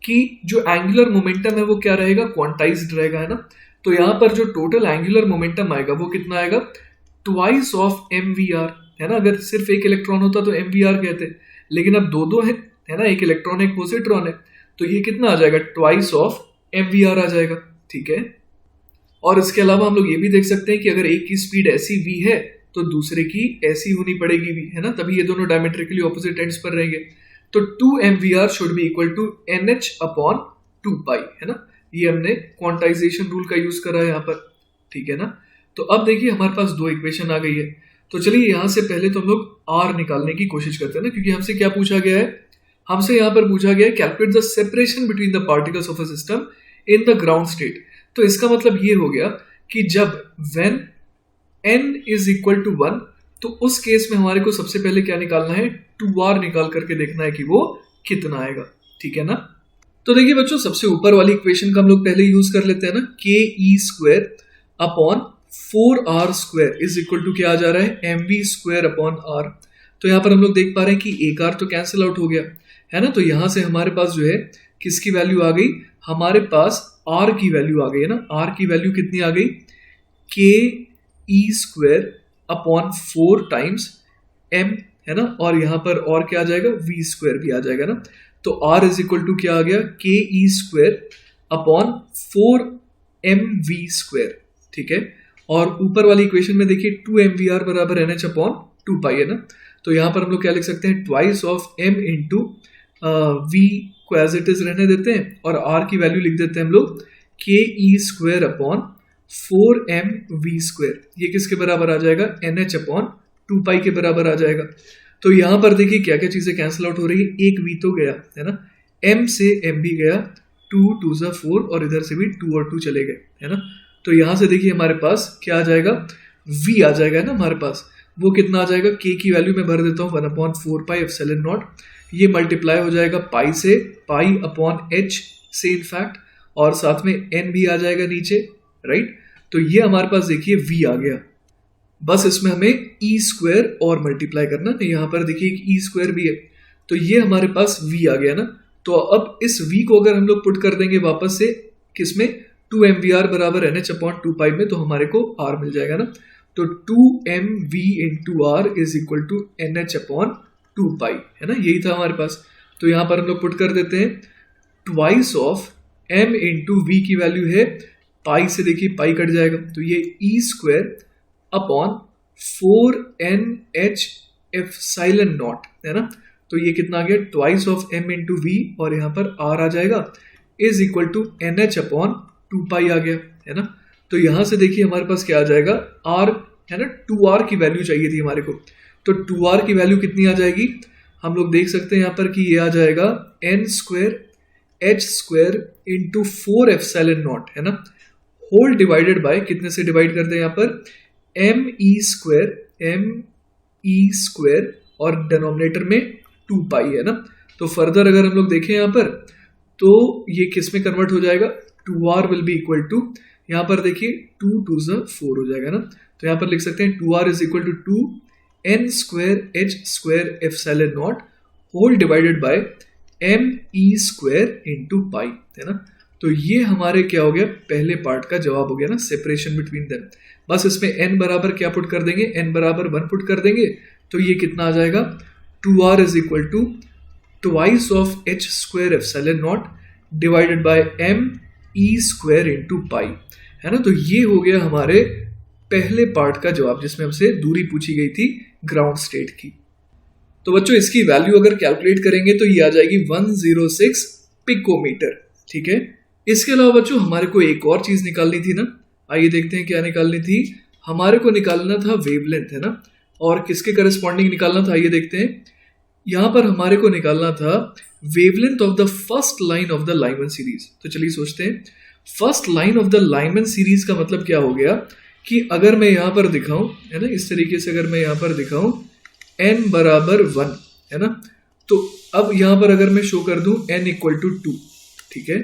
कि जो एंगुलर मोमेंटम है वो क्या रहेगा, क्वांटाइज्ड रहेगा है ना। तो यहाँ पर जो टोटल एंगुलर मोमेंटम आएगा वो कितना आएगा, ट्वाइस ऑफ mvr है ना। अगर सिर्फ एक इलेक्ट्रॉन होता तो mvr कहते, लेकिन अब दो दो है ना, एक इलेक्ट्रॉन एक पोजिट्रॉन है, तो ये कितना आ जाएगा, ट्वाइस ऑफ mvr आ जाएगा। ठीक है, और इसके अलावा हम लोग ये भी देख सकते हैं कि अगर एक की स्पीड ऐसी v है तो दूसरे की ऐसी होनी पड़ेगी v है ना, तभी ये दोनों डायमेट्रिकली ऑपोजिट एंड्स पर रहेंगे। तो 2mvr should be equal to nh upon 2 है ना। ये हमने क्वांटाइजेशन रूल का यूज करा है यहाँ पर। ठीक है ना, तो अब देखिए हमारे पास दो इक्वेशन आ गई है। तो चलिए यहाँ से पहले तो हम लोग r निकालने की कोशिश करते हैं ना, क्योंकि हमसे क्या पूछा गया है, हमसे यहाँ पर पूछा गया है calculate the separation between the particles of a system in the ground state. तो इसका मतलब ये हो गया कि जब when n is equal to 1, तो उस केस में हमारे को सबसे पहले क्या निकालना है, 2r निकाल करके देखना है कि वो कितना आएगा। ठीक है ना, तो देखिए बच्चों सबसे ऊपर वाली इक्वेशन का हम लोग पहले यूज कर लेते हैं ना, K E square upon 4r square is equal to क्या आ जा रहा है, mv स्क्वायर अपॉन r। तो यहाँ पर हम लोग देख पा रहे हैं कि एक r तो कैंसिल आउट हो गया है ना, तो यहाँ से हमारे पास जो है किसकी वैल्यू आ गई, हमारे पास r की वैल्यू आ गई है ना। r की वैल्यू कितनी आ गई, के E square upon 4 times m है ना, और यहाँ पर और क्या आ जाएगा, v स्क्वायर भी आ जाएगा ना। तो r इज इक्वल टू क्या आ गया, के E square upon 4mv square. ठीक है, और ऊपर वाली इक्वेशन में देखिए 2mvr बराबर nh अपॉन 2 है ना। तो यहाँ पर हम लोग क्या लिख सकते हैं, twice of m into v को एज इट इज रहने देते हैं, और r की वैल्यू लिख देते हैं हम लोग के E square upon 4mv square. ये किसके बराबर आ जाएगा, nh अपॉन 2 के बराबर आ जाएगा। तो यहाँ पर देखिए क्या क्या चीजें कैंसिल आउट हो रही है, एक v तो गया है ना, m से m भी गया, 2 2 4, और इधर से भी 2 और 2 चले गए है ना। तो यहाँ से देखिए हमारे पास क्या आ जाएगा, v आ जाएगा ना हमारे पास, वो कितना आ जाएगा, k की वैल्यू में भर देता हूँ 1/4 एप्सिलॉन नॉट, ये मल्टीप्लाई हो जाएगा पाई से, पाई अपॉन h से इनफैक्ट, और साथ में n भी आ जाएगा नीचे, राइट। तो ये हमारे पास देखिए v आ गया, बस इसमें हमें ई स्क्वायर और मल्टीप्लाई करना। तो यहाँ पर देखिए एक ई स्क्वायर भी है, तो ये हमारे पास v आ गया ना। तो अब इस v को अगर हम लोग पुट कर देंगे वापस से किसमें, 2mvr बराबर nh अपॉन 2 में, तो हमारे को r मिल जाएगा ना। तो 2mv into are is equal to NH upon 2 pi, है ना, यही था हमारे पास। तो यहाँ पर हम लोग पुट कर देते हैं twice of m into V की वैल्यू है पाई से, देखिए पाई कट जाएगा तो ये E square upon 4NH epsilon naught, है ना। तो ये कितना आ गया, twice of m into V और यहाँ पर r आ जाएगा is equal to NH upon 2 pi आ गया, है ना। तो यहाँ से देखिए हमारे पास क्या आ जाएगा, r, है ना, 2r की वैल्यू चाहिए थी हमारे को। तो 2r की वैल्यू कितनी आ जाएगी, हम लोग देख सकते हैं यहाँ पर कि ये आ जाएगा n square h square into 4 epsilon naught, है ना, होल डिवाइडेड बाय, कितने से डिवाइड करते हैं यहाँ पर, m e स्क्वायर और डिनोमिनेटर में 2 पाई, है ना। तो फर्दर अगर हम लोग देखें यहाँ पर तो ये किस में कन्वर्ट हो जाएगा, 2r will be equal to, यहाँ पर देखिए 2 2 4 हो जाएगा ना। तो यहाँ पर लिख सकते हैं 2r is equal to 2 n square h square epsilon naught whole divided by m e square into pi, है ना। तो ये हमारे क्या हो गया, पहले पार्ट का जवाब हो गया ना, सेपरेशन बिटवीन देम। बस इसमें n बराबर क्या पुट कर देंगे, n बराबर 1 पुट कर देंगे तो ये कितना आ जाएगा, 2r is equal to twice of h square epsilon naught divided by m e square into pi, है ना। तो ये हो गया हमारे पहले पार्ट का जवाब जिसमें हमसे दूरी पूछी गई थी ग्राउंड स्टेट की। तो बच्चों इसकी वैल्यू अगर कैलकुलेट करेंगे तो ये आ जाएगी 106 पिकोमीटर, ठीक है। इसके अलावा बच्चों हमारे को एक और चीज निकालनी थी ना, आइए देखते हैं क्या निकालनी थी। हमारे को निकालना था वेवलेंथ, है ना, और किसके करस्पॉन्डिंग निकालना था, आइए देखते हैं। यहाँ पर हमारे को निकालना था wavelength of the first line of the Lyman series. तो चलिए सोचते हैं, first line of the Lyman series का मतलब क्या हो गया कि अगर मैं यहाँ पर दिखाऊं, है ना, इस तरीके से अगर मैं यहाँ पर दिखाऊं n बराबर 1, है ना, तो अब यहाँ पर अगर मैं शो कर दूं n इक्वल टू 2, ठीक है,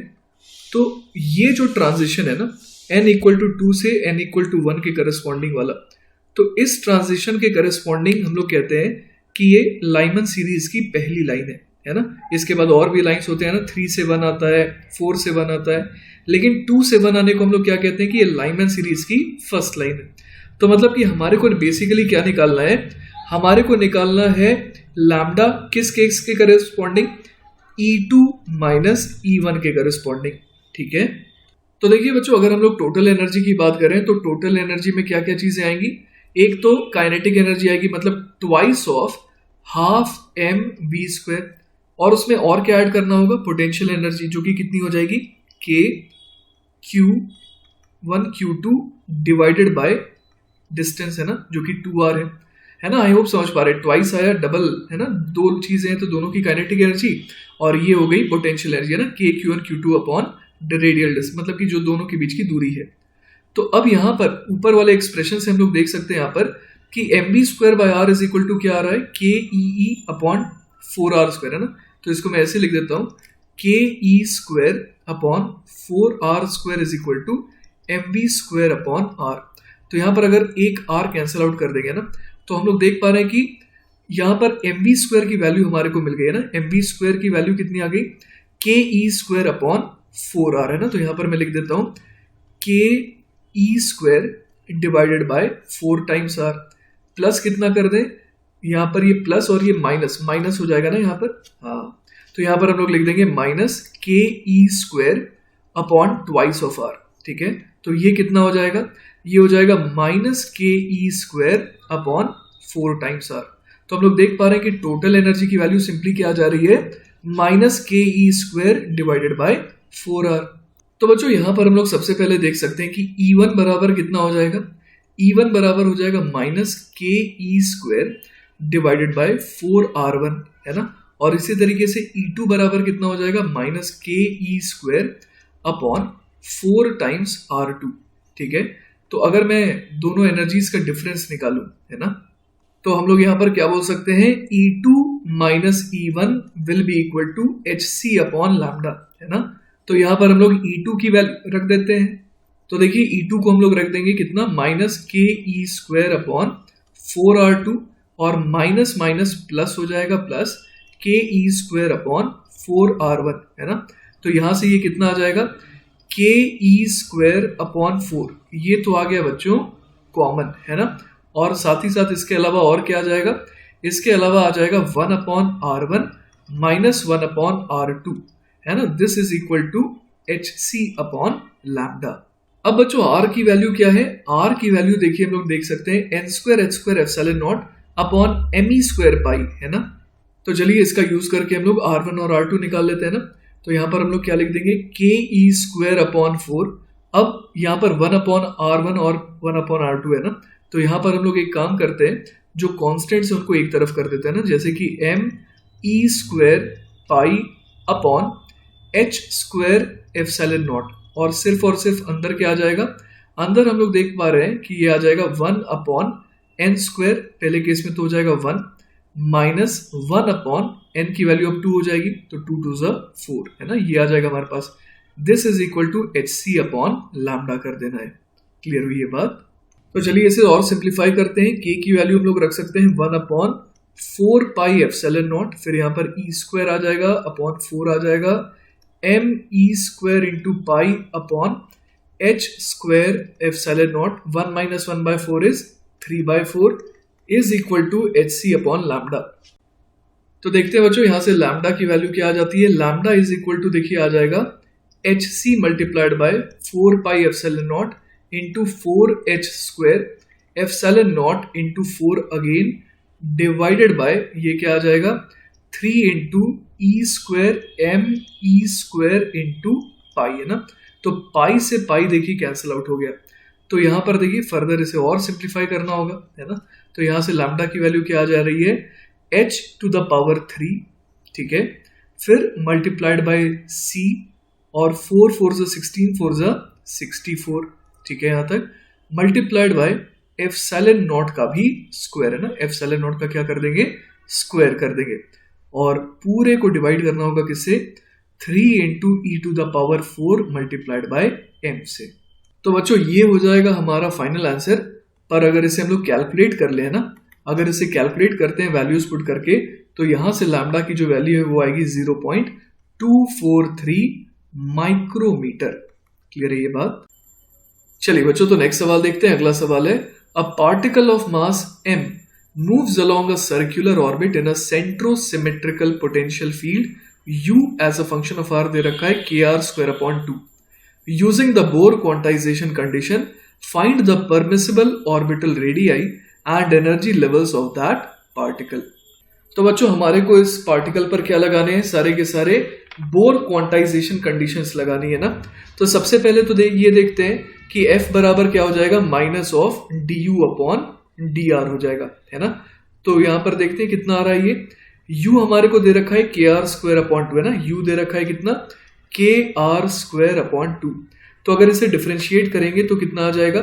तो ये जो ट्रांजिशन है ना n इक्वल टू 2 से n इक्वल टू 1 के करस्पॉन्डिंग वाला, तो इस ट्रांजिशन के करस्पॉन्डिंग हम लोग कहते हैं कि ये लाइमन सीरीज की पहली लाइन है ना। इसके बाद और भी लाइंस होते हैं ना, 3 से 1 आता है, 4 से 1 आता है, लेकिन 2 से 1 आने को हम लोग क्या कहते हैं कि ये लाइमन सीरीज की फर्स्ट लाइन है। तो मतलब कि हमारे को बेसिकली क्या निकालना है, हमारे को निकालना है लैम्डा किस केस के करस्पॉन्डिंग, E2 माइनस E1 के करस्पॉन्डिंग, ठीक है। तो देखिए बच्चों अगर हम लोग टोटल एनर्जी की बात करें तो टोटल एनर्जी में क्या क्या चीजें आएंगी, एक तो काइनेटिक एनर्जी आएगी, मतलब twice of half m v square, और उसमें और क्या ऐड करना होगा, पोटेंशियल एनर्जी, जो कि कितनी हो जाएगी k q1 q2 divided by distance, है ना, जो कि 2r है ना। आई होप समझ पा रहे, ट्वाइस आया, डबल, है ना, दो चीजें हैं तो दोनों की काइनेटिक एनर्जी, और ये हो गई पोटेंशियल एनर्जी, है ना, k q1 q2 upon radial distance, मतलब कि जो दोनों के बीच की दूरी है। तो अब यहाँ पर ऊपर वाले एक्सप्रेशन से हम लोग देख सकते हैं यहाँ पर कि mv square by r is equal to क्या आ रहा है, के ई अपॉन 4r स्क्वायर, है ना। तो इसको मैं ऐसे लिख देता हूँ, K E square upon 4r square is equal to mv square upon r। तो यहाँ पर अगर एक r कैंसिल आउट कर देंगे ना, तो हम लोग देख पा रहे हैं कि यहाँ पर mv स्क्वायर की वैल्यू हमारे को मिल गई है ना, mv स्क्वायर की वैल्यू कितनी आ गई, के ई स्क्वायर अपॉन 4r, है ना। तो यहाँ पर मैं लिख देता हूँ K E square divided by 4 times r, plus कितना कर दें, यहाँ पर ये प्लस और ये माइनस, माइनस हो जाएगा ना यहाँ पर, हाँ, तो यहाँ पर हम लोग लिख देंगे minus K E square upon twice of r, ठीक है। तो ये कितना हो जाएगा, ये हो जाएगा minus K E square upon 4 times r। तो हम लोग देख पा रहे हैं कि टोटल एनर्जी की वैल्यू सिंपली क्या आ जा रही है, minus K E square divided bye 4r। तो बच्चों यहाँ पर हम लोग सबसे पहले देख सकते हैं कि E1 बराबर कितना हो जाएगा, E1 बराबर हो जाएगा minus K E square divided bye 4r1, है ना। और इसी तरीके से E2 बराबर कितना हो जाएगा, minus K E square upon 4 times r2, ठीक है। तो अगर मैं दोनों एनर्जीज का डिफरेंस निकालूं, है ना, तो हम लोग यहाँ पर क्या बोल सकते हैं, E2 minus E1 will be equal to hc upon lambda, है ना। तो यहाँ पर हम लोग E2 की वैल्यू रख देते हैं, तो देखिए E2 को हम लोग रख देंगे कितना, minus K E square upon 4r2, और माइनस माइनस प्लस हो जाएगा, प्लस के ई स्क्वायर अपॉन 4r1, है ना। तो यहाँ से ये कितना आ जाएगा, के ई स्क्वायर अपॉन 4, ये तो आ गया बच्चों कॉमन, है ना। और साथ ही साथ इसके अलावा और क्या आ जाएगा, इसके अलावा आ जाएगा 1/r1 माइनस 1/r2, है ना। दिस इज इक्वल टू hc/लैम्डा। अब बच्चों r की वैल्यू क्या है, r की वैल्यू देखिए हम लोग देख सकते हैं n² epsilon not upon me² पाई, है ना। तो चलिए इसका यूज करके हम लोग r1 और r2 निकाल लेते हैं ना। तो यहाँ पर हम लोग क्या लिख देंगे, ke²/4। अब यहाँ पर 1/r1 और 1/r2 है ना। तो यहाँ पर हम लोग एक काम करते हैं, जो कॉन्स्टेंट्स है उनको एक तरफ कर देते हैं ना, जैसे कि me² pi upon h² epsilon not. और सिर्फ अंदर क्या आ जाएगा, अंदर हम लोग देख पा रहे हैं कि ये आ जाएगा 1/n², पहले केस में तो हो जाएगा 1 माइनस 1/n की वैल्यू अब 2 हो जाएगी, तो 2 2 ज़ा 4, है ना। ये आ जाएगा हमारे पास। दिस इज इक्वल टू hc/लैम्डा कर देना है। क्लियर हुई ये बात। तो चलिए इसे और सिंप्लीफाई करते हैं। k की वैल्यू हम लोग रख सकते हैं 1/4 पाई एप्सिलॉन नॉट, फिर यहाँ पर e² आ जाएगा अपॉन 4 आ जाएगा me² into pi upon h² epsilon naught. 1 minus 1/4 is 3/4 is equal to hc/लैम्डा। तो देखते हैं बच्चों यहाँ से लैम्डा की वैल्यू क्या आ जाती है। लैम्डा इज इक्वल टू देखिए आ जाएगा hc multiplied by 4 pi epsilon naught into 4h² epsilon naught into 4 again divided by ये क्या आ जाएगा 3 into e² me² into pi, है ना। तो पाई से पाई देखिए कैंसिल आउट हो गया। तो यहाँ पर देखिए फर्दर इसे और सिंप्लीफाई करना होगा, है ना। तो यहाँ से लैम्डा की वैल्यू क्या आ जा रही है h⁻3, ठीक है, फिर मल्टीप्लाइड बाय c और 4 4 ज़ा 16 4 ज़ा 64, ठीक है, यहाँ तक मल्टीप्लाइड बाय एप्सिलॉन नॉट का भी स्क्वायर, है ना। एप्सिलॉन नॉट का क्या कर देंगे, स्क्वायर कर देंगे। और पूरे को डिवाइड करना होगा किससे, 3 into e⁻4 multiplied by m से। तो बच्चों ये हो जाएगा हमारा फाइनल आंसर। पर अगर इसे हम लोग कैलकुलेट कर ले, है ना, अगर इसे कैलकुलेट करते हैं वैल्यूज पुट करके, तो यहां से लैम्डा की जो वैल्यू है वो आएगी 0.243 माइक्रोमीटर। क्लियर है ये बात। चलिए बच्चों तो नेक्स्ट सवाल देखते हैं। अगला सवाल है, a particle of mass m moves along a circular orbit in a centrosymmetrical potential field u as a function of r दे रखा है kr²/2। Using the Bohr quantization condition, find the permissible orbital radii and energy levels of that particle। तो बच्चों हमारे को इस particle पर क्या लगाने हैं, सारे के सारे बोर क्वांटाइजेशन कंडीशंस लगानी है ना। तो सबसे पहले तो ये देखते हैं कि f बराबर क्या हो जाएगा, माइनस ऑफ du/dr हो जाएगा, है ना। तो यहां पर देखते हैं कितना आ रहा है ये u हमारे को दे रखा है kr²/2, है ना। u दे रखा है कितना, kr²/2। तो अगर इसे डिफरेंशिएट करेंगे तो कितना आ जाएगा,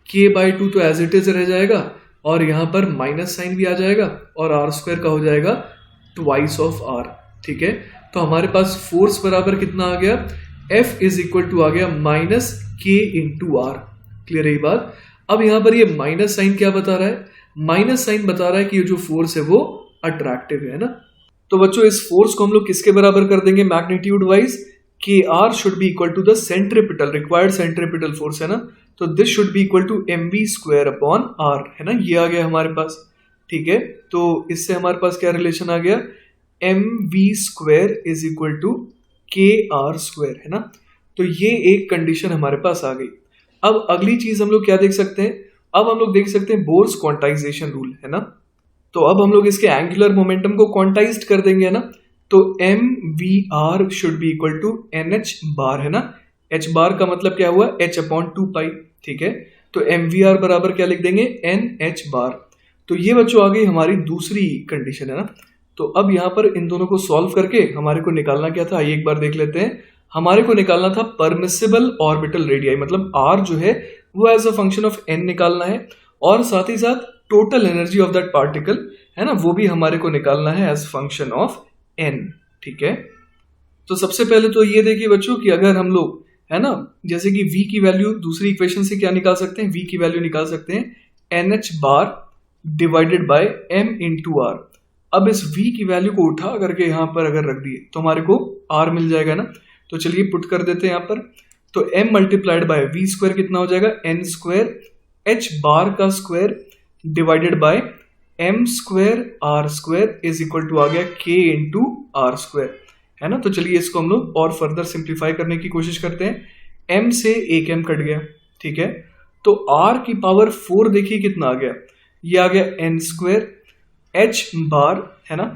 k/2 तो एज इट इज रह जाएगा और यहाँ पर माइनस साइन भी आ जाएगा और r² का हो जाएगा ट्वाइस ऑफ r, ठीक है। तो हमारे पास फोर्स बराबर कितना आ गया, F इज इक्वल टू आ गया minus k into r. Clear है ये बात। अब यहाँ पर ये माइनस साइन क्या बता रहा है, माइनस साइन बता रहा है कि ये जो फोर्स है वो अट्रैक्टिव है ना। तो बच्चों इस फोर्स को हम लोग किसके बराबर कर देंगे magnitude wise, kr should be equal to the centripetal required centripetal force, है ना। तो this should be equal to mv²/r, है ना। ये आ गया हमारे पास, ठीक है। तो इससे हमारे पास क्या रिलेशन आ गया, mv² is equal to kr², है ना। तो ये एक कंडीशन हमारे पास आ गई। अब अगली चीज हम लोग क्या देख सकते हैं, अब हम लोग देख सकते हैं बोर्स क्वांटाइजेशन रूल, है ना। तो अब हम लोग इसके एंगुलर मोमेंटम को क्वांटाइज्ड कर देंगे, है ना। तो mvr should be equal to nh bar, है ना। h बार का मतलब क्या हुआ, h/2π, ठीक है। तो mvr बराबर क्या लिख देंगे, nh बार। तो ये बच्चों आ गई हमारी दूसरी कंडीशन, है ना। तो अब यहाँ पर इन दोनों को सॉल्व करके हमारे को निकालना क्या था, आइए एक बार देख लेते हैं। हमारे को निकालना था परमिसिबल ऑर्बिटल रेडियाई, मतलब r जो है वो as a function of n निकालना है और साथ ही साथ total energy of that particle, है ना, वो भी हमारे को निकालना है एज फंक्शन ऑफ n, ठीक है। तो सबसे पहले तो ये देखिए बच्चों कि अगर हम लोग, है ना, जैसे कि v की वैल्यू दूसरी इक्वेशन से क्या निकाल सकते हैं, v की वैल्यू निकाल सकते हैं nh bar divided by m into r. अब इस v की वैल्यू को उठा करके यहाँ पर अगर रख दिए तो हमारे को r मिल जाएगा ना। तो चलिए पुट कर देते हैं यहाँ पर। तो m मल्टीप्लाइड बाय v² कितना हो जाएगा, n² एच बार का square divided by M square R square is equal to आ गया के इंटू आर स्क्वायर, है ना। तो चलिए इसको हम लोग और फर्दर सिंप्लीफाई करने की कोशिश करते हैं। एम से एक एम कट गया, ठीक है। तो आर की पावर 4 देखिए कितना आ गया, ये आ गया एन स्क्वायर एच बार, है ना,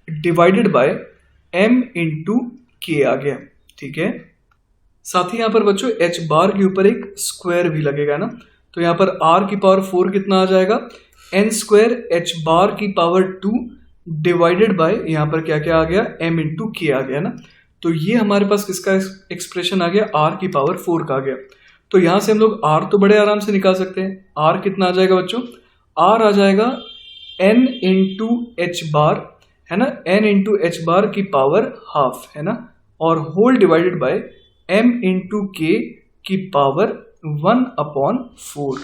डिवाइडेड बाय एम इंटू के आ गया, ठीक है। साथ ही यहां पर बच्चों एच बार के ऊपर एक स्क्वायर भी लगेगा ना, तो यहां पर आर की पावर 4 कितना आ जाएगा, एन स्क्वायर एच बार की पावर 2 डिवाइडेड बाय यहां पर क्या क्या आ गया, एम इंटू के आ गया ना। तो ये हमारे पास किसका एक्सप्रेशन आ गया, आर की पावर 4 का आ गया। तो यहां से हम लोग आर तो बड़े आराम से निकाल सकते हैं। आर कितना आ जाएगा बच्चों, आर आ जाएगा एन इंटू एच बार, है ना, एन इंटू एच बार की पावर हाफ, है ना, और whole divided by m into k की पावर 1/4।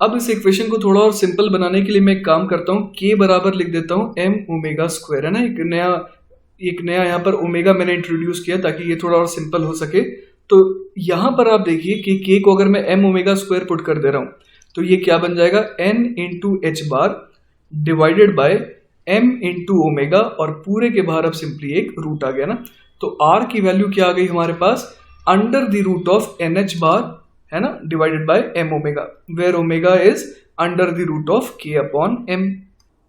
अब इस इक्वेशन को थोड़ा और सिंपल बनाने के लिए मैं एक काम करता हूँ, के बराबर लिख देता हूँ एम ओमेगा स्क्वायर, है ना। एक नया यहाँ पर ओमेगा मैंने इंट्रोड्यूस किया ताकि ये थोड़ा और सिंपल हो सके। तो यहाँ पर आप देखिए कि के को अगर मैं एम ओमेगा स्क्वायर पुट कर दे रहा हूँ तो ये क्या बन जाएगा, n into h bar divided by m into omega, और पूरे के बाहर अब सिंपली एक रूट आ गया ना। तो आर की वैल्यू क्या आ गई हमारे पास, under the root of N H bar, है ना, divided by M omega, where omega is under the root of K upon M.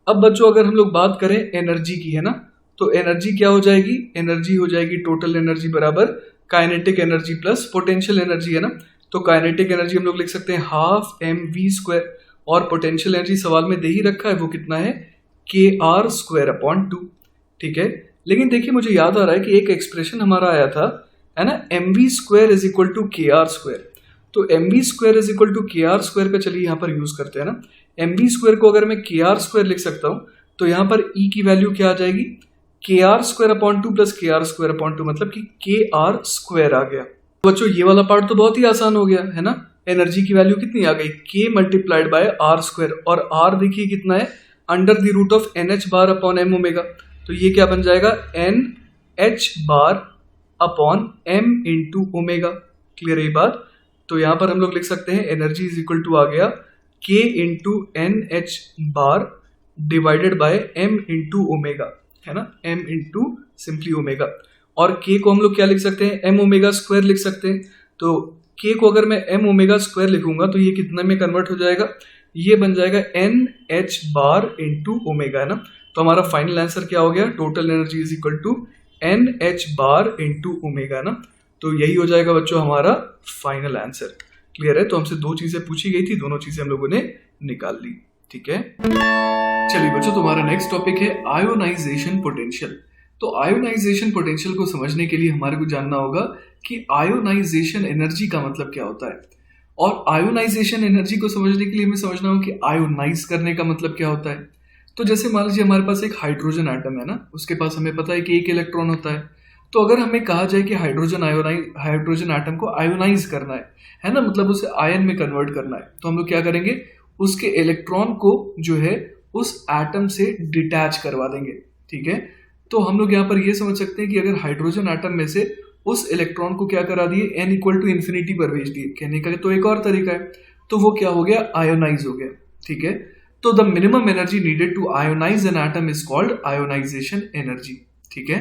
अब बच्चों अगर हम लोग बात करें एनर्जी की, है ना, तो एनर्जी क्या हो जाएगी, एनर्जी हो जाएगी टोटल एनर्जी बराबर kinetic energy plus potential energy, है ना। तो काइनेटिक एनर्जी हम लोग लिख सकते हैं हाफ एम वी स्क्वायर, और पोटेंशियल एनर्जी सवाल में दे ही रखा है, वो कितना है, के आर स्क्वायर अपॉन 2, ठीक है। लेकिन देखिए मुझे याद आ रहा है कि एक एक्सप्रेशन हमारा आया था, है ना, m v square is equal to k r square. तो m v square is equal to k r square का चलिए यहाँ पर यूज करते हैं ना। एम वी स्क्वायर को अगर मैं के आर स्क्वायर लिख सकता हूँ तो यहाँ पर ई की वैल्यू क्या आ जाएगी, के आर स्क्वायर अपॉन 2 प्लस के आर स्क्वायर अपॉन 2, मतलब कि के आर स्क्वायर आ गया। बच्चों ये वाला पार्ट तो बहुत ही आसान हो गया, है ना। एनर्जी की वैल्यू कितनी आ गई, k multiplied by r square, और आर देखिए कितना है, under the root of N H bar upon m omega. तो ये क्या बन जाएगा, n H bar upon m into omega. Clear है ये बात। तो यहां पर हम लोग लिख सकते हैं एनर्जी इज इक्वल टू आ गया के into n H bar divided by m into omega, है ना, एम इंटू सिंपली ओमेगा। और के को हम लोग क्या लिख सकते हैं, एम ओमेगा स्क्वायर लिख सकते हैं। तो के को अगर मैं एम ओमेगा स्क्वायर लिखूंगा तो ये कितने में कन्वर्ट हो जाएगा, ये बन जाएगा n H bar into omega, है ना। तो हमारा फाइनल आंसर क्या हो गया, total energy is equal to N H bar into omega ना। तो यही हो जाएगा बच्चों हमारा फाइनल आंसर। क्लियर है। तो हमसे दो चीजें पूछी गई थी, दोनों चीजें हम लोगों ने निकाल ली, ठीक है। चलिए बच्चों तुम्हारा नेक्स्ट टॉपिक है आयोनाइजेशन पोटेंशियल। तो आयोनाइजेशन पोटेंशियल को समझने के लिए हमारे को जानना होगा कि आयोनाइजेशन एनर्जी का मतलब क्या होता है, और आयोनाइजेशन एनर्जी को समझने के लिए हमें समझना होगा कि आयोनाइज करने का मतलब क्या होता है। तो जैसे मान लीजिए हमारे पास एक हाइड्रोजन एटम है ना, उसके पास हमें पता है कि एक इलेक्ट्रॉन होता है। तो अगर हमें कहा जाए कि हाइड्रोजन एटम को आयोनाइज करना है ना, मतलब उसे आयन में कन्वर्ट करना है, तो हम लोग क्या करेंगे, उसके इलेक्ट्रॉन को जो है उस एटम से डिटैच करवा देंगे, ठीक है। तो हम लोग यहाँ पर ये समझ सकते हैं कि अगर हाइड्रोजन एटम में से उस इलेक्ट्रॉन को क्या करा दिए, n इक्वल टू इन्फिनिटी पर भेज दिए, कहने का तो एक और तरीका है, तो वो क्या हो गया, आयोनाइज हो गया, ठीक है। तो the minimum energy needed to ionise an atom is called ionisation energy, ठीक है।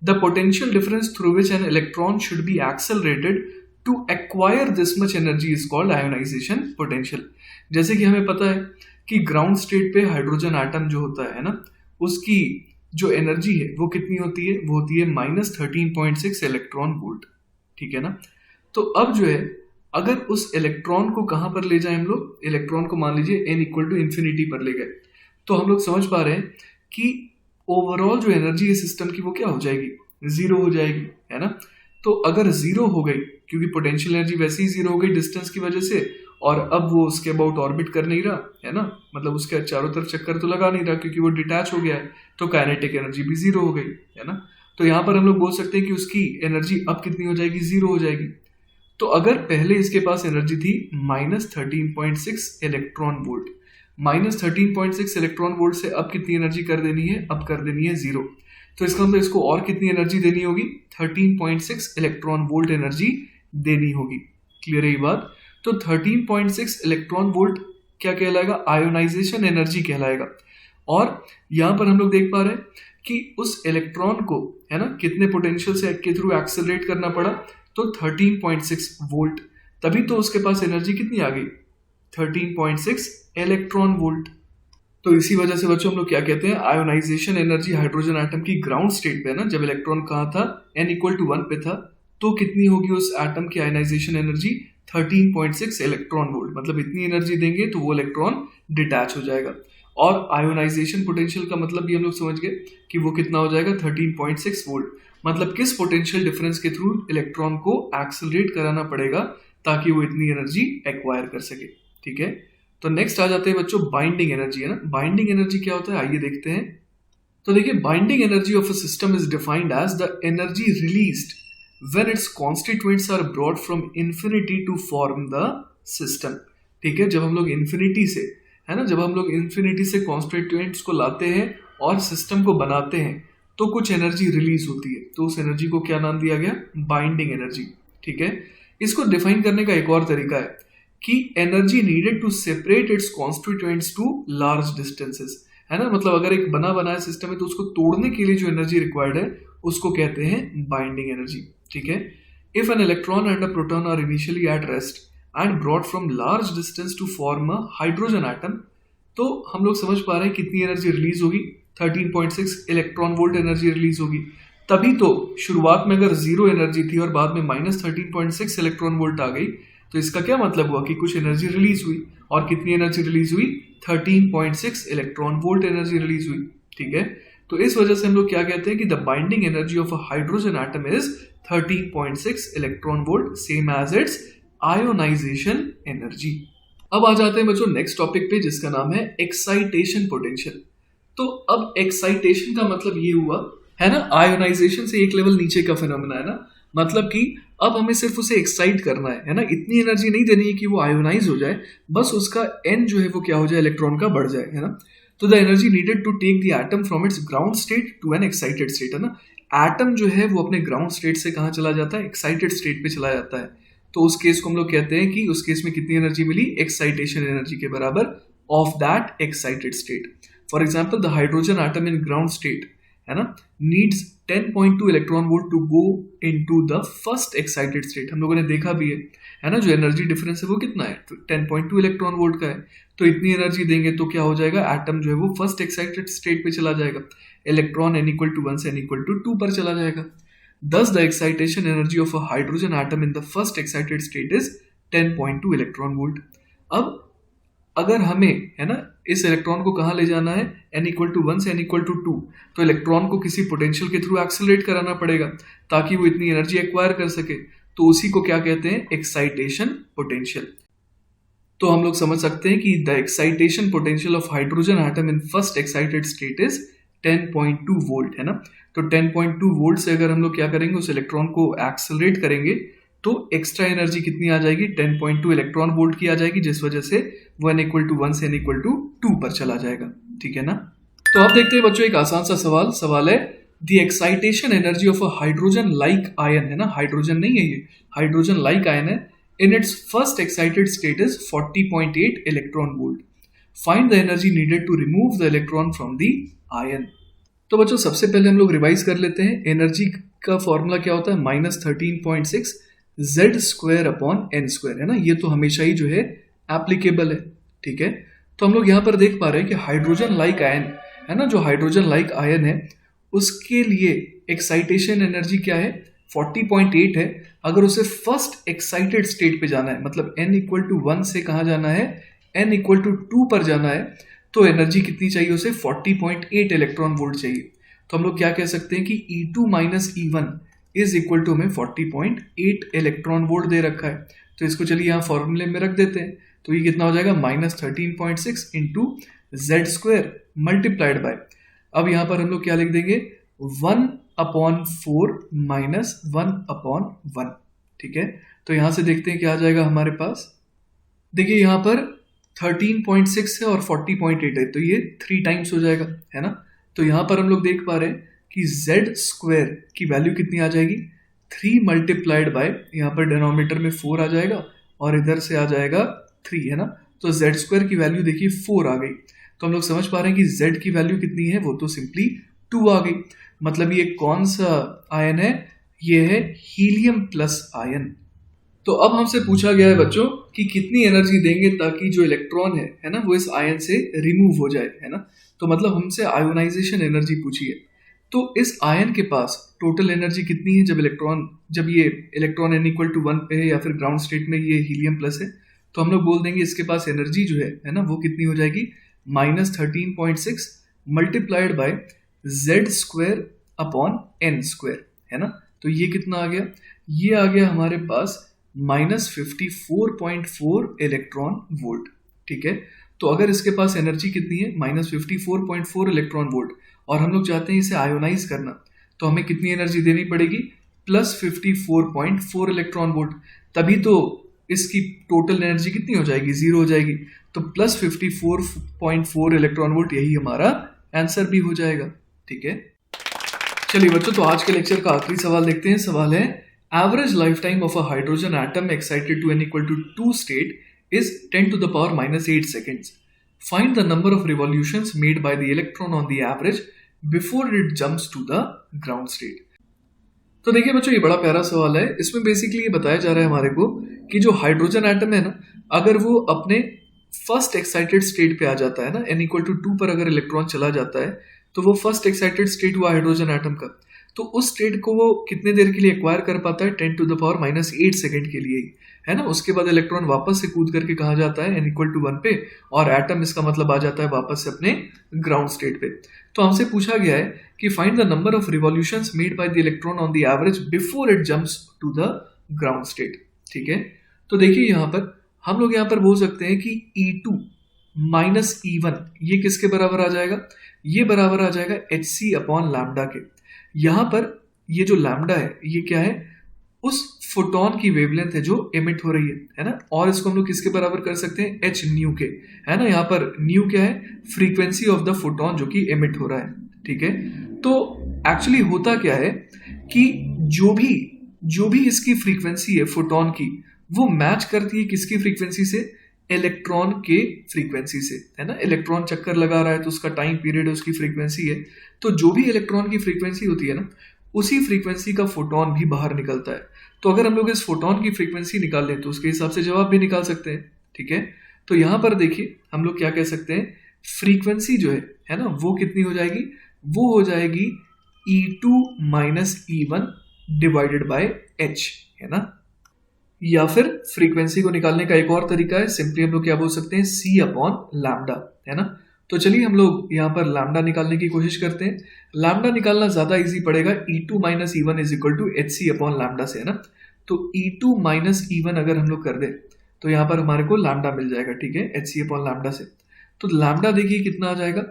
The potential difference through which an electron should be accelerated to acquire this much energy is called ionisation potential. जैसे कि हमें पता है कि ground state पे hydrogen atom जो होता है ना, उसकी जो एनर्जी है वो कितनी होती है, वो होती है -13.6 इलेक्ट्रॉन वोल्ट, ठीक है ना। तो अब जो है अगर उस इलेक्ट्रॉन को कहां पर ले जाए हम लोग, इलेक्ट्रॉन को मान लीजिए n इक्वल टू इन्फिनिटी पर ले गए, तो हम लोग समझ पा रहे हैं कि ओवरऑल जो एनर्जी है सिस्टम की वो क्या हो जाएगी, जीरो हो जाएगी, है ना। तो अगर जीरो हो गई, क्योंकि पोटेंशियल एनर्जी वैसे ही जीरो हो गई डिस्टेंस की वजह से, और अब वो उसके अबाउट ऑर्बिट कर नहीं रहा है ना, मतलब उसके चारों तरफ चक्कर तो लगा नहीं रहा क्योंकि वो डिटैच हो गया है, तो काइनेटिक एनर्जी भी जीरो हो गई, है ना। तो यहाँ पर हम लोग बोल सकते हैं कि उसकी एनर्जी अब कितनी हो जाएगी, जीरो हो जाएगी। तो अगर पहले इसके पास एनर्जी थी -13.6 इलेक्ट्रॉन वोल्ट, -13.6 इलेक्ट्रॉन वोल्ट से अब कितनी एनर्जी कर देनी है, अब कर देनी है जीरो। तो इसका मतलब इसको और कितनी एनर्जी देनी होगी, 13.6 इलेक्ट्रॉन वोल्ट एनर्जी देनी होगी। क्लियर है ये बात। तो 13.6 इलेक्ट्रॉन वोल्ट क्या कहलाएगा, आयोनाइजेशन एनर्जी कहलाएगा। और यहां पर हम लोग देख पा रहे हैं कि उस इलेक्ट्रॉन को है ना कितने पोटेंशियल से के थ्रू एक्सेलरेट करना पड़ा, तो 13.6 वोल्ट, तभी तो उसके पास एनर्जी कितनी आ गई, 13.6 इलेक्ट्रॉन वोल्ट। तो इसी वजह से बच्चों हम लोग क्या कहते हैं, आयोनाइजेशन एनर्जी हाइड्रोजन एटम की ग्राउंड स्टेट पे है ना, जब इलेक्ट्रॉन कहाँ था, n=1 पे था, तो कितनी होगी उस एटम की आयोनाइजेशन एनर्जी, 13.6 इलेक्ट्रॉन वोल्ट। मतलब इतनी एनर्जी देंगे तो वो इलेक्ट्रॉन डिटैच हो जाएगा। और आयोनाइजेशन पोटेंशियल का मतलब भी हम लोग समझ गए कि वो कितना हो जाएगा, 13.6 वोल्ट। मतलब किस पोटेंशियल डिफरेंस के थ्रू इलेक्ट्रॉन को एक्सेलरेट कराना पड़ेगा ताकि वो इतनी एनर्जी एक्वायर कर सके। ठीक है, तो नेक्स्ट आ जाते हैं बच्चों बाइंडिंग एनर्जी, है ना। बाइंडिंग एनर्जी क्या होता है, आइए देखते हैं। तो देखिए, binding energy of a system is defined as the energy released when its constituents are brought from infinity to form the system. ठीक है, जब हम लोग इंफिनिटी से, है ना, जब हम लोग इंफिनिटी से कॉन्स्टिट्यूएंट्स को लाते हैं और सिस्टम को बनाते हैं तो कुछ एनर्जी रिलीज होती है, तो उस एनर्जी को क्या नाम दिया गया, बाइंडिंग एनर्जी। ठीक है, इसको डिफाइन करने का एक और तरीका है कि energy needed to separate its constituents to large distances, है ना। मतलब अगर एक बना बनाया सिस्टम है तो उसको तोड़ने के लिए जो एनर्जी रिक्वायर्ड है उसको कहते हैं बाइंडिंग एनर्जी। ठीक है, if an electron and a proton are initially at rest and brought from large distance to form a hydrogen atom, तो हम लोग समझ पा रहे हैं कितनी एनर्जी रिलीज होगी, 13.6 इलेक्ट्रॉन वोल्ट एनर्जी रिलीज होगी। तभी तो शुरुआत में अगर जीरो एनर्जी थी और बाद में -13.6 इलेक्ट्रॉन वोल्ट आ गई, तो इसका क्या मतलब हुआ कि कुछ एनर्जी रिलीज हुई। और कितनी एनर्जी रिलीज हुई, 13.6 इलेक्ट्रॉन वोल्ट एनर्जी रिलीज हुई। ठीक है, तो इस वजह से हम लोग क्या कहते हैं कि the binding energy of a hydrogen atom is 13.6 electron volt, same as its ionisation energy. अब आ जाते हैं बच्चों नेक्स्ट टॉपिक पे, जिसका नाम है एक्साइटेशन पोटेंशियल। तो अब एक्साइटेशन का मतलब ये हुआ, है ना, आयोनाइजेशन से एक लेवल नीचे का फिनोमेना, है ना। मतलब कि अब हमें सिर्फ उसे एक्साइट करना है ना, इतनी एनर्जी नहीं देनी है कि वो आयोनाइज हो जाए, बस उसका एन जो है वो क्या हो जाए, इलेक्ट्रॉन का बढ़ जाए, है ना। तो the energy needed to take the atom from its ground state to an excited state, है ना। एटम जो है वो अपने ग्राउंड स्टेट से कहाँ चला जाता है, एक्साइटेड स्टेट पे चला जाता है। तो उस केस को हम लोग कहते हैं कि उस केस में कितनी एनर्जी मिली, एक्साइटेशन एनर्जी के बराबर of that excited state. For example the hydrogen atom in ground state, है ना, needs 10.2 electron volt to go into the first excited state. हम लोगों ने देखा भी है ना, जो एनर्जी डिफरेंस है वो कितना है, 10.2 इलेक्ट्रॉन वोल्ट का है। तो इतनी एनर्जी देंगे तो क्या हो जाएगा, एटम जो है वो फर्स्ट एक्साइटेड स्टेट पे चला जाएगा, इलेक्ट्रॉन n=1 से n=2 पर चला जाएगा। Thus, the excitation energy of a hydrogen atom in the first excited state is 10.2 electron volt. अब अगर हमें, है ना, इस इलेक्ट्रॉन को कहाँ ले जाना है, n=1 से n=2, तो इलेक्ट्रॉन को किसी पोटेंशियल के थ्रू एक्सेलरेट कराना पड़ेगा ताकि वो इतनी एनर्जी एक्वायर कर सके। तो उसी को क्या कहते हैं, एक्साइटेशन पोटेंशियल। तो हम लोग समझ सकते हैं कि the excitation potential of hydrogen atom in first excited state is 10.2 volt, है ना। तो 10.2 वोल्ट से अगर हम लोग क्या करेंगे, उस इलेक्ट्रॉन को एक्सेलरेट करेंगे तो एक्स्ट्रा एनर्जी कितनी आ जाएगी, 10.2 इलेक्ट्रॉन वोल्ट की आ जाएगी, जिस वजह से वो n=1 से n=2 पर चला जाएगा। ठीक है ना। तो अब देखते हैं बच्चों एक आसान सा सवाल है, the excitation energy of a hydrogen like ion, है ना, हाइड्रोजन नहीं है ये, हाइड्रोजन लाइक आयन है, in its first excited state is 40.8 electron volt. Find the energy needed to remove the electron from the ion. तो बच्चों सबसे पहले हम लोग रिवाइज कर लेते हैं, एनर्जी का फॉर्मूला क्या होता है, -13.6 Z² n², है ना। ये तो हमेशा ही जो है एप्लीकेबल है। ठीक है, तो हम लोग यहाँ पर देख पा रहे हैं कि हाइड्रोजन लाइक आयन, है ना, जो हाइड्रोजन लाइक आयन है उसके लिए एक्साइटेशन एनर्जी क्या है, 40.8 है। अगर उसे फर्स्ट एक्साइटेड स्टेट पे जाना है, मतलब n=1 से कहाँ जाना है, n=2 पर जाना है, तो एनर्जी कितनी चाहिए उसे, 40.8 इलेक्ट्रॉन वोल्ट चाहिए। तो हम लोग क्या कह सकते हैं कि E2 - E1 is equal to हमें 40.8 इलेक्ट्रॉन वोल्ट दे रखा है। तो इसको चलिए यहाँ फॉर्मूले में रख देते हैं। तो ये कितना हो जाएगा, -13.6 इंटू Z² मल्टीप्लाइड बाय, अब यहाँ पर हम लोग क्या लिख देंगे, 1/4 - 1/1। ठीक है, तो यहाँ से देखते हैं क्या आ जाएगा हमारे पास। देखिए यहाँ पर 13.6 है और 40.8 है, तो ये 3 टाइम्स हो जाएगा, है ना। तो यहाँ पर हम लोग देख पा रहे हैं कि Z² की वैल्यू कितनी आ जाएगी, 3 मल्टीप्लाइड बाय, यहाँ पर डिनोमिनेटर में 4 आ जाएगा और इधर से आ जाएगा 3, है ना। तो z स्क्वायर की वैल्यू देखिए 4 आ गई। तो हम लोग समझ पा रहे हैं कि z की वैल्यू कितनी है, वो तो सिंपली 2 आ गई। मतलब ये कौन सा आयन है, ये है हीलियम प्लस आयन। तो अब हमसे पूछा गया है बच्चों कि कितनी एनर्जी देंगे ताकि जो इलेक्ट्रॉन है ना, वो इस आयन से रिमूव हो जाए, है ना। तो मतलब हमसे आयोनाइजेशन एनर्जी पूछी है। तो इस आयन के पास टोटल एनर्जी कितनी है जब ये इलेक्ट्रॉन n इक्वल टू 1 पे है या फिर ग्राउंड स्टेट में ये हीलियम प्लस है, तो हम लोग बोल देंगे इसके पास एनर्जी जो है ना, वो कितनी हो जाएगी, -13.6 multiplied by z square upon n square, है ना। तो ये कितना आ गया, ये आ गया हमारे पास -54.4 इलेक्ट्रॉन वोल्ट। ठीक है। तो अगर इसके पास एनर्जी कितनी है, -54.4 इलेक्ट्रॉन वोल्ट, और हम लोग चाहते हैं इसे आयोनाइज करना, तो हमें कितनी एनर्जी देनी पड़ेगी, +54.4 इलेक्ट्रॉन वोल्ट। तभी तो इसकी टोटल एनर्जी कितनी हो जाएगी, 0 हो जाएगी। तो +54.4 इलेक्ट्रॉन वोल्ट, यही हमारा आंसर भी हो जाएगा। ठीक है। चलिए बच्चों, तो आज के लेक्चर का आखिरी सवाल देखते हैं। सवाल है, average life time of a hydrogen atom excited to n equal to 2 state is 10 to the power -8 seconds. Find the number of revolutions made by the electron on the average before it jumps to the ground state. तो देखिए बच्चों, ये बड़ा प्यारा सवाल है। इसमें basically ये बताया जा रहा है हमारे को कि जो हाइड्रोजन एटम है ना, अगर वो अपने फर्स्ट एक्साइटेड स्टेट पे आ जाता है ना, n इक्वल टू 2 पर अगर इलेक्ट्रॉन चला जाता है, तो वो फर्स्ट एक्साइटेड स्टेट हुआ हाइड्रोजन एटम का। तो उस स्टेट को वो कितने देर के लिए एक्वायर कर पाता है, 10 to the power -8 सेकेंड के लिए ही, है ना। उसके बाद इलेक्ट्रॉन वापस से कूद करके कहा जाता है n इक्वल टू 1 पे, और एटम इसका मतलब आ जाता है वापस से अपने ग्राउंड स्टेट पे। तो हमसे पूछा गया है कि find the number of revolutions made by the electron on the average before it jumps to the ground state. ठीक है। तो देखिए यहाँ पर हम लोग यहाँ पर बोल सकते हैं कि E2 माइनस E1 ये किसके बराबर आ जाएगा, ये बराबर आ जाएगा hc अपॉन लैम्डा के। यहाँ पर ये जो लैम्डा है, ये क्या है, उस फोटोन की वेवलेंथ है जो एमिट हो रही है ना। और इसको हम लोग किसके बराबर कर सकते हैं, h न्यू के, है ना। यहाँ पर न्यू क्या है, फ्रीक्वेंसी ऑफ द फोटोन जो कि एमिट हो रहा है। ठीक है। तो एक्चुअली होता क्या है कि जो भी इसकी फ्रीक्वेंसी है फोटोन की, वो मैच करती है किसकी फ्रीक्वेंसी से, इलेक्ट्रॉन के फ्रीक्वेंसी से, है ना। इलेक्ट्रॉन चक्कर लगा रहा है तो उसका टाइम पीरियड उसकी फ्रीक्वेंसी है। तो जो भी इलेक्ट्रॉन की फ्रीक्वेंसी होती है ना, उसी फ्रीक्वेंसी का फोटोन भी बाहर निकलता है। तो अगर हम लोग इस फोटोन की फ्रीक्वेंसी निकाल लें तो उसके हिसाब से जवाब भी निकाल सकते हैं। ठीक है। तो यहाँ पर देखिए हम लोग क्या कह सकते हैं, फ्रीक्वेंसी जो है ना, वो कितनी हो जाएगी, वो हो जाएगी E2 minus E1 divided by h, है ना। या फिर फ्रीक्वेंसी को निकालने का एक और तरीका है, सिंपली हम लोग क्या बोल सकते हैं, c अपॉन लैम्डा, है ना। तो चलिए हम लोग यहाँ पर लैम्डा निकालने की कोशिश करते हैं। लैम्डा निकालना ज्यादा इजी पड़ेगा, E2 minus E1 is equal to hc upon lambda से, है ना। तो E2 माइनस E1 अगर हम लोग कर दे तो यहाँ पर हमारे को लैम्डा मिल जाएगा। ठीक है, hc अपॉन लैम्डा से। तो लैम्डा देखिए कितना आ जाएगा,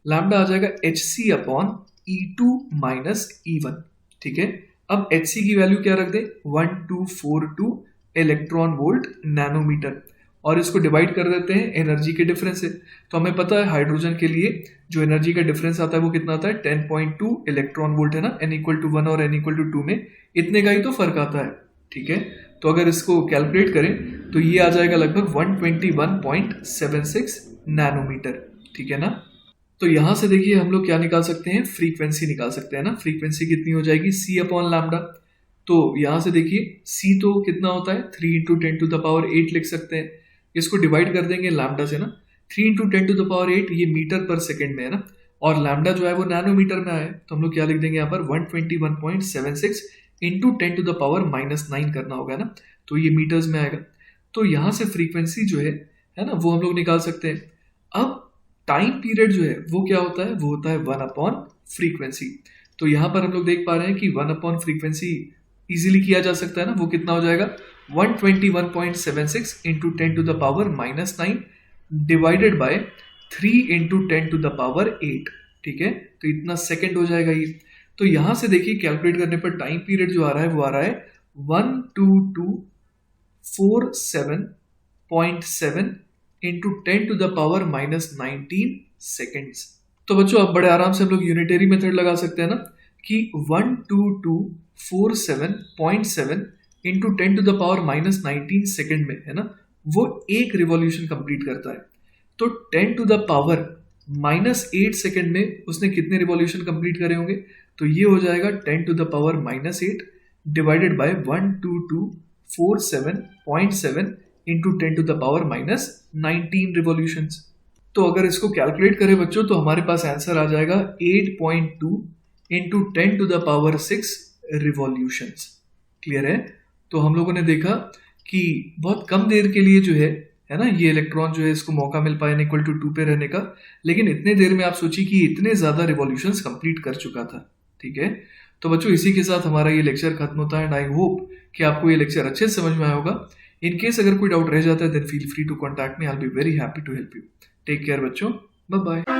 लैम्डा आ जाएगा hc upon E2 minus E1। ठीक है। अब hc की वैल्यू क्या रख दे, 1242 इलेक्ट्रॉन वोल्ट नैनोमीटर, और इसको डिवाइड कर देते हैं एनर्जी के डिफरेंस से। तो हमें पता है हाइड्रोजन के लिए जो एनर्जी का डिफरेंस आता है वो कितना आता है, 10.2 इलेक्ट्रॉन वोल्ट, है ना। n इक्वल टू 1 और n इक्वल टू 2 में इतने का ही तो फर्क आता है। ठीक है। तो अगर इसको कैलकुलेट करें तो ये आ जाएगा लगभग 121.76 नैनोमीटर। ठीक है ना। तो यहां से देखिए हम लोग क्या निकाल सकते हैं, फ्रीक्वेंसी निकाल सकते हैं ना। फ्रीक्वेंसी कितनी हो जाएगी, c अपॉन लैम्डा। तो यहां से देखिए c तो कितना होता है, 3 इंटू 10 टू द पावर 8 लिख सकते हैं। इसको डिवाइड कर देंगे लैम्डा से ना, 3 इंटू 10 टू द पावर 8 ये मीटर पर सेकेंड में है ना, और लैम्डा जो है वो नैनोमीटर में आया है। तो हम लोग क्या लिख देंगे यहाँ पर, 121.76 इंटू 10 टू द पावर -9 करना होगा ना, तो ये मीटर्स में आएगा। तो यहाँ से फ्रीक्वेंसी जो है ना, वो हम लोग निकाल सकते हैं। अब टाइम पीरियड जो है वो क्या होता है, वो होता है 1 अपॉन फ्रीक्वेंसी। तो यहाँ पर हम लोग देख पा रहे हैं कि 1 अपॉन फ्रीक्वेंसी इजीली किया जा सकता है ना। वो कितना हो जाएगा, 121.76 into 10 to the power -9 divided by 3 into 10 to the power 8। ठीक है। तो इतना सेकेंड हो जाएगा ये। तो यहां से देखिए कैलकुलेट करने पर टाइम पीरियड जो आ रहा है वो आ रहा है 12247.7 into 10 to the power -19 seconds. तो बच्चों अब बड़े आराम से हम लोग यूनिटरी मेथड लगा सकते हैं ना, कि 12247.7 इंटू 10⁻⁻19 सेकेंड में, है ना, वो एक रिवॉल्यूशन कंप्लीट करता है। तो 10⁻⁻8 सेकेंड में उसने कितने रिवॉल्यूशन कंप्लीट करे होंगे? तो ये हो जाएगा 10⁻⁻8 डिवाइडेड बाय 12247.7 इंटू 10⁻⁻19 रिवॉल्यूशंस। तो अगर इसको कैलकुलेट करें बच्चों तो हमारे पास आंसर आ जाएगा 8.2 इंटू 10⁻6 रिवॉल्यूशंस। क्लियर है? तो हम लोगों ने देखा कि बहुत कम देर के लिए जो है ना, ये इलेक्ट्रॉन जो है इसको मौका मिल पाया n = 2 पे रहने का, लेकिन इतने देर में आप सोचिए कि इतने ज्यादा रिवॉल्यूशंस कंप्लीट कर चुका था। ठीक है, तो बच्चों इसी के साथ हमारा ये लेक्चर खत्म होता है एंड आई होप कि आपको ये लेक्चर अच्छे से समझ में आया होगा। इन केस अगर कोई डाउट रह जाता है then feel free to contact me, I will be very happy to help you. Take care बच्चों, बाय बाय।